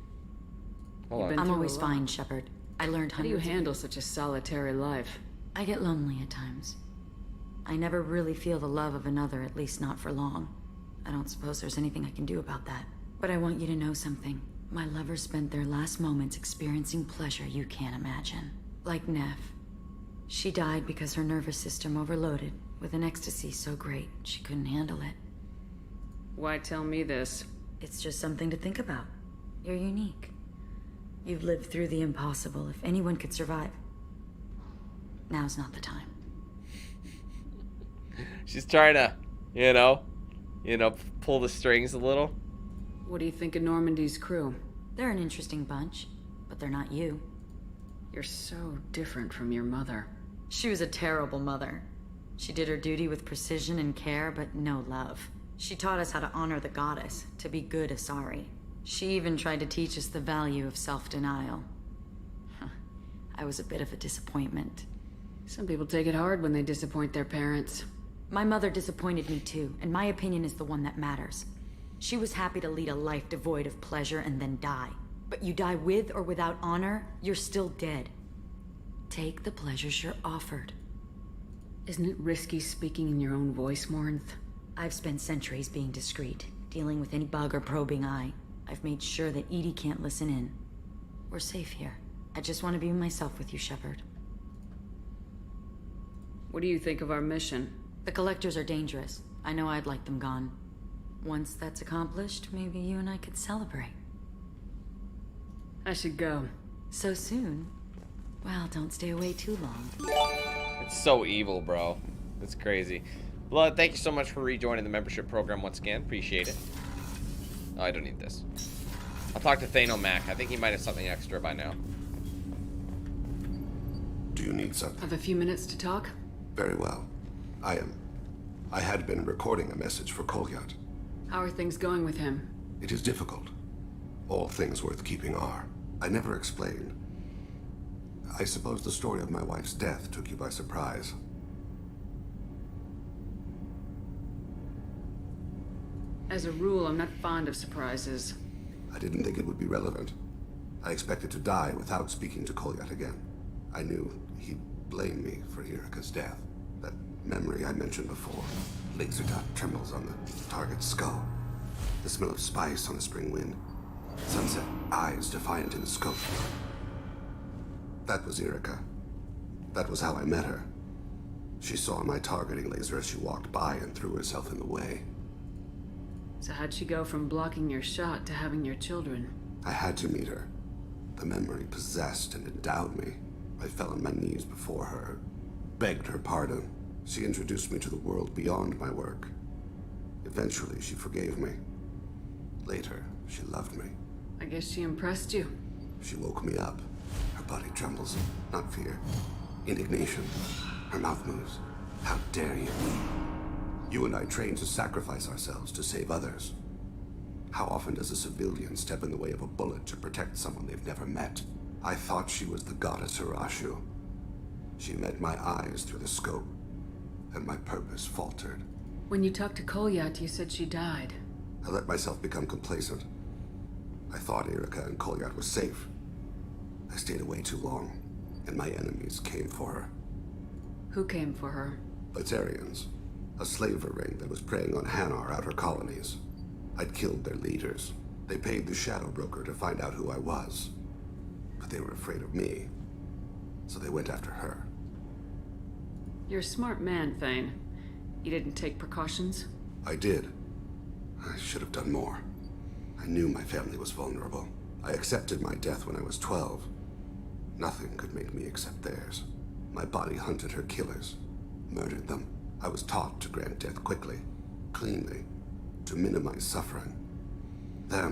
I'm always fine, Shepard. I learned How do you hundreds of handle such a solitary life? I get lonely at times. I never really feel the love of another, at least not for long. I don't suppose there's anything I can do about that. But I want you to know something. My lovers spent their last moments experiencing pleasure you can't imagine. Like Neff. She died because her nervous system overloaded with an ecstasy so great she couldn't handle it. Why tell me this? It's just something to think about. You're unique. You've lived through the impossible. If anyone could survive, now's not the time. She's trying to, pull the strings a little. What do you think of Normandy's crew? They're an interesting bunch, but they're not you. You're so different from your mother. She was a terrible mother. She did her duty with precision and care, but no love. She taught us how to honor the goddess, to be good asari. She even tried to teach us the value of self-denial. I was a bit of a disappointment. Some people take it hard when they disappoint their parents. My mother disappointed me too, and my opinion is the one that matters. She was happy to lead a life devoid of pleasure and then die. But you die with or without honor, you're still dead. Take the pleasures you're offered. Isn't it risky speaking in your own voice, Morinth? I've spent centuries being discreet, dealing with any bug or probing eye. I've made sure that Edie can't listen in. We're safe here. I just want to be myself with you, Shepard. What do you think of our mission? The Collectors are dangerous. I know I'd like them gone. Once that's accomplished, maybe you and I could celebrate. I should go. So soon? Well, don't stay away too long. It's so evil, bro. It's crazy. Blood, thank you so much for rejoining the membership program once again. Appreciate it. Oh, I don't need this. I'll talk to Thano Mac. I think he might have something extra by now. Do you need something? Have a few minutes to talk? Very well. I had been recording a message for Kolyat. How are things going with him? It is difficult. All things worth keeping are. I never explained. I suppose the story of my wife's death took you by surprise. As a rule, I'm not fond of surprises. I didn't think it would be relevant. I expected to die without speaking to Kolyat again. I knew he'd blame me for Erika's death. That memory I mentioned before. Laser dot trembles on the target's skull. The smell of spice on a spring wind. Sunset eyes defiant in the scope. That was Erika. That was how I met her. She saw my targeting laser as she walked by and threw herself in the way. So how'd she go from blocking your shot to having your children? I had to meet her. The memory possessed and endowed me. I fell on my knees before her, begged her pardon. She introduced me to the world beyond my work. Eventually, she forgave me. Later, she loved me. I guess she impressed you. She woke me up. Her body trembles. Not fear. Indignation. Her mouth moves. How dare you? You and I trained to sacrifice ourselves to save others. How often does a civilian step in the way of a bullet to protect someone they've never met? I thought she was the goddess Hirashu. She met my eyes through the scope, and my purpose faltered. When you talked to Kolyat, you said she died. I let myself become complacent. I thought Erika and Kolyat were safe. I stayed away too long, and my enemies came for her. Who came for her? Batarians. A slaver ring that was preying on Hanar outer colonies. I'd killed their leaders. They paid the Shadow Broker to find out who I was. But they were afraid of me, so they went after her. You're a smart man, Thane. You didn't take precautions? I did. I should have done more. I knew my family was vulnerable. I accepted my death when I was 12. Nothing could make me accept theirs. My body hunted her killers, murdered them. I was taught to grant death quickly, cleanly, to minimize suffering. I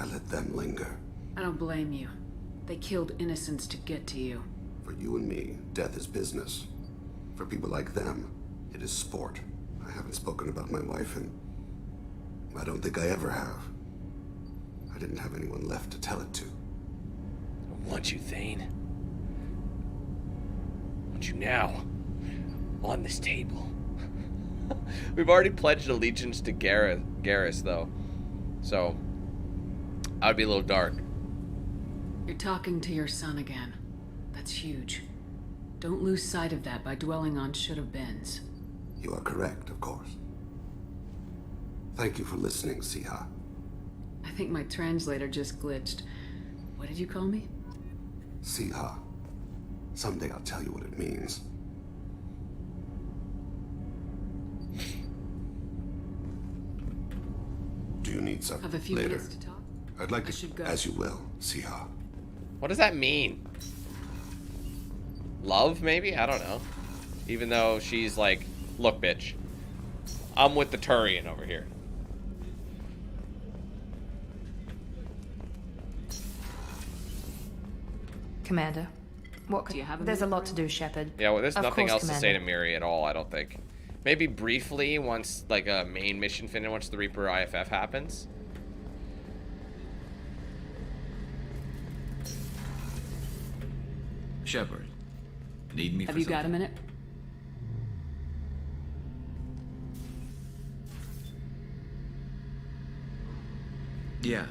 let them linger. I don't blame you. They killed innocents to get to you. For you and me, death is business. For people like them, it is sport. I haven't spoken about my wife, and I don't think I ever have. I didn't have anyone left to tell it to. I want you, Thane. I want you now. On this table. We've already pledged allegiance to Garrus, though. So, I'd be a little dark. You're talking to your son again. That's huge. Don't lose sight of that by dwelling on should-have-beens. You are correct, of course. Thank you for listening, Siha. I think my translator just glitched. What did you call me? Siha. Someday I'll tell you what it means. you need some Have a few later. minutes to talk. I'd like I should to, go. as you will, Siha. What does that mean? Love, maybe? I don't know. Even though she's like, look, bitch. I'm with the Turian over here. Commander, what could Do you have a There's a minute, lot to do, Shepard. Yeah, well, there's Of nothing course, else to say to Commander. Miri at all, I don't think. Maybe briefly, once, like, a main mission finishes, once the Reaper IFF happens. Shepard, need me Have for you something? got a minute? Yeah.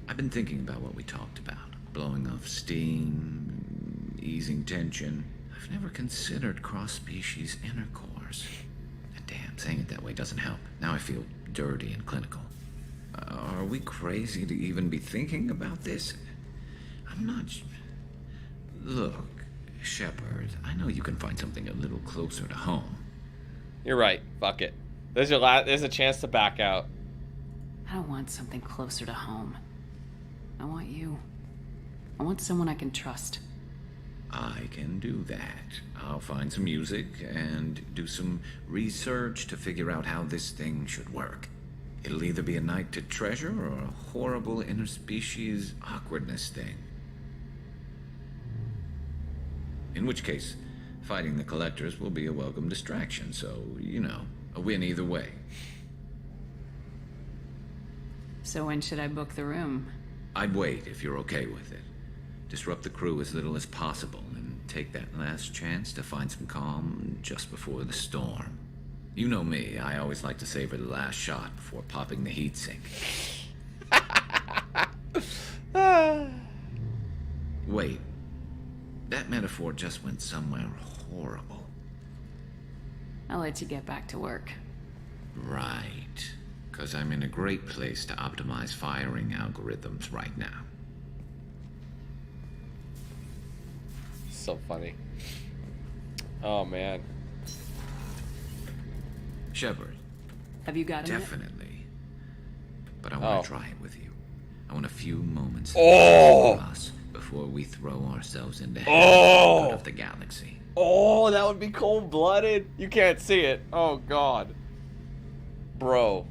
I've been thinking about what we talked about. Blowing off steam, easing tension. I've never considered cross-species intercourse. And damn, saying it that way doesn't help. Now I feel dirty and clinical. Are we crazy to even be thinking about this? I'm not... Look, Shepard, I know you can find something a little closer to home. You're right. Fuck it. There's a chance to back out. I don't want something closer to home. I want you. I want someone I can trust. I can do that. I'll find some music and do some research to figure out how this thing should work. It'll either be a night to treasure or a horrible interspecies awkwardness thing. In which case, fighting the collectors will be a welcome distraction, so, you know, a win either way. So when should I book the room? I'd wait if you're okay with it. Disrupt the crew as little as possible and take that last chance to find some calm just before the storm. You know me, I always like to savor the last shot before popping the heatsink. Wait, that metaphor just went somewhere horrible. I'll let you get back to work. Right, because I'm in a great place to optimize firing algorithms right now. So funny. Oh, man. Shepard. Have you got a minute? Definitely. But I want to try it with you. I want a few moments for us before we throw ourselves into hell out of the galaxy. Oh, that would be cold-blooded. You can't see it. Oh, God. Bro.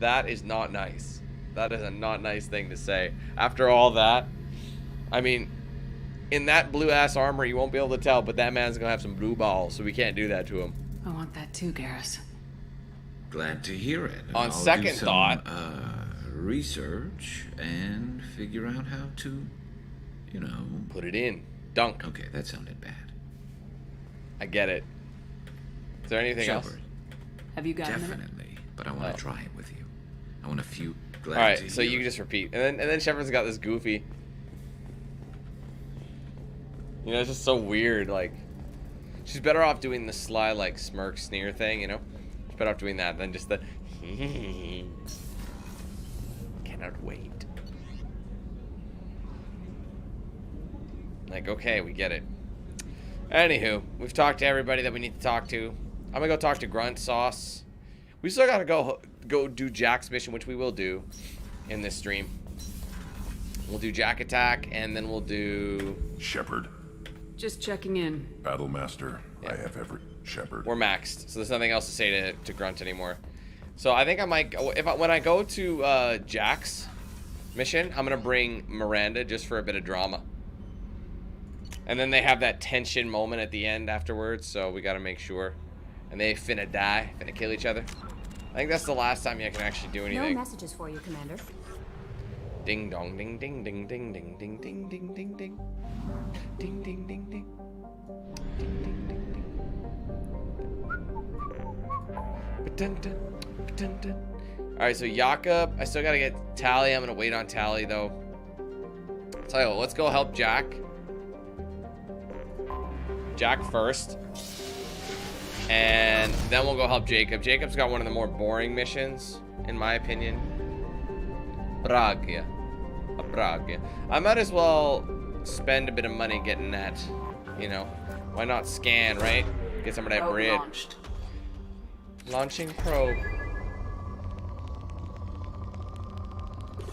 That is not nice. That is a not nice thing to say. After all that, I mean, in that blue-ass armor, you won't be able to tell, but that man's gonna have some blue balls, so we can't do that to him. I want that too, Garrus. Glad to hear it. And On I'll second do some, thought, research and figure out how to, you know, put it in. Dunk. Okay, that sounded bad. I get it. Is there anything else? Have you got a minute? Definitely, but I want to try it with you. I want a few. All right, so you can just repeat, and then Shepard's got this goofy. You know, it's just so weird. Like, she's better off doing the sly, like, smirk sneer thing. You know, she's better off doing that than just the. Cannot wait. Like, okay, we get it. Anywho, we've talked to everybody that we need to talk to. I'm gonna go talk to Grunt Sauce. We still gotta go do Jack's mission, which we will do in this stream. We'll do Jack Attack, and then we'll do Shepard. Just checking in. Battlemaster. I have every Shepard. We're maxed, so there's nothing else to say to Grunt anymore. So I think I might go, when I go to Jack's mission, I'm gonna bring Miranda just for a bit of drama. And then they have that tension moment at the end afterwards, so we gotta make sure. And they finna die, finna kill each other. I think that's the last time you can actually do anything. No messages for you, Commander. Ding dong, ding ding ding ding ding ding ding ding ding ding. Ding ding ding ding. Ding ding ding ding. Ba-dun-dun, ba-dun-dun. Alright, so Jakob, I still gotta get Tally. I'm gonna wait on Tally though. Tell you what, let's go help Jack. Jack first. And then we'll go help Jacob. Jacob's got one of the more boring missions, in my opinion. Bragia. Bragia. I might as well spend a bit of money getting that, you know. Why not scan, right? Get some of that bread. Launched. Launching probe.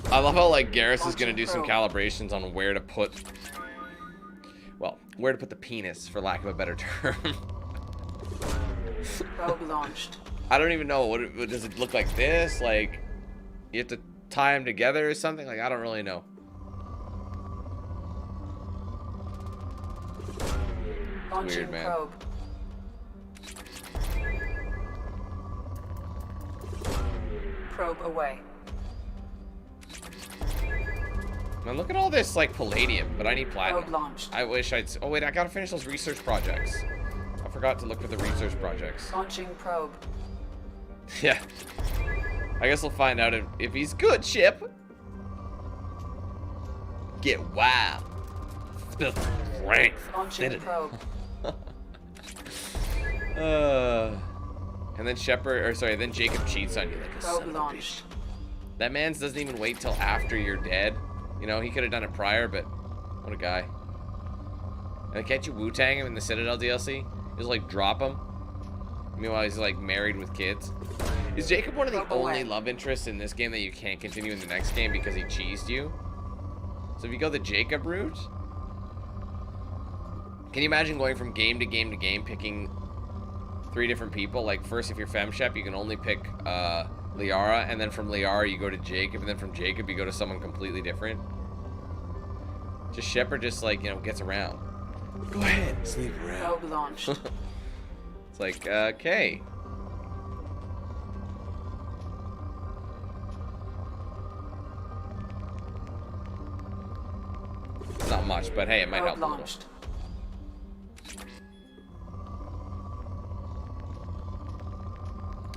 I love how like Garrus is gonna do some calibrations on where to put, well, where to put the penis, for lack of a better term. Probe launched. I don't even know what does it look like. This like you have to tie them together or something. Like I don't really know. It's weird, man. Probe. Probe away. Man, look at all this like palladium, but I need platinum. Probe launched. I wish I'd. Oh wait, I gotta finish those research projects. I forgot to look at the research projects. Launching probe. Yeah. I guess we'll find out if he's good, Ship. Get wild. Strength. Launching probe. And then then Jacob cheats on you like a Probe son of a launched. bitch. That man's doesn't even wait till after you're dead. You know, he could have done it prior, but what a guy. And can't you Wu-Tang him in the Citadel DLC? Just like drop him. Meanwhile, he's like married with kids. Is Jacob one of the only love interests in this game that you can't continue in the next game because he cheesed you? So if you go the Jacob route, can you imagine going from game to game to game picking 3 different people? Like first, if you're FemShep, you can only pick Liara, and then from Liara you go to Jacob, and then from Jacob you go to someone completely different. Just Shepard just like, you know, gets around. Go ahead, sleep around. Probe launched. It's like, okay. It's not much, but hey, it might help a little.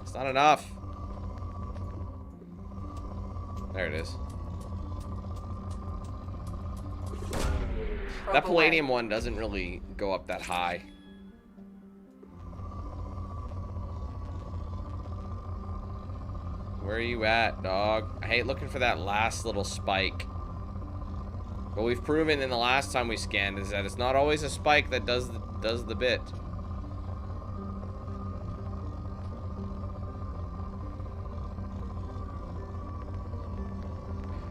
It's not enough. There it is. That palladium one doesn't really go up that high. Where are you at, dog? I hate looking for that last little spike. What we've proven in the last time we scanned is that it's not always a spike that does the bit.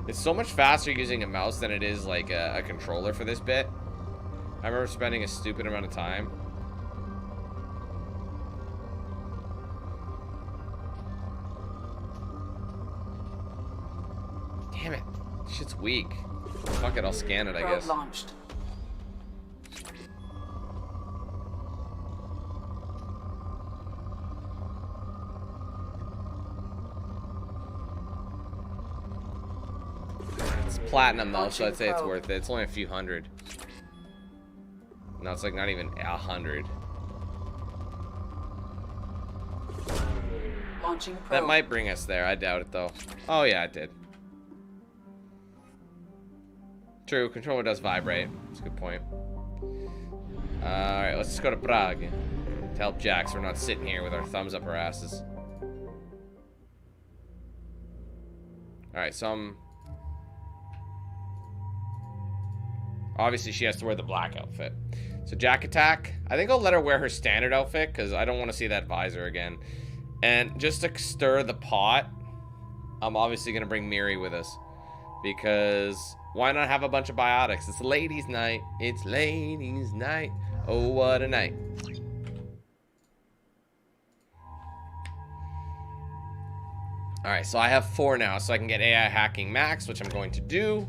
It's so much faster using a mouse than it is like a controller for this bit. I remember spending a stupid amount of time. Damn it. Shit's weak. Fuck it, I'll scan it, I guess. Launched. It's platinum though, so I'd say it's worth it. It's only a few hundred. No, it's like not even 100. Launching probe. That might bring us there. I doubt it though. Oh yeah, it did. True, controller does vibrate. That's a good point. Alright, let's just go to Prague to help Jax. We're not sitting here with our thumbs up our asses. Alright, so obviously she has to wear the black outfit. So Jack Attack, I think I'll let her wear her standard outfit because I don't want to see that visor again. And just to stir the pot, I'm obviously going to bring Miri with us. Because why not have a bunch of biotics? It's ladies' night. It's ladies' night. Oh, what a night. Alright, so I have 4 now. So I can get AI hacking max, which I'm going to do.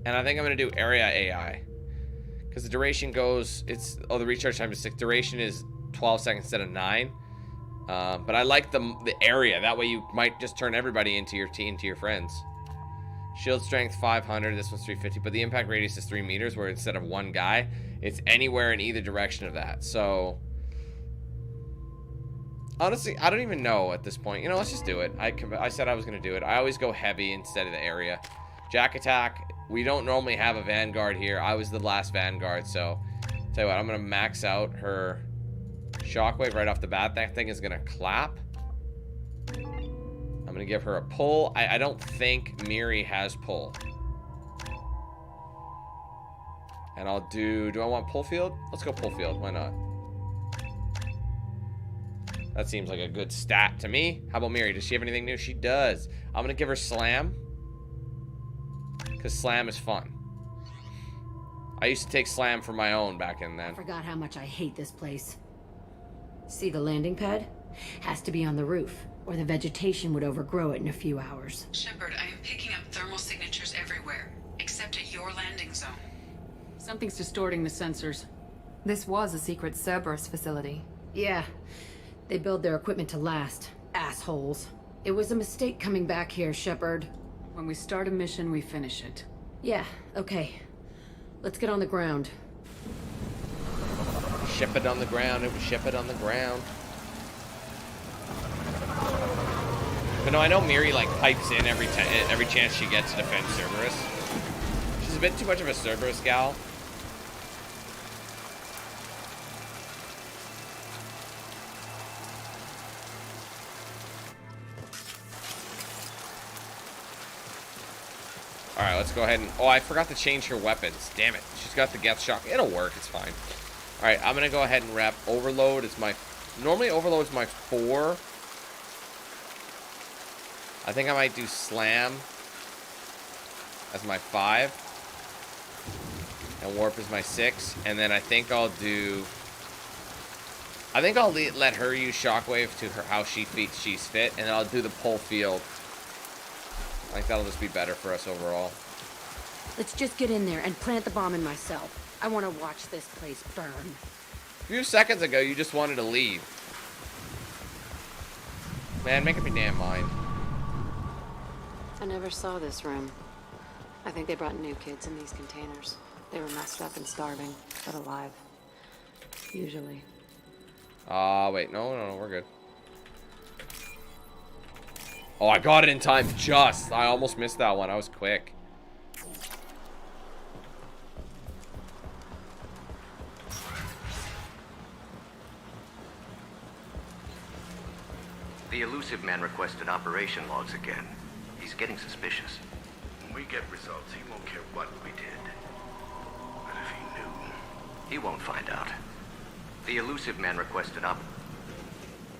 And I think I'm going to do area AI. Because the duration goes, the recharge time is 6. Duration is 12 seconds instead of 9. But I like the area. That way you might just turn everybody into your team, into your friends. Shield strength 500. This one's 350. But the impact radius is 3 meters, where instead of one guy, it's anywhere in either direction of that. So honestly, I don't even know at this point. You know, let's just do it. I said I was going to do it. I always go heavy instead of the area. Jack Attack. We don't normally have a Vanguard here. I was the last Vanguard, so tell you what, I'm going to max out her Shockwave right off the bat. That thing is going to clap. I'm going to give her a pull. I don't think Miri has pull. And I'll do I want pull field? Let's go pull field. Why not? That seems like a good stat to me. How about Miri? Does she have anything new? She does. I'm going to give her slam. Because slam is fun. I used to take slam for my own back in then. I forgot how much I hate this place. See the landing pad? Has to be on the roof, or the vegetation would overgrow it in a few hours. Shepard, I am picking up thermal signatures everywhere, except at your landing zone. Something's distorting the sensors. This was a secret Cerberus facility. Yeah. They build their equipment to last. Assholes. It was a mistake coming back here, Shepard. When we start a mission, we finish it. Yeah, okay. Let's get on the ground. Ship it on the ground. It was ship it on the ground. But no, I know Miri like pipes in every chance she gets to defend Cerberus. She's a bit too much of a Cerberus gal. Alright, let's go ahead and... Oh, I forgot to change her weapons. Damn it. She's got the Geth Shock. It'll work. It's fine. Alright, I'm gonna go ahead and rep Overload as my... Normally, Overload is my 4. I think I might do Slam as my 5. And Warp is my 6. And then I think I'll do... I think I'll let her use Shockwave to her how she's fit. And then I'll do the Pull Field. I think that'll just be better for us overall. Let's just get in there and plant the bomb in myself. I want to watch this place burn. A few seconds ago, you just wanted to leave. Man, make up your damn mind. I never saw this room. I think they brought new kids in these containers. They were messed up and starving, but alive. Usually. Wait, no, we're good. Oh, I got it in time just. I almost missed that one. I was quick. The elusive man requested operation logs again. He's getting suspicious. When we get results, he won't care what we did. But if he knew... He won't find out. The elusive man requested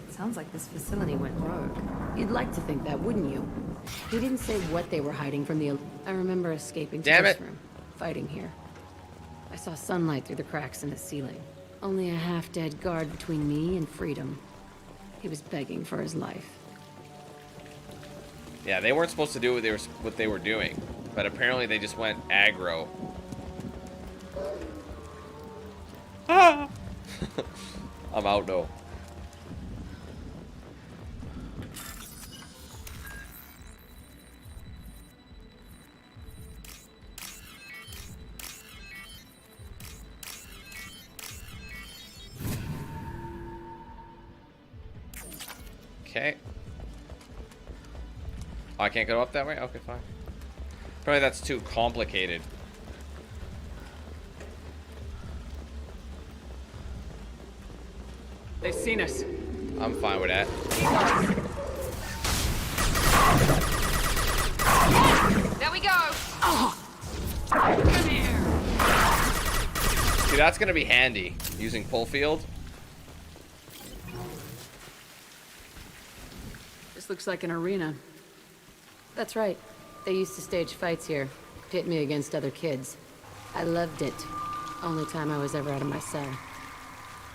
Sounds like this facility went rogue. You'd like to think that, wouldn't you? He didn't say what they were hiding from the... I remember escaping to this room, fighting here. I saw sunlight through the cracks in the ceiling. Only a half-dead guard between me and freedom. He was begging for his life. Yeah, they weren't supposed to do what they were doing, but apparently they just went aggro. Ah! I'm out though. Okay. Oh, I can't go up that way? Okay, fine. Probably that's too complicated. They've seen us. I'm fine with that. There we go. Oh. Come here. See, that's gonna be handy using pull field. This looks like an arena. That's right. They used to stage fights here, pit me against other kids. I loved it. Only time I was ever out of my cell.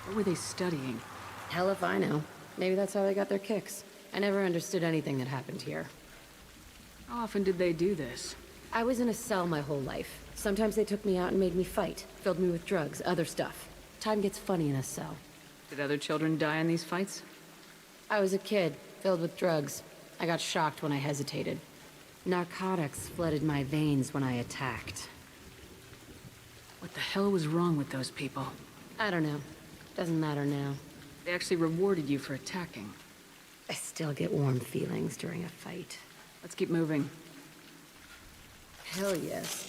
What were they studying? Hell if I know. Maybe that's how they got their kicks. I never understood anything that happened here. How often did they do this? I was in a cell my whole life. Sometimes they took me out and made me fight. Filled me with drugs, other stuff. Time gets funny in a cell. Did other children die in these fights? I was a kid, filled with drugs. I got shocked when I hesitated. Narcotics flooded my veins when I attacked. What the hell was wrong with those people? I don't know. Doesn't matter now. They actually rewarded you for attacking. I still get warm feelings during a fight. Let's keep moving. Hell yes.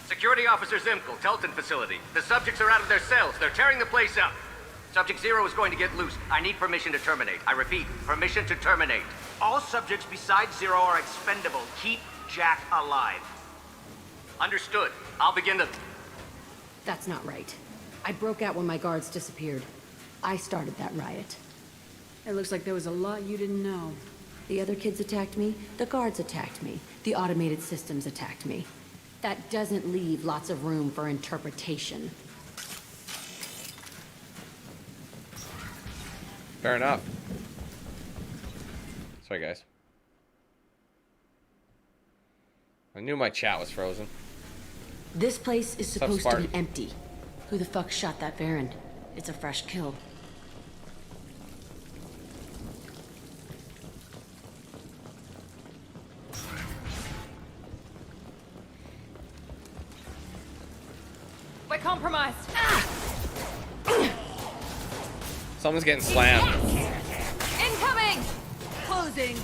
Security Officer Zimkel, Telton facility. The subjects are out of their cells. They're tearing the place up. Subject 0 is going to get loose. I need permission to terminate. I repeat, permission to terminate. All subjects besides 0 are expendable. Keep Jack alive. Understood. I'll begin to... That's not right. I broke out when my guards disappeared. I started that riot. It looks like there was a lot you didn't know. The other kids attacked me, the guards attacked me, the automated systems attacked me. That doesn't leave lots of room for interpretation. Fair enough. Sorry, guys. I knew my chat was frozen. This place is What's up, supposed to be Spartan? empty. Who the fuck shot that Baron? It's a fresh kill. We're compromised. Someone's getting slammed. Incoming! Closing.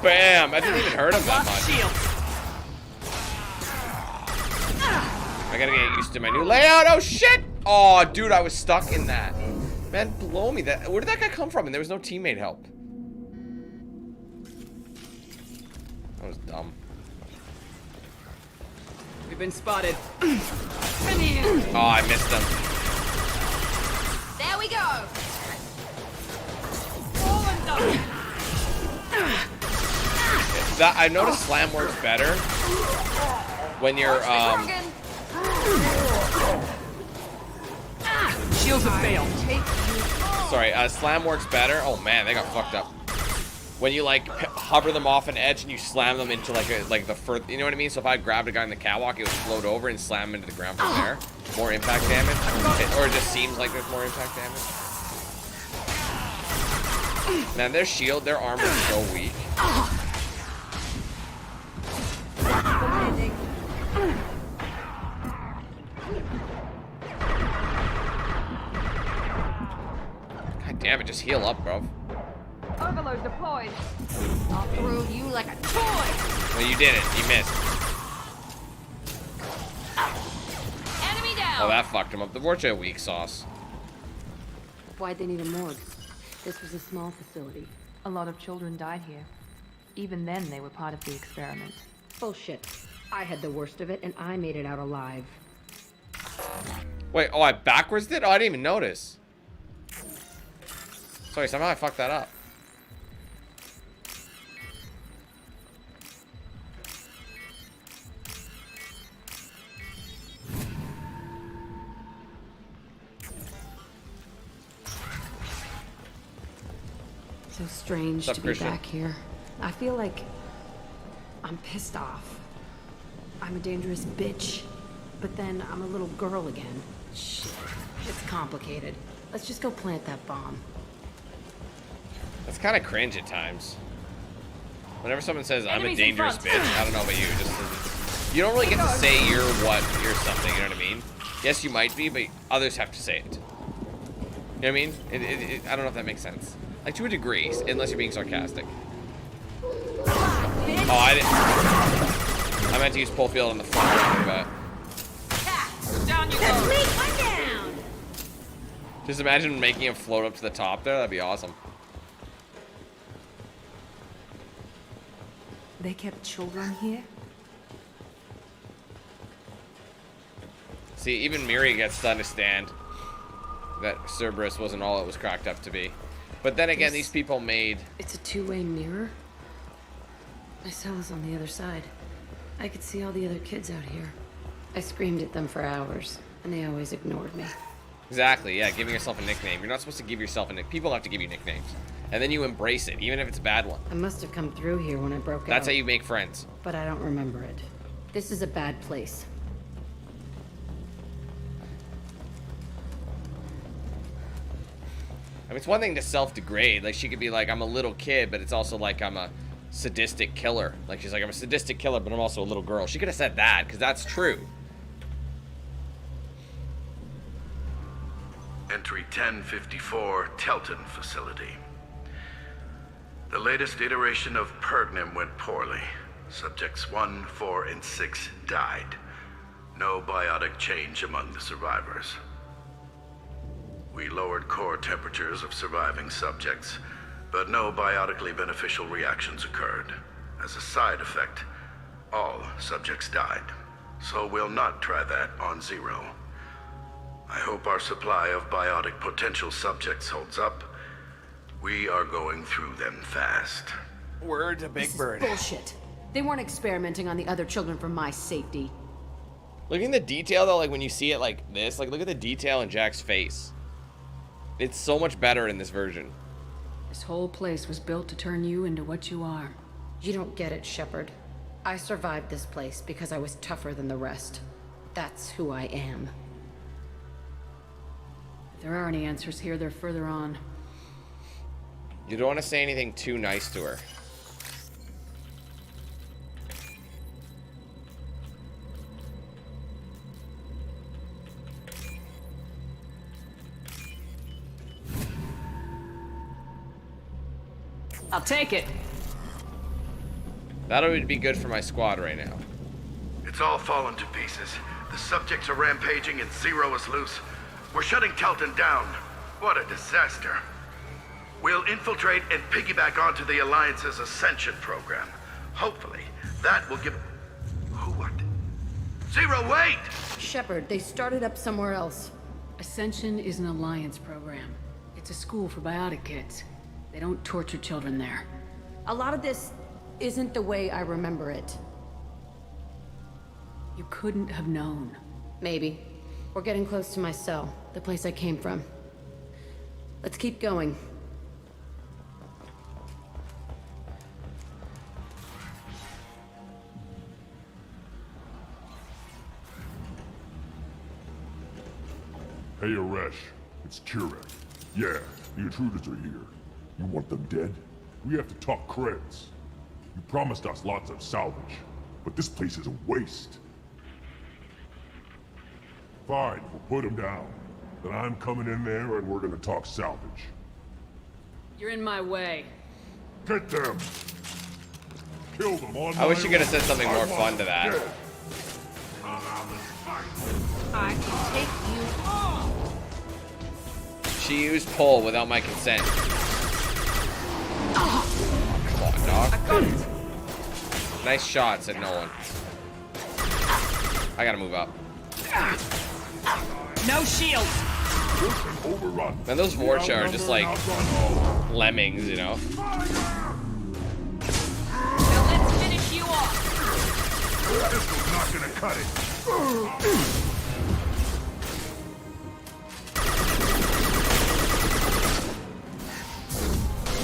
Bam! I didn't even hurt him that much. I gotta get used to my new layout. Oh shit! Oh, dude, I was stuck in that. Man, blow me. Where did that guy come from? And there was no teammate help. That was dumb. We've been spotted. Oh, I missed him. There we go. I noticed slam works better when you're Shields have failed. sorry, slam works better. Oh man, they got fucked up. When you like hover them off an edge and you slam them into like the further, you know what I mean? So if I grabbed a guy in the catwalk, it would float over and slam him into the ground from there. More impact damage, or it just seems like there's more impact damage. Man, their shield, their armor is so weak. God damn it, just heal up, bro. Overlord deployed. I'll throw you like a toy. Well, you did it. You missed. Enemy down. Oh, that fucked him up. The Vorcha weak sauce. Why'd they need a morgue? This was a small facility. A lot of children died here. Even then, they were part of the experiment. Bullshit. I had the worst of it, and I made it out alive. Wait, oh, I backwards did? Oh, I didn't even notice. Sorry, somehow I fucked that up. So strange What's to up, be Christian? back here. I feel like I'm pissed off. I'm a dangerous bitch, but then I'm a little girl again. Shit, it's complicated. Let's just go plant that bomb. That's kind of cringe at times. Whenever someone says, I'm a Enemies in dangerous front. bitch, I don't know about you. You don't really get to say you're what, you're something, you know what I mean? Yes, you might be, but others have to say it. You know what I mean? I don't know if that makes sense. Like, to a degree, unless you're being sarcastic. Oh, I meant to use pull field on the front line, but... Down you go. I'm down! Just imagine making him float up to the top there. That'd be awesome. They kept children here? See, even Miri gets to understand that Cerberus wasn't all it was cracked up to be. But then again, these people made... It's a two-way mirror. My cell is on the other side. I could see all the other kids out here. I screamed at them for hours, and they always ignored me. Exactly, yeah, giving yourself a nickname. You're not supposed to give yourself a nickname. People have to give you nicknames. And then you embrace it, even if it's a bad one. I must have come through here when I broke out. That's how you make friends. But I don't remember it. This is a bad place. I mean, it's one thing to self-degrade. Like, she could be like, I'm a little kid, but it's also like, I'm a sadistic killer. Like, she's like, I'm a sadistic killer, but I'm also a little girl. She could have said that, because that's true. Entry 1054, Telton facility. The latest iteration of Pergnum went poorly. Subjects 1, 4, and 6 died. No biotic change among the survivors. We lowered core temperatures of surviving subjects, but no biotically beneficial reactions occurred. As a side effect, all subjects died. So we'll not try that on Zero. I hope our supply of biotic potential subjects holds up. We are going through them fast. Word to Big Bird. Bullshit. They weren't experimenting on the other children for my safety. Look at the detail though, like when you see it like this, like look at the detail in Jack's face. It's so much better in this version. This whole place was built to turn you into what you are. You don't get it, Shepard. I survived this place because I was tougher than the rest. That's who I am. If there are any answers here, they're further on. You don't want to say anything too nice to her. I'll take it. That would be good for my squad right now. It's all fallen to pieces. The subjects are rampaging and Zero is loose. We're shutting Telton down. What a disaster. We'll infiltrate and piggyback onto the Alliance's Ascension program. Hopefully, that will give... What? Zero, wait! Shepard, they started up somewhere else. Ascension is an Alliance program. It's a school for biotic kids. They don't torture children there. A lot of this isn't the way I remember it. You couldn't have known. Maybe. We're getting close to my cell, the place I came from. Let's keep going. Hey, Aresh. It's Kurek. Yeah, the intruders are here. You want them dead? We have to talk creds. You promised us lots of salvage, but this place is a waste. Fine, we'll put them down. Then I'm coming in there and we're gonna talk salvage. You're in my way. Get them! Kill them on I wish you my could have said something more fun to that. dead. I can take you all. She used pull without my consent. Come on, dog. Nice shot, said no one. I gotta move up. No shield. Man, those Vorcha are just like lemmings, you know? Now let's finish you off. This was not gonna cut it.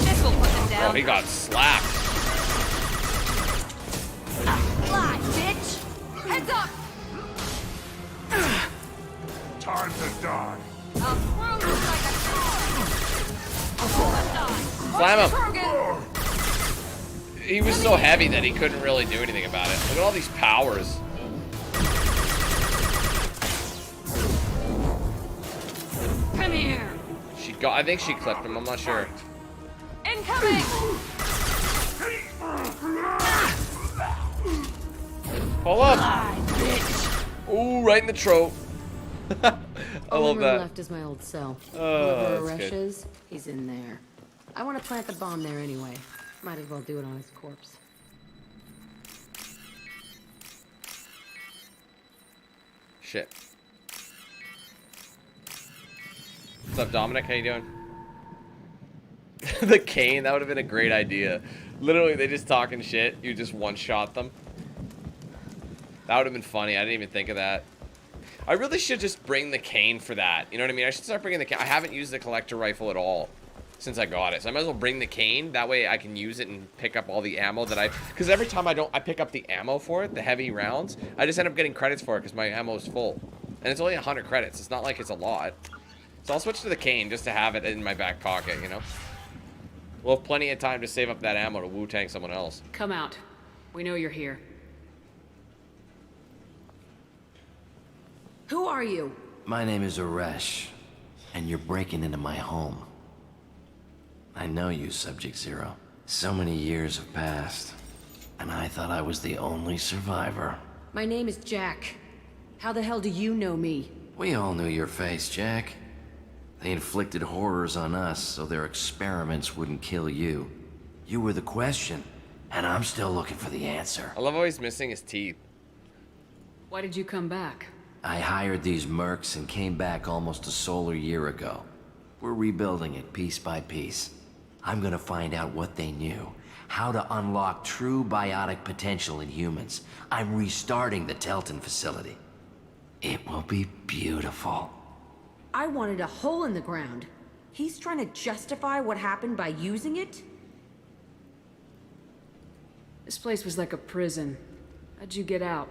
This will put them down. Oh, he got slapped. Fly, bitch! Heads up! Time to die. I'll throw you like a Slam him. He was so heavy that he couldn't really do anything about it. Look at all these powers. Come here! I think she clipped him, I'm not sure. Incoming! Pull up. Ooh, right in the throat. I Only love room that. left is my old cell. Oh, Whoever that's Aresh good. is, he's in there. I want to plant the bomb there anyway. Might as well do it on his corpse. Shit. What's up, Dominic? How you doing? The cane, that would have been a great idea. Literally, they just talking shit. You just one-shot them. That would have been funny. I didn't even think of that. I really should just bring the cane for that. You know what I mean? I should start bringing the cane. I haven't used the collector rifle at all since I got it. So I might as well bring the cane. That way I can use it and pick up all the ammo that I... Because every time I pick up the ammo for it, the heavy rounds, I just end up getting credits for it because my ammo is full. And it's only 100 credits. It's not like it's a lot. So I'll switch to the cane just to have it in my back pocket, you know? We'll have plenty of time to save up that ammo to Wu-Tang someone else. Come out. We know you're here. Who are you? My name is Aresh, and you're breaking into my home. I know you, Subject Zero. So many years have passed, and I thought I was the only survivor. My name is Jack. How the hell do you know me? We all knew your face, Jack. They inflicted horrors on us so their experiments wouldn't kill you. You were the question, and I'm still looking for the answer. I love how he's missing his teeth. Why did you come back? I hired these mercs and came back almost a solar year ago. We're rebuilding it piece by piece. I'm gonna find out what they knew, how to unlock true biotic potential in humans. I'm restarting the Telton facility. It will be beautiful. I wanted a hole in the ground. He's trying to justify what happened by using it? This place was like a prison. How'd you get out?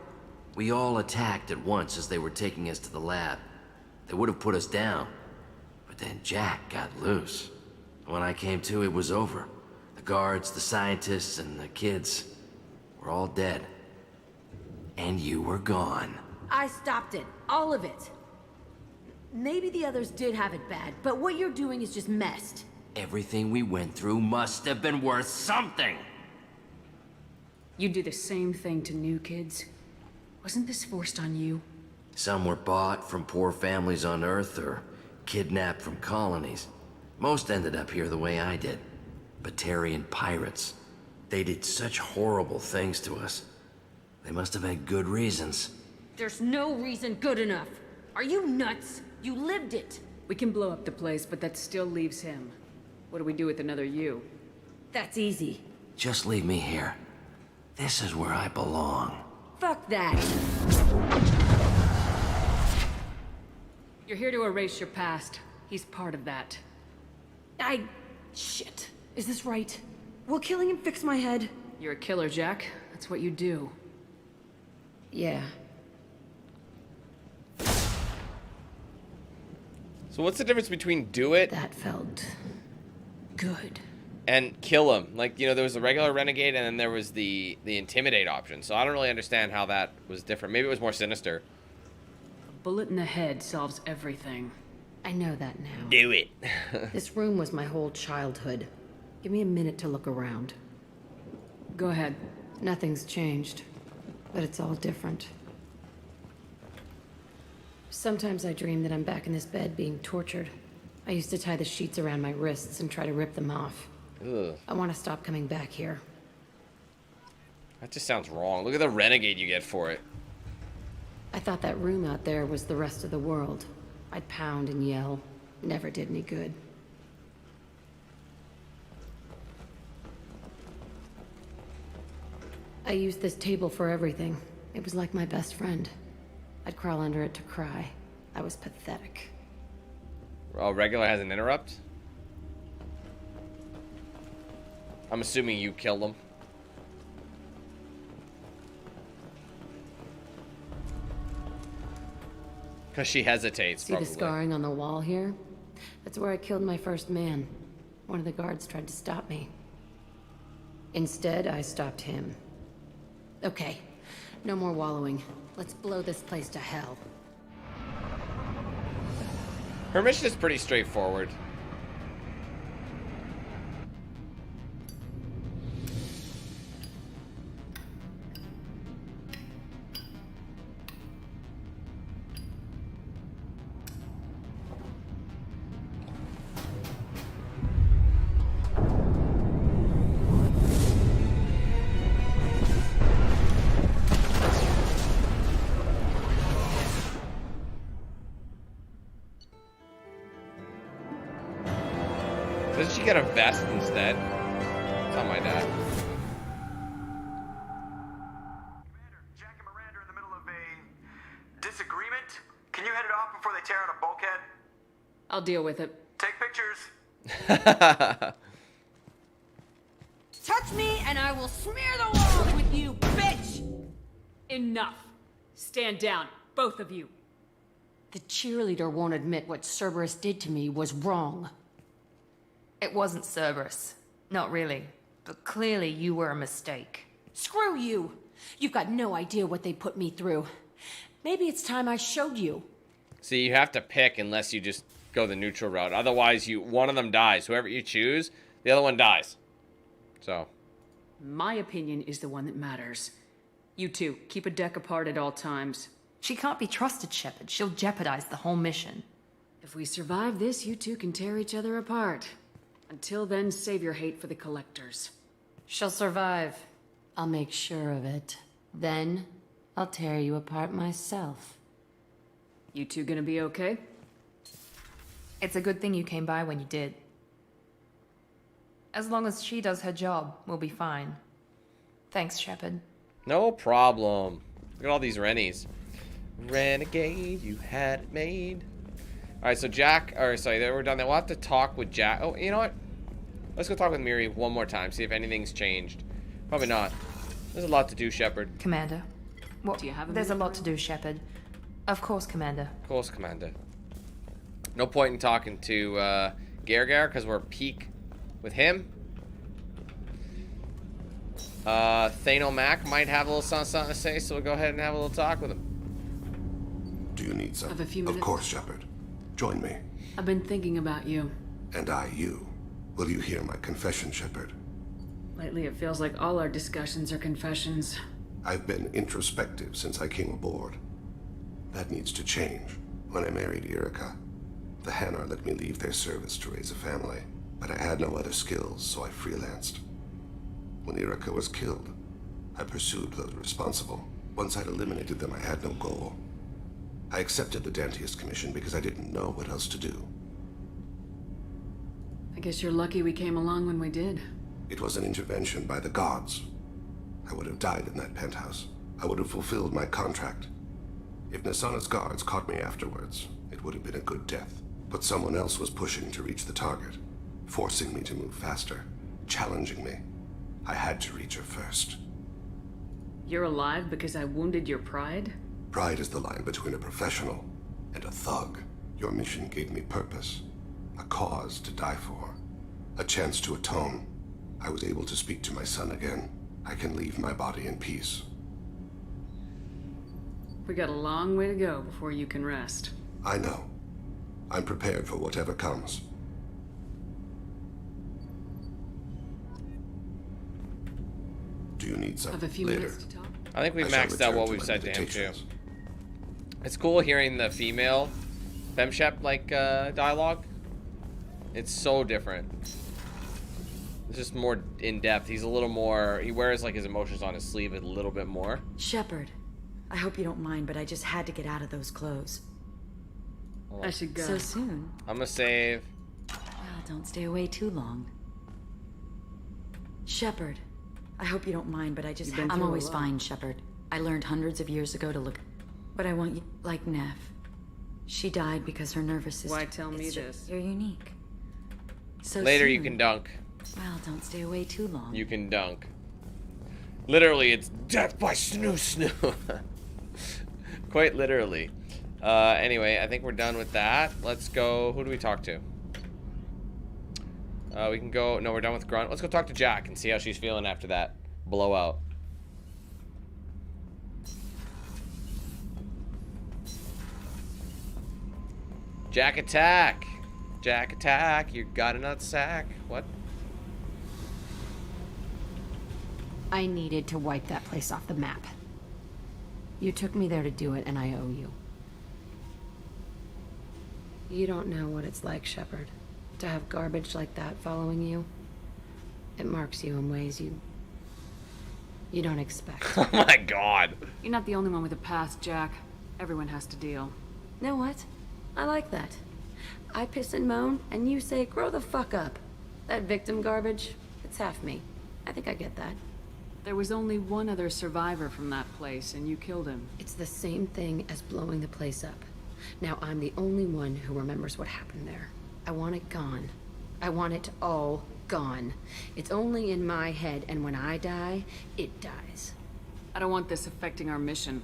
We all attacked at once as they were taking us to the lab. They would have put us down. But then Jack got loose. When I came to, it was over. The guards, the scientists, and the kids were all dead. And you were gone. I stopped it. All of it. Maybe the others did have it bad, but what you're doing is just messed. Everything we went through must have been worth something. You do the same thing to new kids. Wasn't this forced on you? Some were bought from poor families on Earth or kidnapped from colonies. Most ended up here the way I did. Batarian pirates. They did such horrible things to us. They must have had good reasons. There's no reason good enough. Are you nuts? You lived it. We can blow up the place, but that still leaves him. What do we do with another you? That's easy. Just leave me here. This is where I belong. Fuck that. You're here to erase your past. He's part of that. Shit. Is this right? Will killing him fix my head? You're a killer, Jack. That's what you do. Yeah. So what's the difference between do it That felt good. and kill him? Like, you know, there was the regular Renegade and then there was the intimidate option. So I don't really understand how that was different. Maybe it was more sinister. A bullet in the head solves everything. I know that now. Do it. This room was my whole childhood. Give me a minute to look around. Go ahead. Nothing's changed, but it's all different. Sometimes I dream that I'm back in this bed being tortured. I used to tie the sheets around my wrists and try to rip them off. Ugh. I want to stop coming back here. That just sounds wrong. Look at the Renegade you get for it. I thought that room out there was the rest of the world. I'd pound and yell. Never did any good. I used this table for everything. It was like my best friend. I'd crawl under it to cry. I was pathetic. Oh, regular has an interrupt? I'm assuming you killed him. Because she hesitates, See probably. the scarring on the wall here? That's where I killed my first man. One of the guards tried to stop me. Instead, I stopped him. Okay, no more wallowing. Let's blow this place to hell. Her mission is pretty straightforward. Doesn't she get a vest instead? It's on my dad. Disagreement? Can you head it off before they tear out a bulkhead? I'll deal with it. Take pictures. Touch me and I will smear the walls with you, bitch! Enough. Stand down, both of you. The cheerleader won't admit what Cerberus did to me was wrong. It wasn't Cerberus. Not really. But clearly you were a mistake. Screw you! You've got no idea what they put me through. Maybe it's time I showed you. See, you have to pick unless you just go the neutral route. Otherwise, one of them dies. Whoever you choose, the other one dies. So. My opinion is the one that matters. You two, keep a deck apart at all times. She can't be trusted, Shepard. She'll jeopardize the whole mission. If we survive this, you two can tear each other apart. Until then, save your hate for the collectors. She'll survive. I'll make sure of it. Then, I'll tear you apart myself. You two gonna be okay? It's a good thing you came by when you did. As long as she does her job, we'll be fine. Thanks, Shepard. No problem. Look at all these Rennies. Renegade, you had it made. Alright, so Jack, or sorry, we're done there. We'll have to talk with Jack. Oh, you know what? Let's go talk with Miri one more time, see if anything's changed. Probably not. There's a lot to do, Shepard. Commander. What? Do you have a There's a minute, lot to do, Shepard. Of course, Commander. Of course, Commander. No point in talking to Gargar, because we're peak with him. Thano Mac might have a little something to say, so we'll go ahead and have a little talk with him. Do you need some? Have a few Of minutes? course, Shepard. Join me. I've been thinking about you. And I, you. Will you hear my confession, Shepard? Lately, it feels like all our discussions are confessions. I've been introspective since I came aboard. That needs to change. When I married Erica, the Hanar let me leave their service to raise a family, but I had no other skills, so I freelanced. When Erica was killed, I pursued those responsible. Once I'd eliminated them, I had no goal. I accepted the Dantius commission because I didn't know what else to do. I guess you're lucky we came along when we did. It was an intervention by the gods. I would have died in that penthouse. I would have fulfilled my contract. If Nasana's guards caught me afterwards, it would have been a good death. But someone else was pushing to reach the target, forcing me to move faster, challenging me. I had to reach her first. You're alive because I wounded your pride? Pride is the line between a professional and a thug. Your mission gave me purpose, a cause to die for, a chance to atone. I was able to speak to my son again. I can leave my body in peace. We got a long way to go before you can rest. I know. I'm prepared for whatever comes. Do you need some Have a few later? minutes to talk? I think we I shall maxed out return what to we've my said to him, too. meditations. It's cool hearing the female Femshep, like, dialogue. It's so different. It's just more in-depth. He's a little more... He wears, like, his emotions on his sleeve a little bit more. Shepard, I hope you don't mind, but I just had to get out of those clothes. I should go. So soon? I'm gonna save. Well, don't stay away too long. Shepard, I hope you don't mind, but I just You've been I'm through a always lot. fine, Shepard. I learned hundreds of years ago to look... But I want you... Like Neff. She died because her nervous system... Why tell me this? You're unique. So Later soon. you can dunk. Well, don't stay away too long. You can dunk. Literally, it's death by snoo snoo. Quite literally. Anyway, I think we're done with that. Let's go. Who do we talk to? We can go. No, we're done with Grunt. Let's go talk to Jack and see how she's feeling after that blowout. Jack attack. Jack attack. You got a nut sack. What? I needed to wipe that place off the map. You took me there to do it, and I owe you. You don't know what it's like, Shepard, to have garbage like that following you. It marks you in ways you don't expect. Oh my god. You're not the only one with a past, Jack. Everyone has to deal. Know what? I like that. I piss and moan, and you say, grow the fuck up. That victim garbage, it's half me. I think I get that. There was only one other survivor from that place, and you killed him. It's the same thing as blowing the place up. Now I'm the only one who remembers what happened there. I want it gone. I want it all gone. It's only in my head, and when I die, it dies. I don't want this affecting our mission.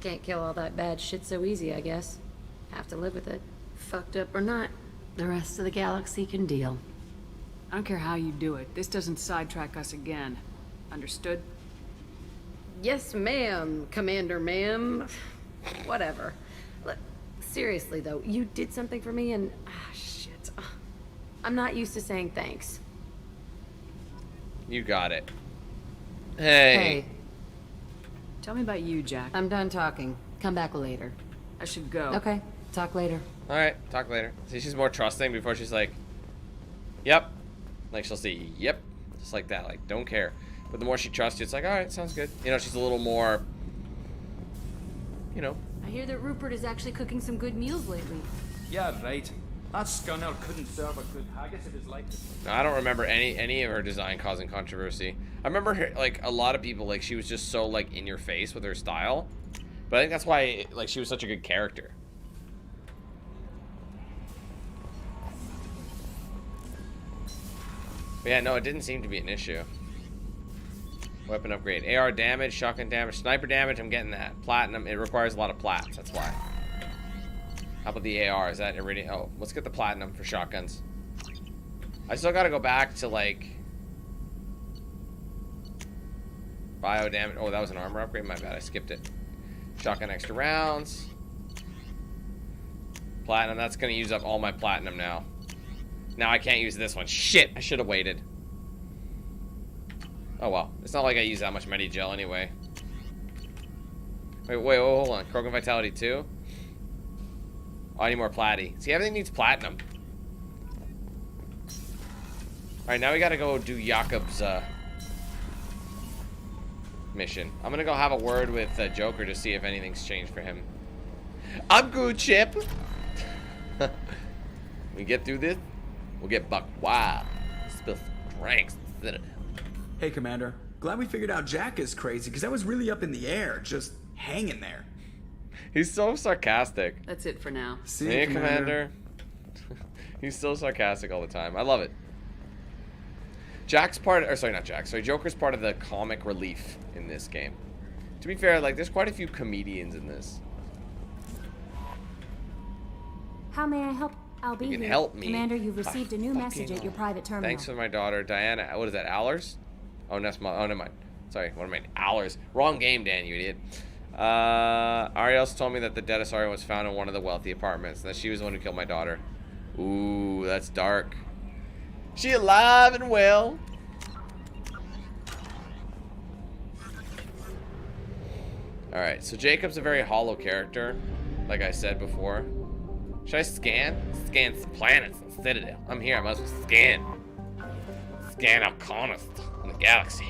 Can't kill all that bad shit so easy, I guess. Have to live with it. Fucked up or not, the rest of the galaxy can deal. I don't care how you do it. This doesn't sidetrack us again. Understood? Yes, ma'am, Commander ma'am. Whatever. Look, seriously though, you did something for me and... shit. I'm not used to saying thanks. You got it. Hey. Tell me about you, Jack. I'm done talking. Come back later. I should go. Okay, talk later. All right, talk later. See, she's more trusting before she's like, yep. Like, she'll see, yep. Just like that, like, don't care. But the more she trusts you, it's like, all right, sounds good. You know, she's a little more, you know. I hear that Rupert is actually cooking some good meals lately. Yeah, right. That scunner couldn't serve a good haggis if his life. I don't remember any of her design causing controversy. I remember her, like, a lot of people, like, she was just so, like, in your face with her style. But I think that's why, like, she was such a good character. But yeah, no, it didn't seem to be an issue. Weapon upgrade. AR damage, shotgun damage, sniper damage, I'm getting that. Platinum, it requires a lot of plats, that's why. How about the AR? Is that iridium? Oh, let's get the platinum for shotguns. I still gotta go back to, like, bio damage. Oh, that was an armor upgrade? My bad, I skipped it. Shotgun extra rounds. Platinum, that's gonna use up all my platinum now. Now I can't use this one. Shit, I should have waited. Oh well, it's not like I use that much Medi Gel anyway. Wait, hold on. Krogan Vitality 2? Oh, I need more Platty. See, everything needs platinum. Alright, now we gotta go do Jakob's mission. I'm gonna go have a word with Joker to see if anything's changed for him. I'm good, Chip. We get through this, we'll get buck wild. Spill some drinks. Hey, Commander. Glad we figured out Jack is crazy, because I was really up in the air, just hanging there. He's so sarcastic. That's it for now. See Hey, you, Commander. He's so sarcastic all the time. I love it. Jack's part, or sorry, not Jack. Sorry, Joker's part of the comic relief in this game. To be fair, like, there's quite a few comedians in this. How may I help? I'll be You can here. help me. Commander, you've received a new message at your private terminal. Thanks for my daughter, Diana. What is that, Allers? Oh, that's my, oh, never mind. Sorry, what am I, Allers. Wrong game, Dan, you idiot. Ari also told me that the dead Asari was found in one of the wealthy apartments, and that she was the one who killed my daughter. Ooh, that's dark. She alive and well. Alright, so Jacob's a very hollow character, like I said before. Should I scan? Scan some planets and Citadel. I'm here, I must scan. Scan Alconist in the galaxy.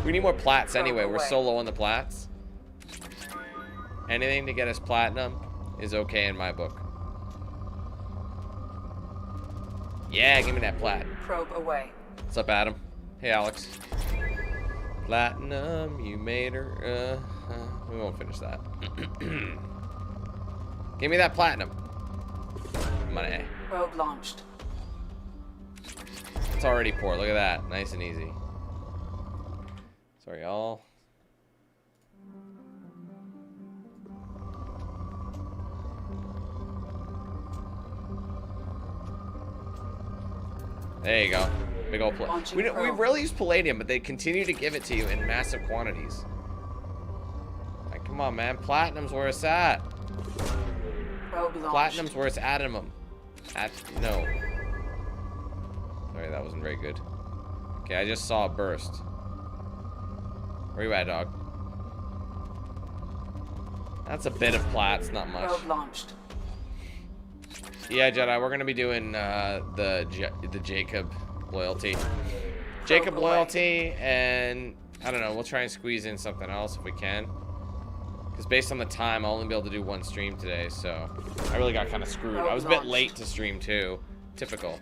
We need more plats anyway. We're so low on the plats. Anything to get us platinum is okay in my book. Yeah, give me that plat. Probe away. What's up, Adam? Hey, Alex. Platinum, you made her. We won't finish that. Give me that platinum. Money. Probe launched. It's already poor. Look at that. Nice and easy. Sorry, y'all. There you go. Big old we rarely use palladium, but they continue to give it to you in massive quantities. Like, come on, man. Platinum's where it's at. Platinum's where it's at in them. No. Sorry, that wasn't very good. Okay, I just saw a burst. Where you at, dog? That's a bit of plats, not much. Probe launched. Yeah, Jedi, we're gonna be doing the Jacob loyalty. Jacob loyalty, and I don't know, we'll try and squeeze in something else if we can. Because based on the time, I'll only be able to do one stream today, so I really got kind of screwed. I was a bit late to stream too. Typical.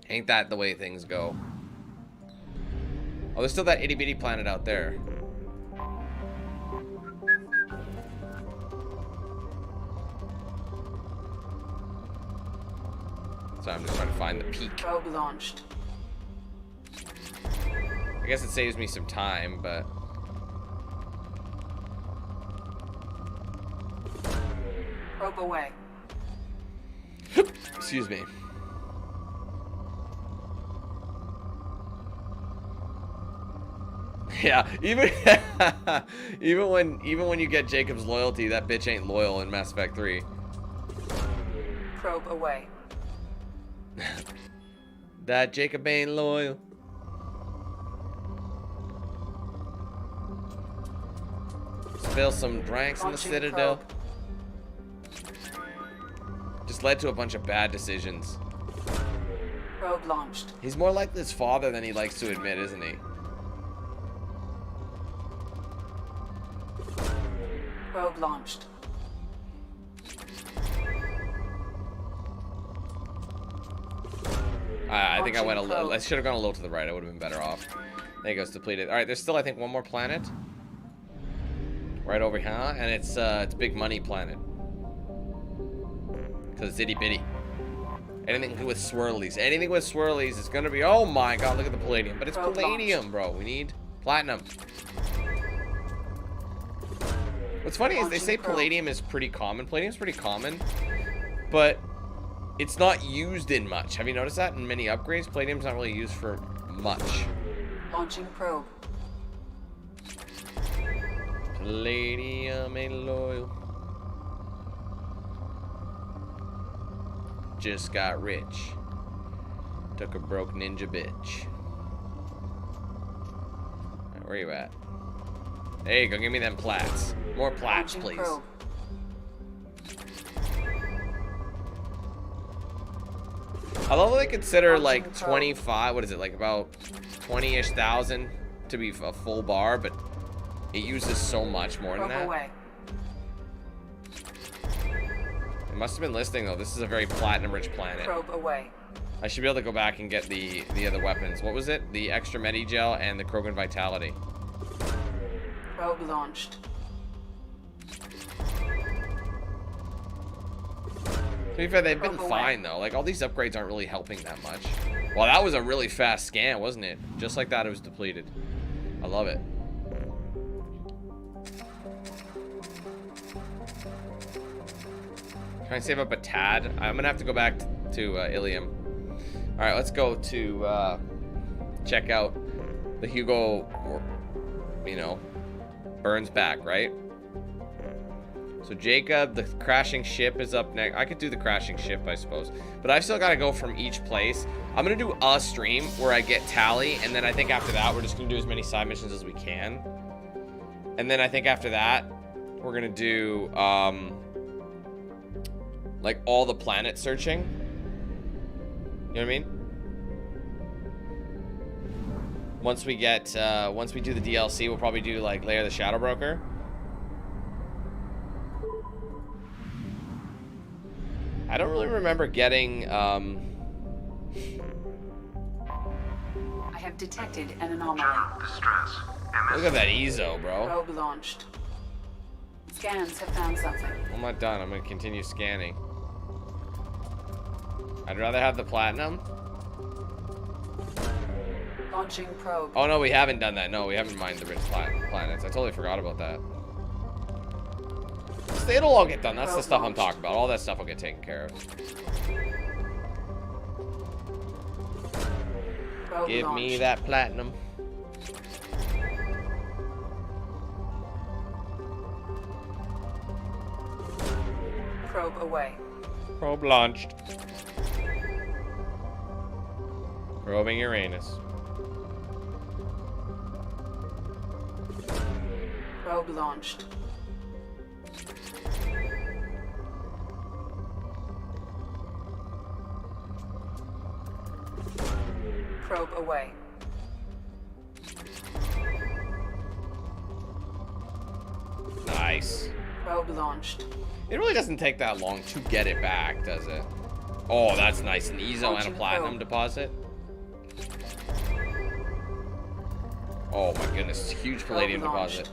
Ain't that the way things go? Oh, there's still that itty bitty planet out there. So I'm just trying to find the peak. Probe launched. I guess it saves me some time, but Probe away. excuse me. Yeah, even when you get Jacob's loyalty, that bitch ain't loyal in Mass Effect 3. Probe away. That Jacob ain't loyal. Spill some drinks in the Citadel. Just led to a bunch of bad decisions. Probe launched. He's more like his father than he likes to admit, isn't he? Probe launched. I think I went a little. I should have gone a little to the right. I would have been better off. There goes depleted. All right, there's still I think one more planet. Right over here, and it's Big Money Planet. Cause it's itty bitty. Anything with swirlies. Anything with swirlies is gonna be. Oh my god! Look at the palladium. But it's palladium, bro. We need platinum. What's funny is they say palladium is pretty common. Palladium's pretty common, but it's not used in much. Have you noticed that in many upgrades? Palladium's not really used for much. Launching probe. Palladium ain't loyal. Just got rich. Took a broke ninja bitch. Right, where you at? Hey, go give me them plats. More plats, please. I love that they consider like 25, what is it, like about 20-ish thousand to be a full bar, but it uses so much more than that. It must have been listing though. This is a very platinum-rich planet. Probe away. I should be able to go back and get the other weapons. What was it? The extra medi gel and the Krogan Vitality. Probe launched. To be fair, they've been fine though. Like all these upgrades aren't really helping that much. Well, that was a really fast scan, wasn't it? Just like that, it was depleted. I love it. Can I save up a tad? I'm gonna have to go back to Ilium. All right, let's go to check out the Hugo. You know, Burns back, right? So Jacob, the crashing ship is up next. I could do the crashing ship, I suppose, but I've still got to go from each place. I'm gonna do a stream where I get tally, and then I think after that we're just gonna do as many side missions as we can. And then I think after that we're gonna do like all the planet searching. You know what I mean? Once we get, once we do the DLC, we'll probably do like Lair of the Shadow Broker. I don't really remember getting, I have detected an anomaly. Distress. Look at that Ezo, bro. Probe launched. Scans have found something. I'm not done. I'm gonna continue scanning. I'd rather have the platinum. Launching probe. Oh no, we haven't done that. No, we haven't mined the rich planets. I totally forgot about that. It'll all get done. That's the stuff I'm talking about. All that stuff will get taken care of. Give me that platinum. Probe away. Probe launched. Probing Uranus. Probe launched. Probe away. Nice. Probe launched. It really doesn't take that long to get it back, does it? Oh, that's nice. An Ezo and a platinum deposit. Oh my goodness, huge palladium deposit.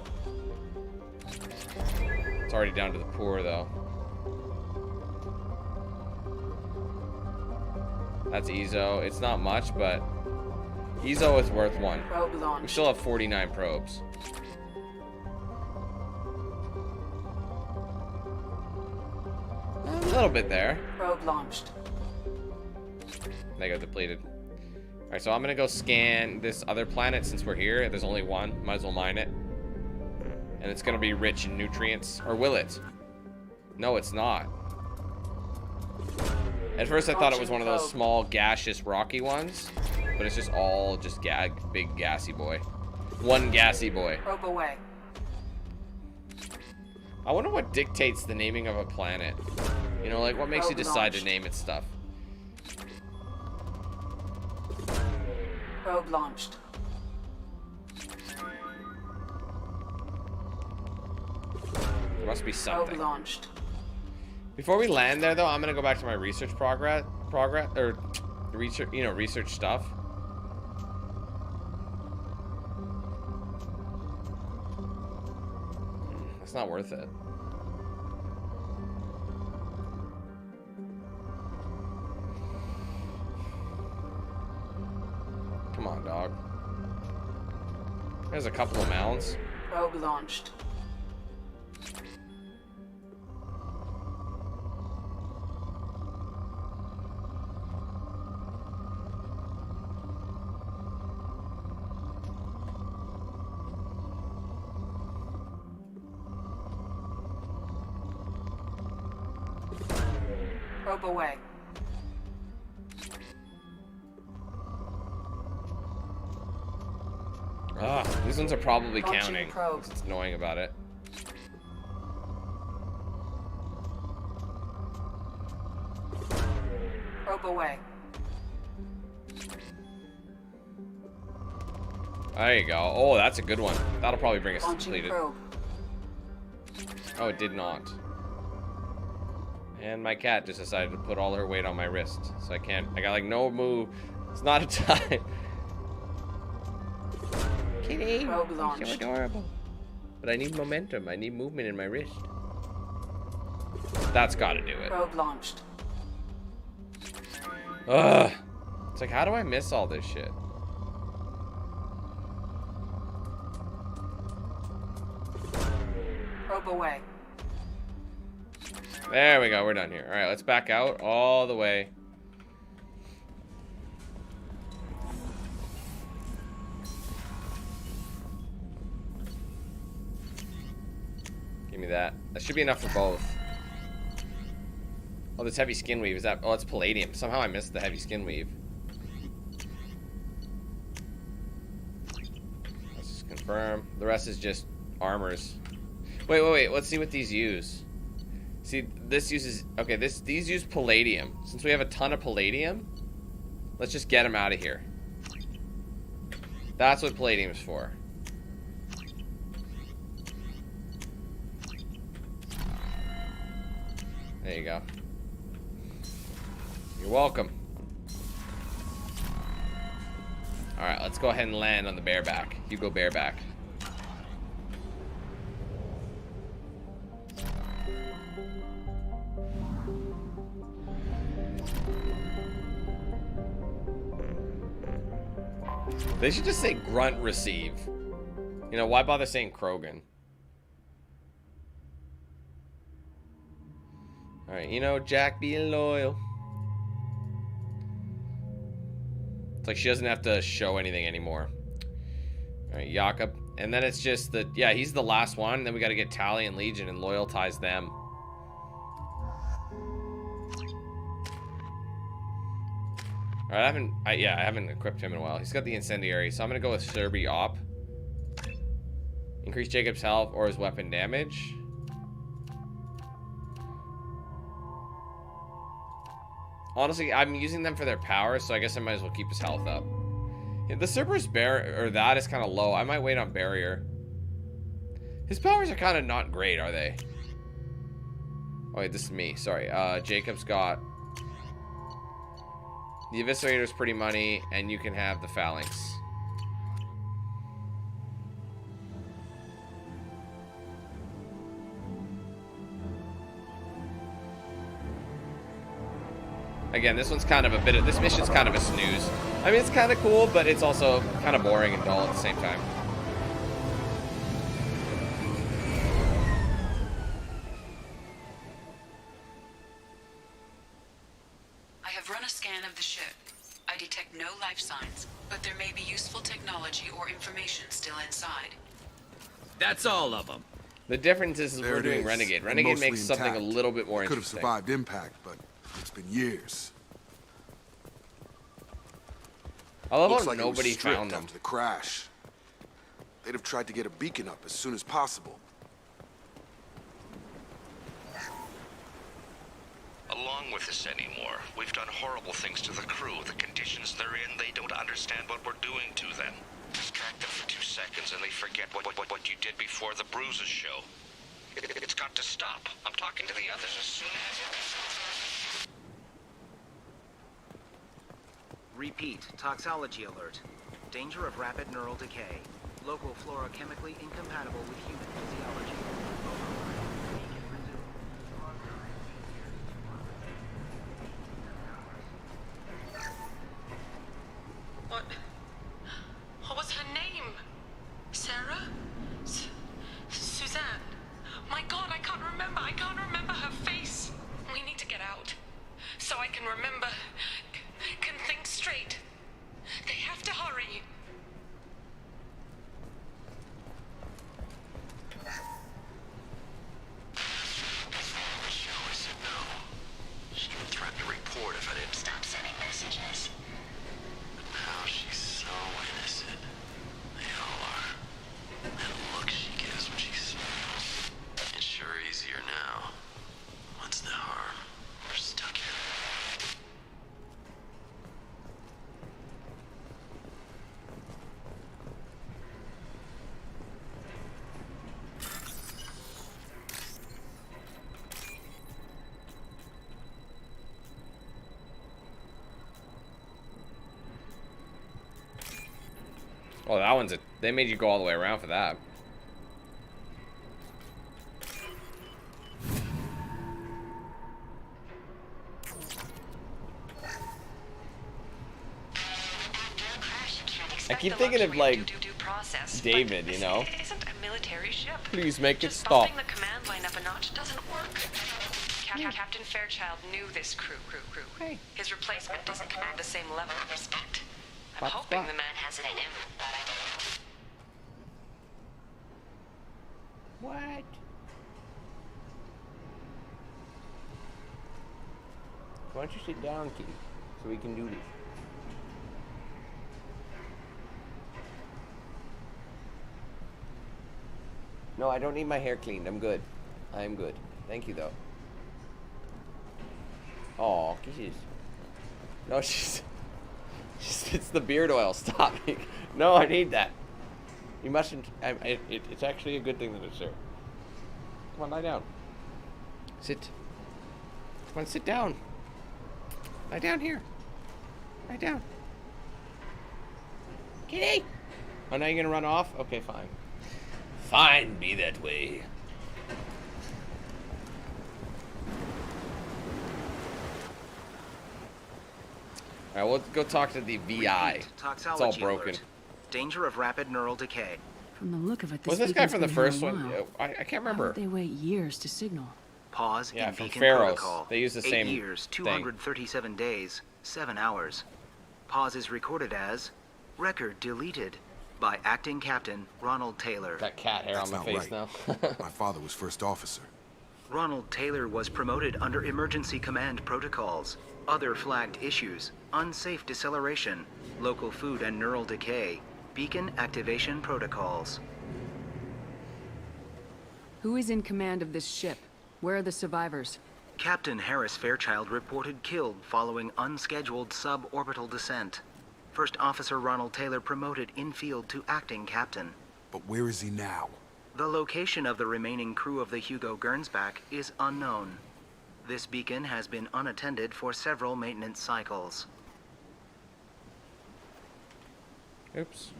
It's already down to the poor though. That's Ezo. It's not much, but Ezo is worth one. We still have 49 probes. A little bit there. Probe launched. They got depleted. Alright, so I'm gonna go scan this other planet since we're here. There's only one. Might as well mine it. And it's gonna be rich in nutrients. Or will it? No, it's not. At first I thought it was one of those small gaseous rocky ones, but it's just all just big gassy boy. One gassy boy. Probe away. I wonder what dictates the naming of a planet. You know, like, what makes you decide to name it stuff? Probe launched. There must be something. Probe launched. Before we land there, though, I'm gonna go back to my research research, you know, research stuff. It's not worth it. Come on, dog. There's a couple of mounds. Probe launched. Probe away. Ah, these ones are probably Launching counting. probe. That's what's annoying about it. Probe away. There you go. Oh, that's a good one. That'll probably bring us Launching completed. probe. Oh, it did not. And my cat just decided to put all her weight on my wrist. So I can't, I got like no move. It's not a time. Kitty, Probe you're launched. so adorable. But I need momentum. I need movement in my wrist. That's gotta do it. Probe launched. Ugh. It's like, how do I miss all this shit? Probe away. There we go. We're done here. All right, let's back out all the way. Give me that. That should be enough for both. Oh, this heavy skin weave. Is that... Oh, it's palladium. Somehow I missed the heavy skin weave. Let's just confirm. The rest is just armors. Wait. Let's see what these use. See, this uses... Okay, these use palladium. Since we have a ton of palladium, let's just get them out of here. That's what palladium's for. There you go. You're welcome. Alright, let's go ahead and land on the bareback. You go bareback. They should just say grunt receive. You know, why bother saying Krogan? Alright, you know, Jack being loyal. It's like she doesn't have to show anything anymore. Alright, Jakob. And then it's just the... Yeah, he's the last one. Then we gotta get Tally and Legion and loyaltize them. Alright, I haven't equipped him in a while. He's got the incendiary, so I'm gonna go with Serbi Op. Increase Jacob's health or his weapon damage. Honestly, I'm using them for their power, so I guess I might as well keep his health up. Yeah, the Cerberus barrier, or that is kind of low. I might wait on barrier. His powers are kind of not great, are they? Oh wait, this is me. Sorry. Jacob's got the Eviscerator's pretty money, and you can have the Phalanx. Again, this one's kind of a bit of... This mission's kind of a snooze. I mean, it's kind of cool, but it's also kind of boring and dull at the same time. I have run a scan of the ship. I detect no life signs, but there may be useful technology or information still inside. That's all of them. The difference is There we're it doing is, Renegade. and Renegade mostly makes something a intact. little bit more Could have interesting. survived impact, but it's been years. I love Looks how like it was nobody stripped found them. after the crash. They'd have tried to get a beacon up as soon as possible. belong with us anymore. We've done horrible things to the crew. The conditions they're in, they don't understand what we're doing to them. Distract them for 2 seconds and they forget what you did before the bruises show. It's got to stop. I'm talking to the others as soon as... Repeat, toxology alert. Danger of rapid neural decay. Local flora chemically incompatible with human physiology. What was her name? Sarah? Suzanne? My God, I can't remember. I can't remember her face. We need to get out. So I can remember. Can think straight. They have to hurry. I said no. She would threaten to report if I didn't stop sending messages. But now she's so innocent. They all are. That look she gives when she smiles. It's sure easier now. What's the harm? We're stuck here. Oh, that one's a... They made you go all the way around for that. I keep thinking of, like, David, you know? Isn't a military ship. Please make it Just stop. bumping the command line up a notch doesn't work. Captain Fairchild knew this crew. Hey. His replacement doesn't command the same level of respect. I'm hoping the man has it in him. What? Why don't you sit down, Keith, so we can do this? No, I don't need my hair cleaned. I'm good. I'm good. Thank you, though. Aw, kisses. No, it's the beard oil. Stop. No, I need that. You mustn't. It's actually a good thing that it's there. Come on, lie down. Sit. Come on, sit down. Lie down here. Lie down. Kitty! Oh, now you're gonna run off? Okay, fine. Fine, be that way. Alright, we'll go talk to the VI. Repeat, It's all toxology broken. alert. Danger of rapid neural decay. From the look of it, Was this guy beacon's from the been here a first one? while. I can't Why remember. would they wait years to signal? Pause Yeah, in from beacon Pharaohs. protocol. They use the 8 same years, thing. 237 days, 7 hours. Pause is recorded as record deleted by acting captain Ronald Taylor. Got cat hair on my face now. My father was first officer. Ronald Taylor was promoted under emergency command protocols. Other flagged issues: unsafe deceleration, local food and neural decay, beacon activation protocols. Who is in command of this ship? Where are the survivors? Captain Harris Fairchild reported killed following unscheduled suborbital descent. First Officer Ronald Taylor promoted in-field to acting captain. But where is he now? The location of the remaining crew of the Hugo Gernsback is unknown. This beacon has been unattended for several maintenance cycles. Oops.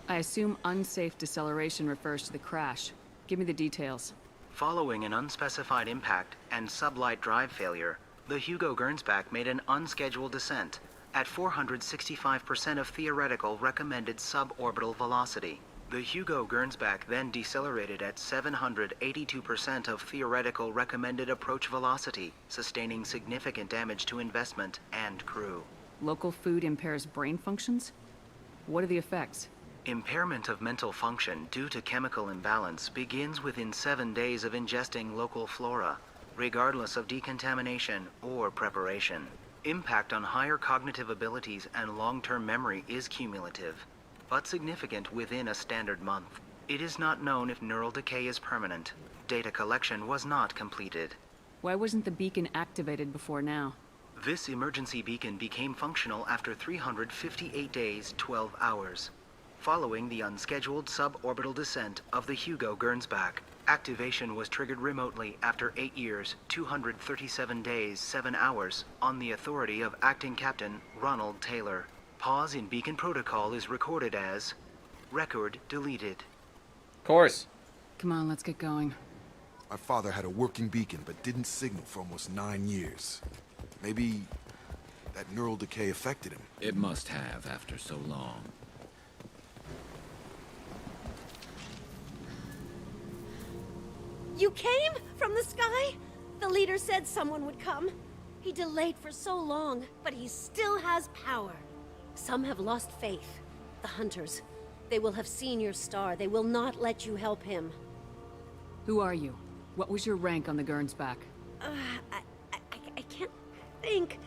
I assume unsafe deceleration refers to the crash. Give me the details. Following an unspecified impact and sublight drive failure, the Hugo Gernsback made an unscheduled descent at 465% of theoretical recommended suborbital velocity. The Hugo Gernsback then decelerated at 782% of theoretical recommended approach velocity, sustaining significant damage to investment and crew. Local food impairs brain functions? What are the effects? Impairment of mental function due to chemical imbalance begins within 7 days of ingesting local flora, regardless of decontamination or preparation. Impact on higher cognitive abilities and long-term memory is cumulative, but significant within a standard month. It is not known if neural decay is permanent. Data collection was not completed. Why wasn't the beacon activated before now? This emergency beacon became functional after 358 days, 12 hours. Following the unscheduled suborbital descent of the Hugo Gernsback, activation was triggered remotely after 8 years, 237 days, 7 hours, on the authority of Acting Captain Ronald Taylor. Pause in beacon protocol is recorded as record deleted. Of course. Come on, let's get going. My father had a working beacon, but didn't signal for almost 9 years. Maybe that neural decay affected him. It must have after so long. You came from the sky? The leader said someone would come. He delayed for so long, but he still has power. Some have lost faith. The hunters. They will have seen your star. They will not let you help him. Who are you? What was your rank on the Gernsback? I can't think.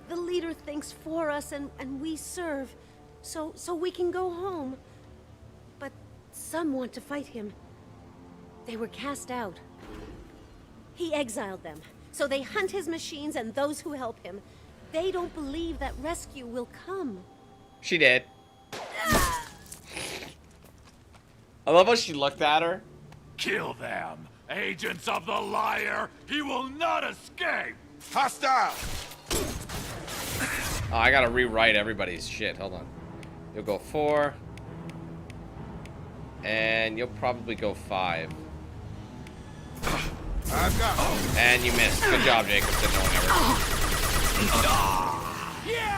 The leader thinks for us and we serve. So we can go home. But some want to fight him. They were cast out. He exiled them. So they hunt his machines and those who help him. They don't believe that rescue will come. She did. I love how she looked at her. Kill them! Agents of the liar! He will not escape! Hostile! Oh, I gotta rewrite everybody's shit. Hold on. You'll go 4. And you'll probably go 5. I've got And you missed. Good job, Jacob. Said no one ever. Yeah!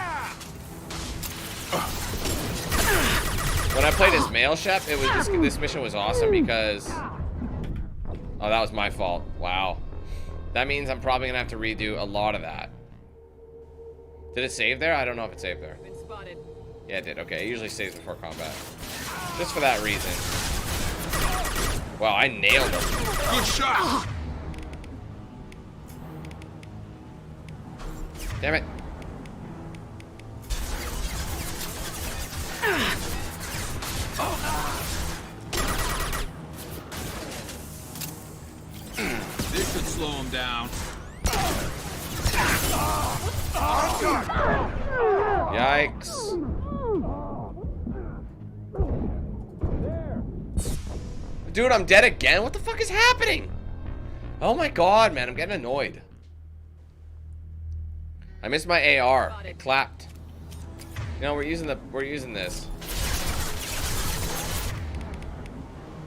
When I played as male chef, it was this mission was awesome because oh, that was my fault. Wow. That means I'm probably gonna have to redo a lot of that. Did it save there? I don't know if it saved there. Been spotted. Yeah, it did. Okay, it usually saves before combat. Just for that reason. Wow, I nailed him. good shot! Damn it. This should slow him down. Yikes. Dude, I'm dead again? What the fuck is happening? Oh my god, man, I'm getting annoyed. I missed my AR. It clapped. You know, we're using this.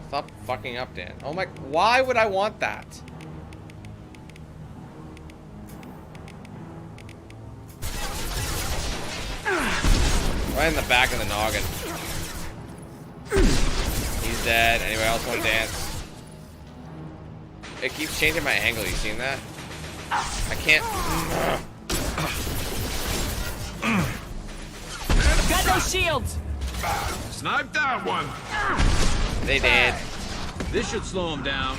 Stop fucking up, Dan. Oh my, why would I want that? Right in the back of the noggin. He's dead. Anybody else want to dance? It keeps changing my angle. You seen that? I can't. Got no shields! Snipe that one! They did. This should slow him down.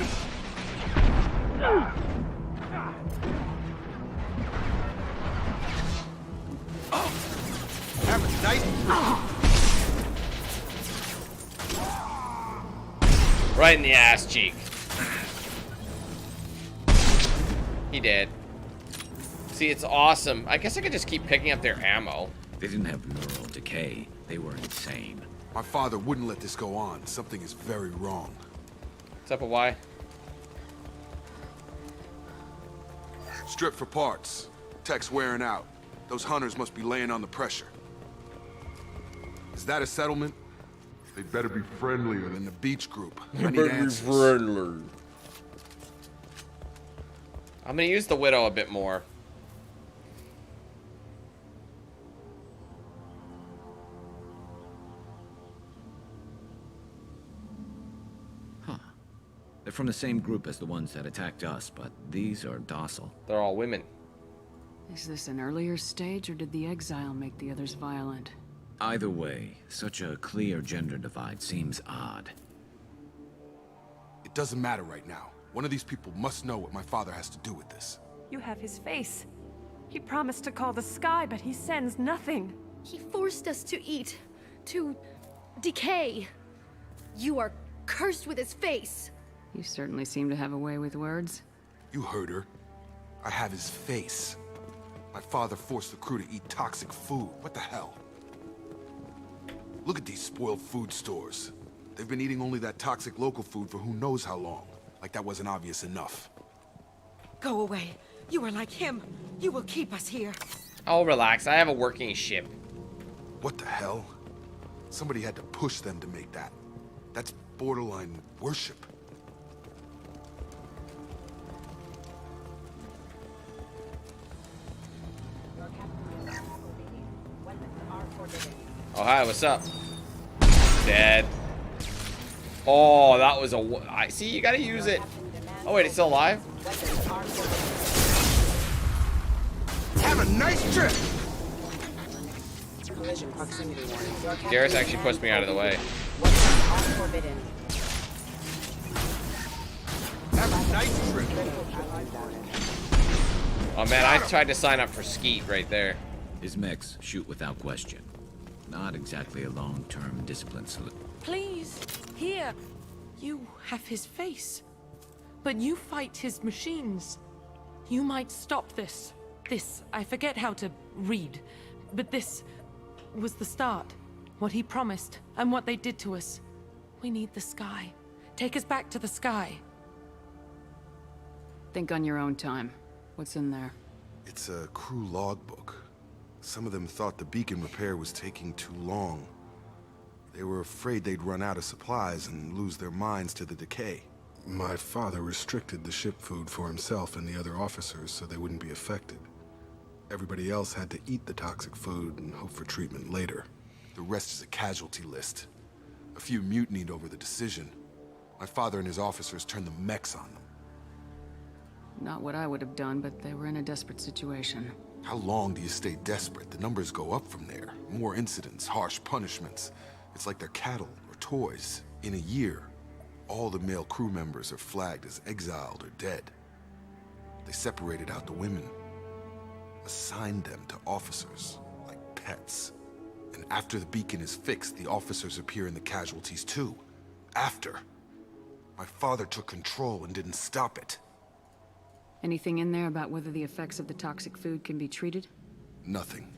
Have a nice... Right in the ass cheek. He did. See, it's awesome. I guess I could just keep picking up their ammo. They didn't have neural decay. They were insane. My father wouldn't let this go on. Something is very wrong. What's up with why? Strip for parts. Tech's wearing out. Those hunters must be laying on the pressure. Is that a settlement? They'd better be friendlier than the beach group. I need answers. I'm gonna use the Widow a bit more. They're from the same group as the ones that attacked us, but these are docile. They're all women. Is this an earlier stage, or did the exile make the others violent? Either way, such a clear gender divide seems odd. It doesn't matter right now. One of these people must know what my father has to do with this. You have his face. He promised to call the sky, but he sends nothing. He forced us to eat, to decay. You are cursed with his face. You certainly seem to have a way with words. You heard her. I have his face. My father forced the crew to eat toxic food. What the hell? Look at these spoiled food stores. They've been eating only that toxic local food for who knows how long. Like that wasn't obvious enough. Go away. You are like him. You will keep us here. Oh, relax. I have a working ship. What the hell? Somebody had to push them to make that. That's borderline worship. Oh, hi, what's up? Dead. Oh, that was I see, you gotta use it. Oh, wait, it's still alive? Have a nice trip! Garrus actually pushed me out of the way. Have a nice trip! Oh, man, I tried to sign up for Skeet right there. His mechs shoot without question. Not exactly a long-term discipline solution. Please, here. You have his face. But you fight his machines. You might stop this. This, I forget how to read. But this was the start. What he promised, and what they did to us. We need the sky. Take us back to the sky. Think on your own time. What's in there? It's a crew logbook. Some of them thought the beacon repair was taking too long. They were afraid they'd run out of supplies and lose their minds to the decay. My father restricted the ship food for himself and the other officers so they wouldn't be affected. Everybody else had to eat the toxic food and hope for treatment later. The rest is a casualty list. A few mutinied over the decision. My father and his officers turned the mechs on them. Not what I would have done, but they were in a desperate situation. How long do you stay desperate? The numbers go up from there. More incidents, harsh punishments. It's like they're cattle or toys. In a year, all the male crew members are flagged as exiled or dead. They separated out the women, assigned them to officers, like pets. And after the beacon is fixed, the officers appear in the casualties too. After. My father took control and didn't stop it. Anything in there about whether the effects of the toxic food can be treated? Nothing.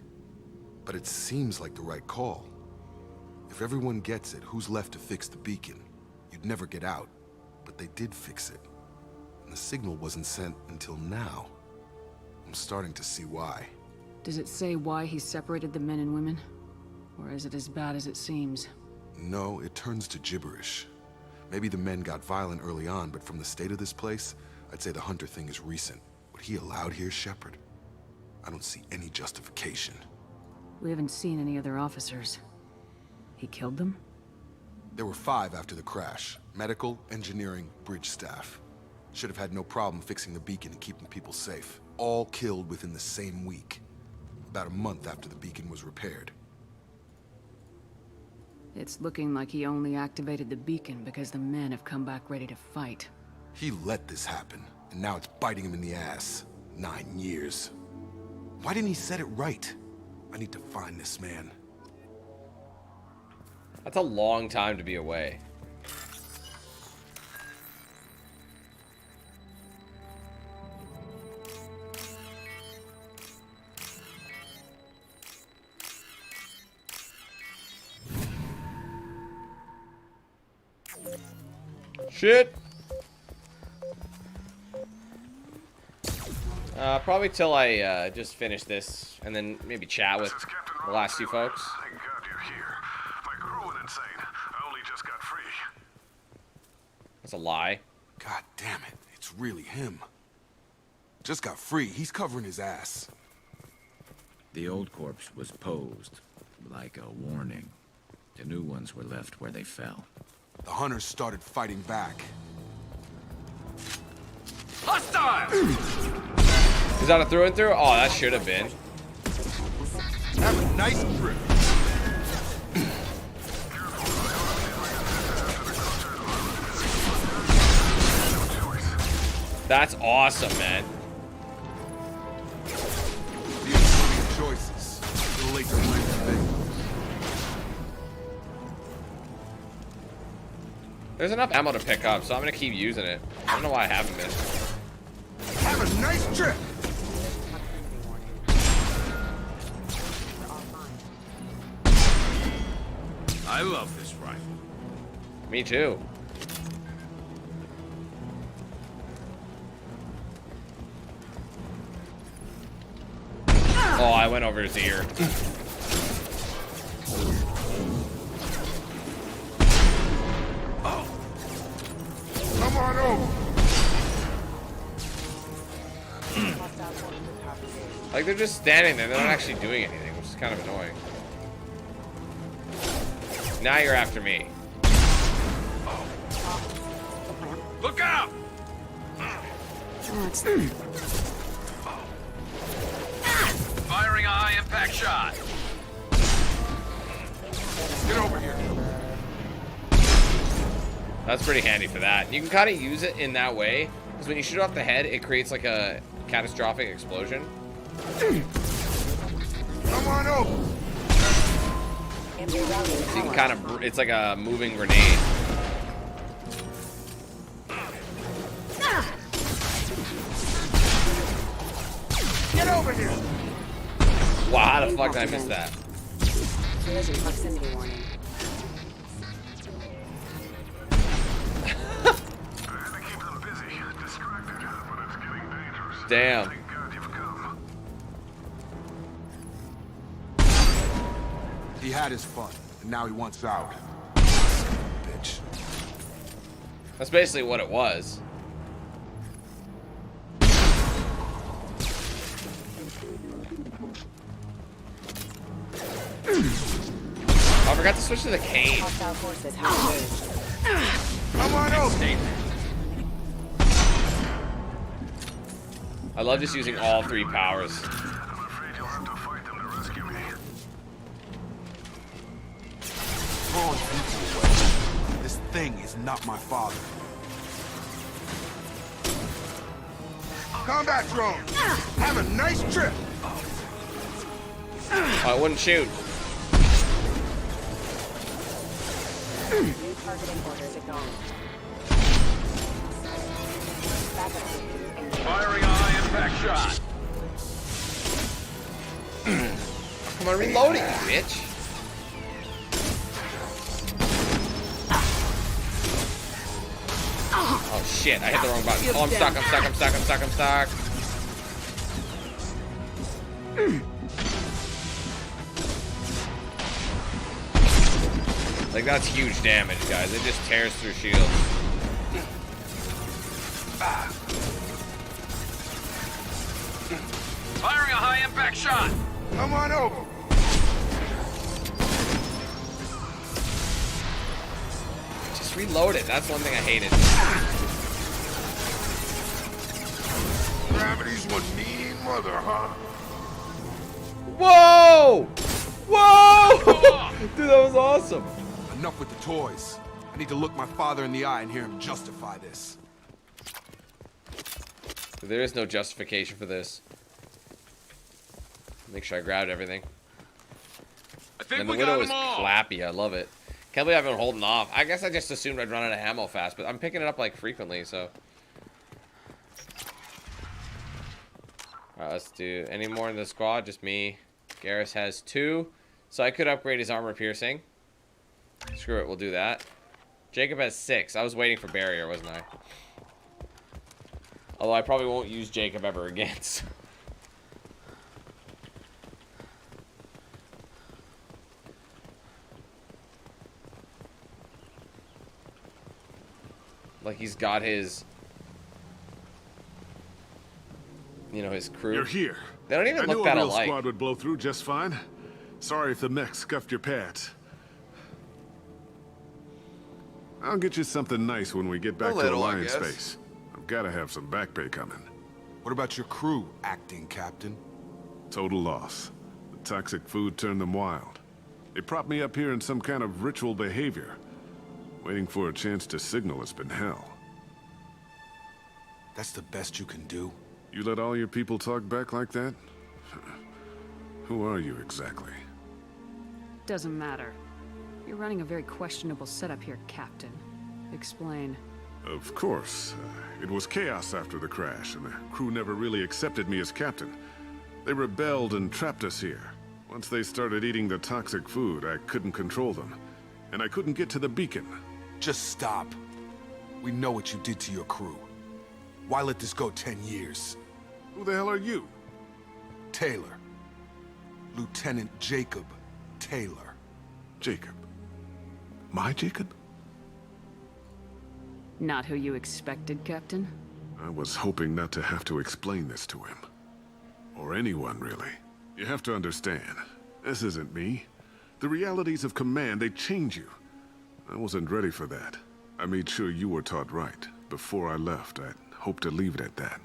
But it seems like the right call. If everyone gets it, who's left to fix the beacon? You'd never get out. But they did fix it. And the signal wasn't sent until now. I'm starting to see why. Does it say why he separated the men and women? Or is it as bad as it seems? No, it turns to gibberish. Maybe the men got violent early on, but from the state of this place, I'd say the Hunter thing is recent. What he allowed here, Shepard? I don't see any justification. We haven't seen any other officers. He killed them? There were 5 after the crash. Medical, engineering, bridge staff. Should have had no problem fixing the beacon and keeping people safe. All killed within the same week. About a month after the beacon was repaired. It's looking like he only activated the beacon because the men have come back ready to fight. He let this happen, and now it's biting him in the ass. 9 years. Why didn't he set it right? I need to find this man. That's a long time to be away. Shit. Probably till I just finish this, and then maybe chat with the last 2 folks. Thank God you're here. My crew went insane. I only just got free. That's a lie. God damn it, it's really him. Just got free, he's covering his ass. The old corpse was posed, like a warning. The new ones were left where they fell. The hunters started fighting back. Hostile! Is that a through and through? Oh, that should have been. Have a nice trip. That's awesome, man. These choices. It'll late to blame the thing. There's enough ammo to pick up, so I'm gonna keep using it. I don't know why I haven't been. Have a nice trip. I love this rifle. Me too. Oh, I went over his ear. Come on over. Like, they're just standing there. They're not actually doing anything, which is kind of annoying. Now you're after me. Look out! Firing a high impact shot. Get over here. That's pretty handy for that. You can kind of use it in that way, because when you shoot off the head, it creates like a catastrophic explosion. Come on over. So you can kind of, it's like a moving grenade. Get over here. Wow, how the fuck did I miss that? Collision proximity warning. Damn. He had his fun, and now he wants out. Bitch. That's basically what it was. Oh, I forgot to switch to the cane. Come on over. I love just using all three powers. Throwing people away. This thing is not my father. Combat drone. Have a nice trip. Oh, I wouldn't shoot. New targeting orders acknowledged. Firing a high impact shot. Come on, reload it, you bitch. Oh shit, I hit the wrong button. Oh, I'm stuck, I'm stuck, I'm stuck, I'm stuck, I'm stuck. Like, that's huge damage, guys. It just tears through shields. Firing a high impact shot. Come on over. Just reload it. That's one thing I hated. Gravity's one mean mother, huh? Whoa! Whoa! Dude, that was awesome. Enough with the toys. I need to look my father in the eye and hear him justify this. There is no justification for this. Make sure I grabbed everything. I think And the we Widow got is them all. clappy. I love it. Can't believe I've been holding off. I guess I just assumed I'd run out of ammo fast, but I'm picking it up like frequently, so. Alright, let's do any more in the squad. Just me. Garrus has 2, so I could upgrade his armor piercing. Screw it, we'll do that. Jacob has 6. I was waiting for barrier, wasn't I? Although I probably won't use Jacob ever again. So. Like, he's got his, you know, his crew. You're here. They don't even I look knew that a real alike. squad would blow through just fine. Sorry if the mech scuffed your pads. I'll get you something nice when we get back to little, I Alliance guess. space. I've got to have some back pay coming. What about your crew, acting captain? Total loss. The toxic food turned them wild. They propped me up here in some kind of ritual behavior. Waiting for a chance to signal has been hell. That's the best you can do? You let all your people talk back like that? Who are you exactly? Doesn't matter. You're running a very questionable setup here, Captain. Explain. Of course. It was chaos after the crash, and the crew never really accepted me as captain. They rebelled and trapped us here. Once they started eating the toxic food, I couldn't control them. And I couldn't get to the beacon. Just stop. We know what you did to your crew. Why let this go 10 years? Who the hell are you? Taylor. Lieutenant Jacob Taylor. Jacob? My Jacob? Not who you expected, Captain? I was hoping not to have to explain this to him. Or anyone, really. You have to understand, this isn't me. The realities of command, they change you. I wasn't ready for that. I made sure you were taught right. Before I left, I'd hoped to leave it at that.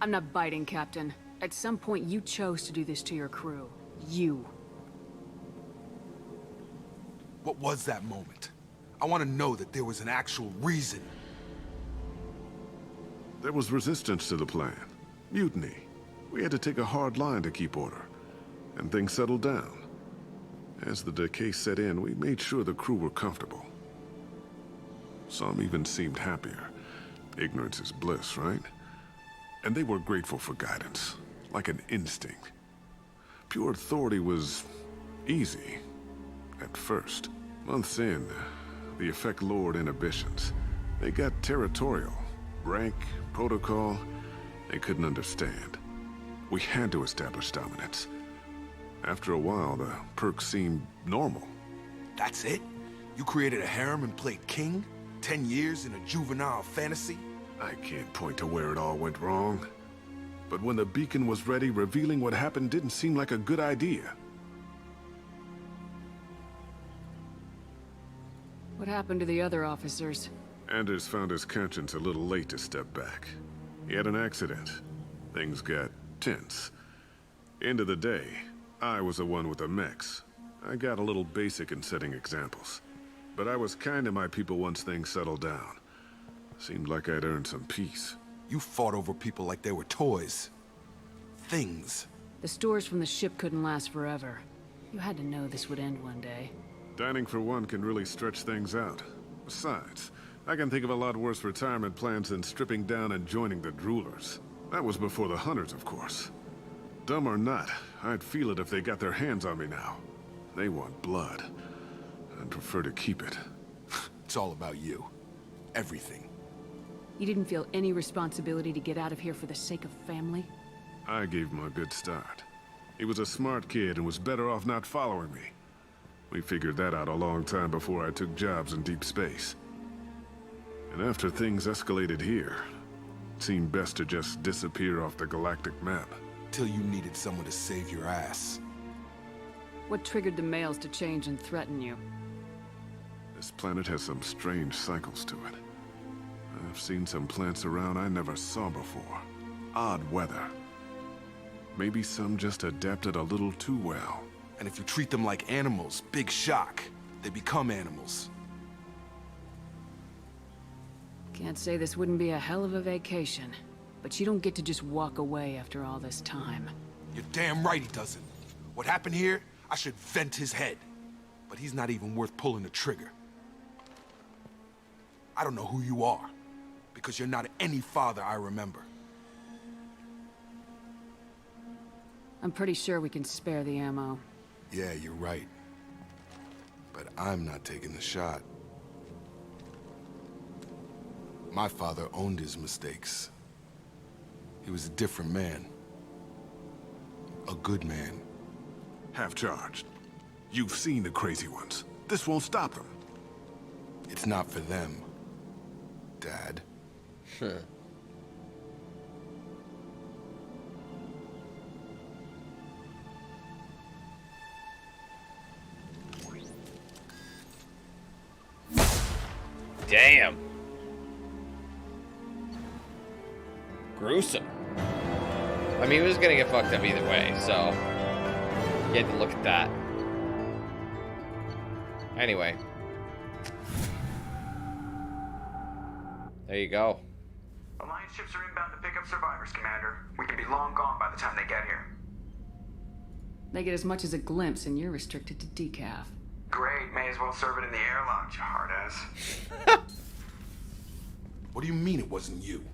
I'm not biting, Captain. At some point, you chose to do this to your crew. You. What was that moment? I want to know that there was an actual reason. There was resistance to the plan. Mutiny. We had to take a hard line to keep order. And things settled down. As the decay set in, we made sure the crew were comfortable. Some even seemed happier. Ignorance is bliss, right? And they were grateful for guidance, like an instinct. Pure authority was easy, at first. Months in, the effect lowered inhibitions. They got territorial. Rank, protocol, they couldn't understand. We had to establish dominance. After a while, the perks seemed normal. That's it? You created a harem and played king? 10 years in a juvenile fantasy? I can't point to where it all went wrong. But when the beacon was ready, revealing what happened didn't seem like a good idea. What happened to the other officers? Anders found his conscience a little late to step back. He had an accident. Things got tense. End of the day, I was the one with the mechs. I got a little basic in setting examples. But I was kind to my people once things settled down. Seemed like I'd earned some peace. You fought over people like they were toys. Things. The stores from the ship couldn't last forever. You had to know this would end one day. Dining for one can really stretch things out. Besides, I can think of a lot worse retirement plans than stripping down and joining the droolers. That was before the hunters, of course. Dumb or not, I'd feel it if they got their hands on me now. They want blood. I'd prefer to keep it. It's all about you. Everything. You didn't feel any responsibility to get out of here for the sake of family? I gave him a good start. He was a smart kid and was better off not following me. We figured that out a long time before I took jobs in deep space. And after things escalated here, it seemed best to just disappear off the galactic map. Till you needed someone to save your ass. What triggered the males to change and threaten you? This planet has some strange cycles to it. I've seen some plants around I never saw before. Odd weather. Maybe some just adapted a little too well. And if you treat them like animals, big shock. They become animals. Can't say this wouldn't be a hell of a vacation. But you don't get to just walk away after all this time. You're damn right he doesn't. What happened here, I should vent his head. But he's not even worth pulling the trigger. I don't know who you are, because you're not any father I remember. I'm pretty sure we can spare the ammo. Yeah, you're right. But I'm not taking the shot. My father owned his mistakes. He was a different man. A good man. Half-charged. You've seen the crazy ones. This won't stop them. It's not for them, Dad. Damn. Gruesome. I mean, he was gonna get fucked up either way, so you had to look at that. Anyway. There you go. Alliance ships are inbound to pick up survivors, Commander. We can be long gone by the time they get here. They get as much as a glimpse, and you're restricted to decaf. Great, may as well serve it in the airlock, you hard ass. What do you mean it wasn't you?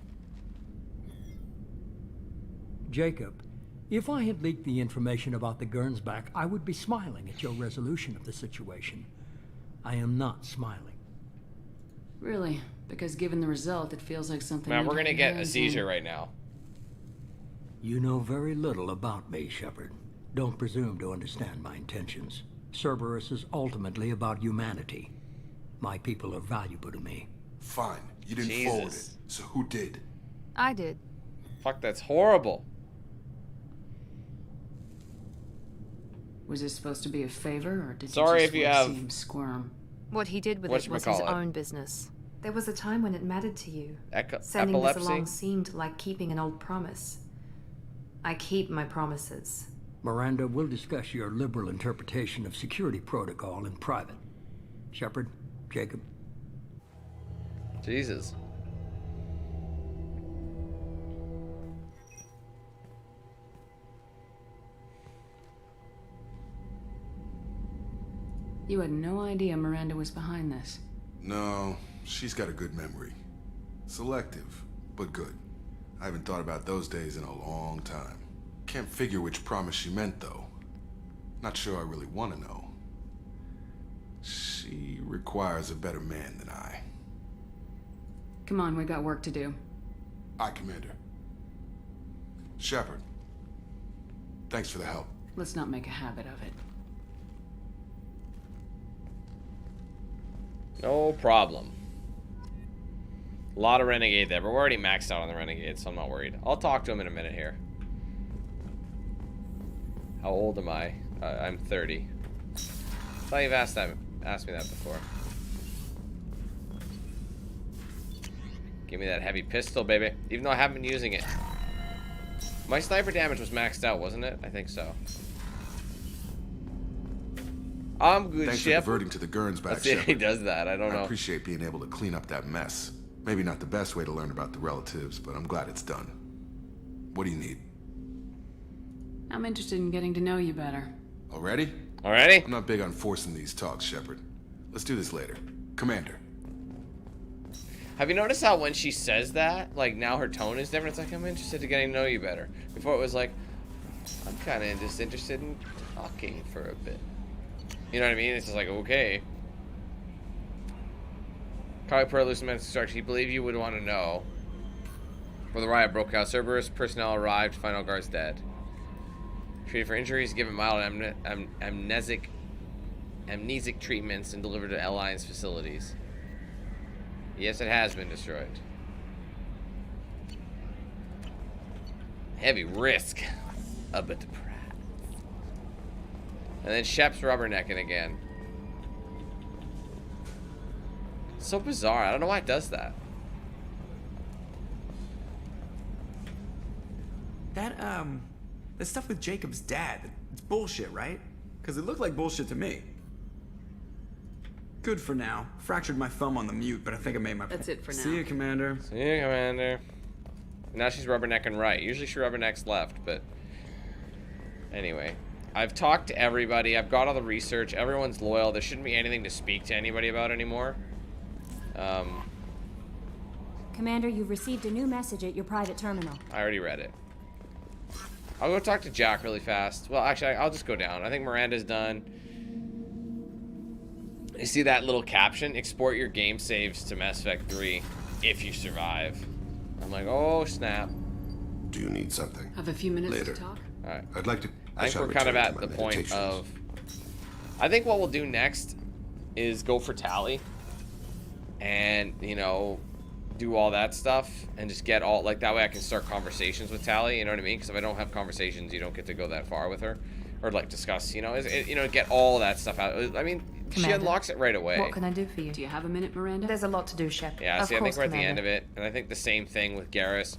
Jacob, if I had leaked the information about the Gernsback, I would be smiling at your resolution of the situation. I am not smiling. Really? Because given the result, it feels like something... Man, we're gonna get a seizure right now. You know very little about me, Shepard. Don't presume to understand my intentions. Cerberus is ultimately about humanity. My people are valuable to me. Fine, you didn't forward it. So who did? I did. Fuck, that's horrible. Was this supposed to be a favor, or did Sorry you if just you want to have... see him squirm? What he did with it was his own business. There was a time when it mattered to you. Sending this along seemed like keeping an old promise. I keep my promises. Miranda, we'll discuss your liberal interpretation of security protocol in private. Shepard, Jacob. Jesus. You had no idea Miranda was behind this. No, she's got a good memory. Selective, but good. I haven't thought about those days in a long time. Can't figure which promise she meant, though. Not sure I really want to know. She requires a better man than I. Come on, we got work to do. Aye, Commander. Shepard, thanks for the help. Let's not make a habit of it. No problem. A lot of Renegade there, but we're already maxed out on the Renegade, so I'm not worried. I'll talk to him in a minute here. How old am I? I'm 30. I thought you've asked me that before. Give me that heavy pistol, baby. Even though I haven't been using it. My sniper damage was maxed out, wasn't it? I think so. I'm good, Thanks Shep. for diverting to the Gernsback, Let's see if he Shepard. does that. I don't know. I appreciate being able to clean up that mess. Maybe not the best way to learn about the relatives, but I'm glad it's done. What do you need? I'm interested in getting to know you better. Already? Already? I'm not big on forcing these talks, Shepard. Let's do this later. Commander. Have you noticed how when she says that, like now her tone is different? It's like, I'm interested in getting to know you better. Before it was like, I'm kind of just interested in talking for a bit. You know what I mean? It's just like, okay. Kali Per Lucement Instruction. He believed you would want to know where the riot broke out. Cerberus personnel arrived, final guards dead. Treated for injuries, given mild amnesic treatments, and delivered to Alliance facilities. Yes, it has been destroyed. Heavy risk. A bit depressed. And then Shep's rubbernecking again. So bizarre. I don't know why it does that. That stuff with Jacob's dad, it's bullshit, right? Because it looked like bullshit to me. Good for now. Fractured my thumb on the mute, but I think I made my point. That's it for now. See you, Commander. See you, Commander. Now she's rubbernecking right. Usually she rubbernecks left, but... Anyway. I've talked to everybody. I've got all the research. Everyone's loyal. There shouldn't be anything to speak to anybody about anymore. Commander, you've received a new message at your private terminal. I already read it. I'll go talk to Jack really fast. Well, actually, I'll just go down. I think Miranda's done. You see that little caption? Export your game saves to Mass Effect 3 if you survive. I'm like, oh, snap. Do you need something? Have a few minutes Later. to talk? All right. I'd like to... I think we're kind of at the point of... I think what we'll do next is go for Tally. And, you know, do all that stuff. And just get all... Like, that way I can start conversations with Tally. You know what I mean? Because if I don't have conversations, you don't get to go that far with her. Or, like, discuss, you know, get all that stuff out. I mean, Commander, she unlocks it right away. What can I do for you? Do you have a minute, Miranda? There's a lot to do, Shep. Yeah, Of see, I think course, we're at the Commander. end of it. And I think the same thing with Garrus.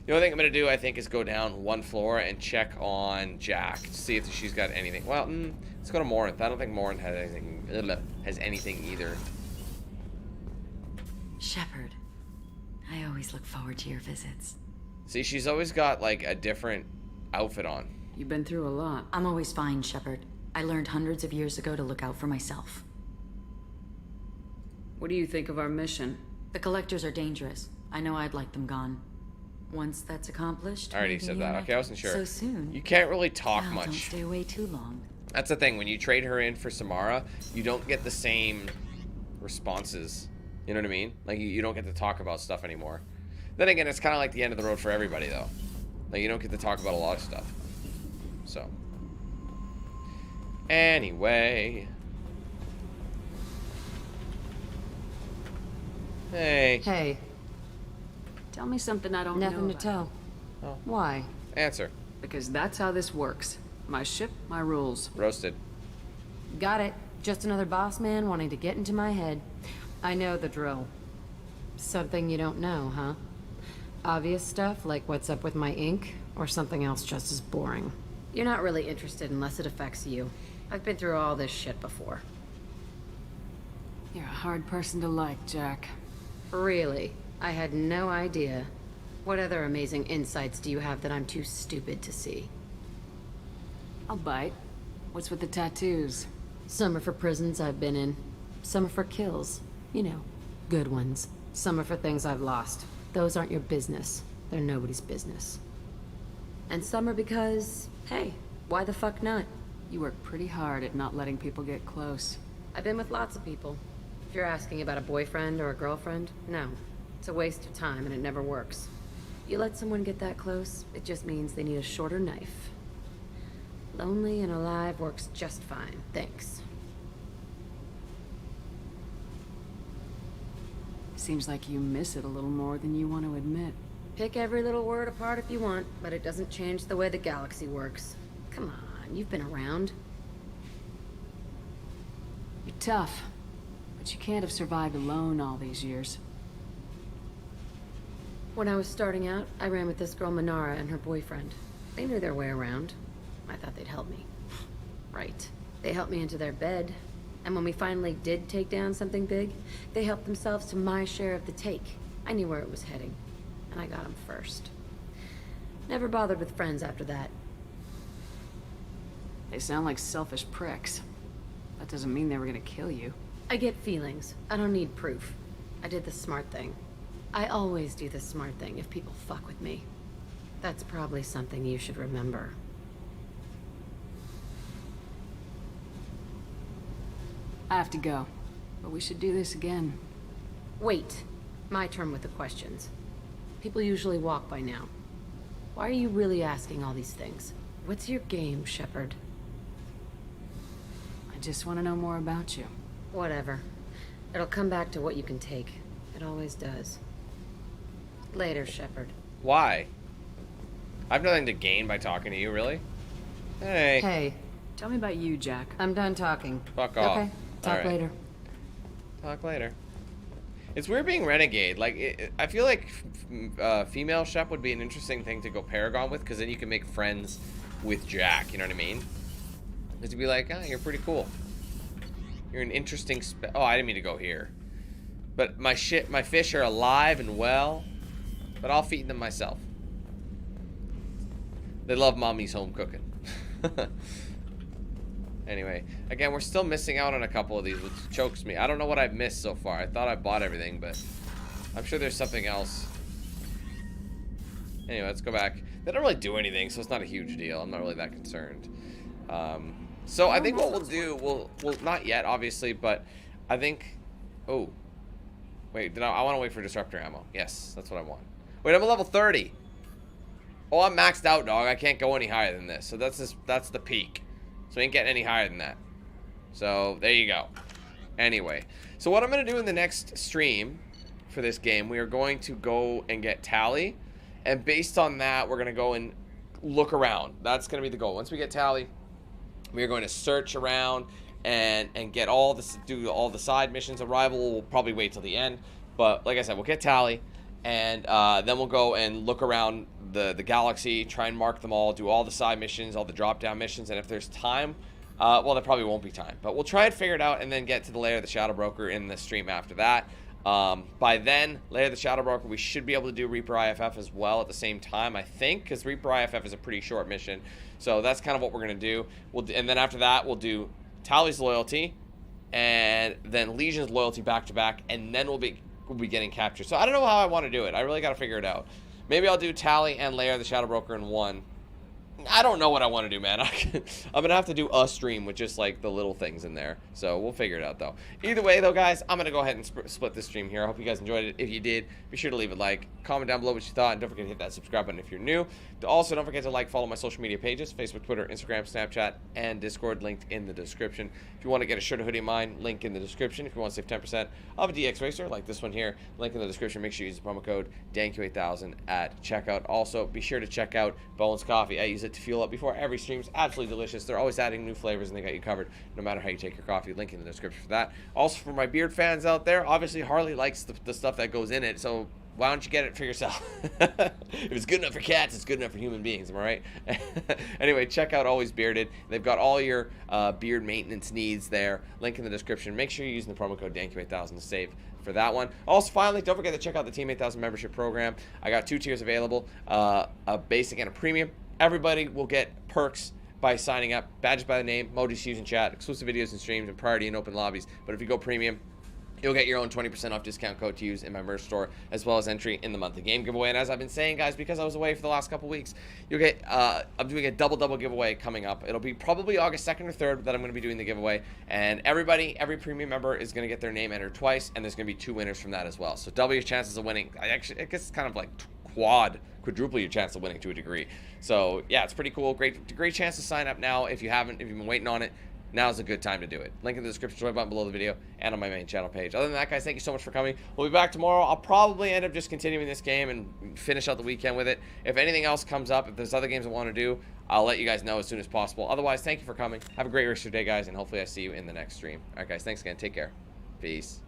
The only thing I'm going to do, I think, is go down one floor and check on Jack to see if she's got anything. Well, let's go to Morinth. I don't think Morinth has anything either. Shepard, I always look forward to your visits. See, she's always got, like, a different outfit on. You've been through a lot. I'm always fine, Shepard. I learned hundreds of years ago to look out for myself. What do you think of our mission? The collectors are dangerous. I know I'd like them gone. Once that's accomplished, I already maybe said you that. and I Okay, I wasn't sure. So soon. You can't really talk Well, much. Don't stay away too long. That's the thing. When you trade her in for Samara, you don't get the same responses. You know what I mean? Like, you don't get to talk about stuff anymore. Then again, it's kind of like the end of the road for everybody, though. Like, you don't get to talk about a lot of stuff. So. Anyway. Hey. Hey. Tell me something I don't know. Nothing to tell. Oh. Why? Answer. Because that's how this works. My ship, my rules. Roasted. Got it. Just another boss man wanting to get into my head. I know the drill. Something you don't know, huh? Obvious stuff like what's up with my ink, or something else just as boring. You're not really interested unless it affects you. I've been through all this shit before. You're a hard person to like, Jack. Really? I had no idea. What other amazing insights do you have that I'm too stupid to see? I'll bite. What's with the tattoos? Some are for prisons I've been in. Some are for kills. You know, good ones. Some are for things I've lost. Those aren't your business. They're nobody's business. And some are because, hey, why the fuck not? You work pretty hard at not letting people get close. I've been with lots of people. If you're asking about a boyfriend or a girlfriend, no. It's a waste of time and it never works. You let someone get that close, it just means they need a shorter knife. Lonely and alive works just fine, thanks. Seems like you miss it a little more than you want to admit. Pick every little word apart if you want, but it doesn't change the way the galaxy works. Come on, you've been around. You're tough, but you can't have survived alone all these years. When I was starting out, I ran with this girl Manara and her boyfriend. They knew their way around. I thought they'd help me. Right. They helped me into their bed. And when we finally did take down something big, they helped themselves to my share of the take. I knew where it was heading. And I got them first. Never bothered with friends after that. They sound like selfish pricks. That doesn't mean they were gonna kill you. I get feelings. I don't need proof. I did the smart thing. I always do the smart thing if people fuck with me. That's probably something you should remember. I have to go, but we should do this again. Wait. My turn with the questions. People usually walk by now. Why are you really asking all these things? What's your game, Shepard? I just want to know more about you. Whatever. It'll come back to what you can take. It always does. Later, Shepard. Why? I have nothing to gain by talking to you, really? Hey. Hey. Tell me about you, Jack. I'm done talking. Fuck off. Okay. Talk later. Talk later. It's weird being Renegade. Like, I feel like female Shep would be an interesting thing to go Paragon with, because then you can make friends with Jack, you know what I mean? Because you'd be like, ah, you're pretty cool. You're an interesting oh, I didn't mean to go here. But my fish are alive and well, but I'll feed them myself. They love mommy's home cooking. Anyway, again, we're still missing out on a couple of these, which chokes me. I don't know what I've missed so far. I thought I bought everything, but I'm sure there's something else. Anyway, let's go back. They don't really do anything, so it's not a huge deal. I'm not really that concerned. So I think what we'll do, we'll not yet, obviously, but I think, oh, wait, I want to wait for disruptor ammo. Yes, that's what I want. Wait, I'm at level 30. Oh, I'm maxed out, dog. I can't go any higher than this. So that's the peak. So I ain't getting any higher than that. So there you go. Anyway, so what I'm going to do in the next stream for this game, we are going to go and get Tally. And based on that, we're going to go and look around. That's going to be the goal. Once we get Tally, we are going to search around and get all this, do all the side missions. Arrival will probably wait till the end. But like I said, we'll get Tally. And then we'll go and look around the galaxy, try and mark them all, do all the side missions, all the drop-down missions, and if there's time, well, there probably won't be time, but we'll try and figure it out and then get to the lair of the Shadow Broker in the stream after that. By then, Lair the Shadow Broker, we should be able to do Reaper IFF as well at the same time, I think, because Reaper IFF is a pretty short mission. So that's kind of what we're going to do. And then after that, we'll do Tally's Loyalty, and then Legion's Loyalty back-to-back, and then we'll be getting captured. So I don't know how I want to do it. I really got to figure it out. Maybe I'll do Tally and Lair the Shadow Broker in one. I don't know what I want to do, man. I'm going to have to do a stream with just, like, the little things in there. So we'll figure it out, though. Either way, though, guys, I'm going to go ahead and split this stream here. I hope you guys enjoyed it. If you did, be sure to leave a like. Comment down below what you thought. And don't forget to hit that subscribe button if you're new. Also, don't forget to follow my social media pages. Facebook, Twitter, Instagram, Snapchat, and Discord. Linked in the description. If you want to get a shirt or hoodie of mine, link in the description. If you want to save 10% of a DX Racer, like this one here, link in the description. Make sure you use the promo code DANQ8000 at checkout. Also, be sure to check out Bones Coffee. I use it to fuel up before every stream's absolutely delicious. They're always adding new flavors, and they got you covered no matter how you take your coffee. Link in the description for that. Also, for my beard fans out there, obviously Harley likes the stuff that goes in it, so why don't you get it for yourself? If it's good enough for cats, it's good enough for human beings, am I right? Anyway, check out Always Bearded. They've got all your beard maintenance needs there. Link in the description. Make sure you're using the promo code DANQ8000 to save for that one. Also, finally, don't forget to check out the Team 8000 membership program. I got 2 tiers available, a basic and a premium. Everybody will get perks by signing up. Badges by the name, emojis used in chat, exclusive videos and streams, and priority in open lobbies. But if you go premium, you'll get your own 20% off discount code to use in my merch store, as well as entry in the monthly game giveaway. And as I've been saying, guys, because I was away for the last couple weeks, you'll get, I'm doing a double giveaway coming up. It'll be probably August 2nd or 3rd that I'm going to be doing the giveaway. And every premium member is going to get their name entered twice, and there's going to be 2 winners from that as well. So double your chances of winning. I guess it's kind of like quadruple your chance of winning to a degree. So yeah, it's pretty cool. Great chance to sign up now if you haven't, if you've been waiting on it. Now's a good time to do it. Link in the description, join button below the video, and on my main channel page. Other than that, guys, thank you so much for coming. We'll be back tomorrow. I'll probably end up just continuing this game and finish out the weekend with it. If anything else comes up, if there's other games I want to do, I'll let you guys know as soon as possible. Otherwise, thank you for coming. Have a great rest of your day, guys, and hopefully I see you in the next stream. All right, guys, thanks again. Take care. Peace.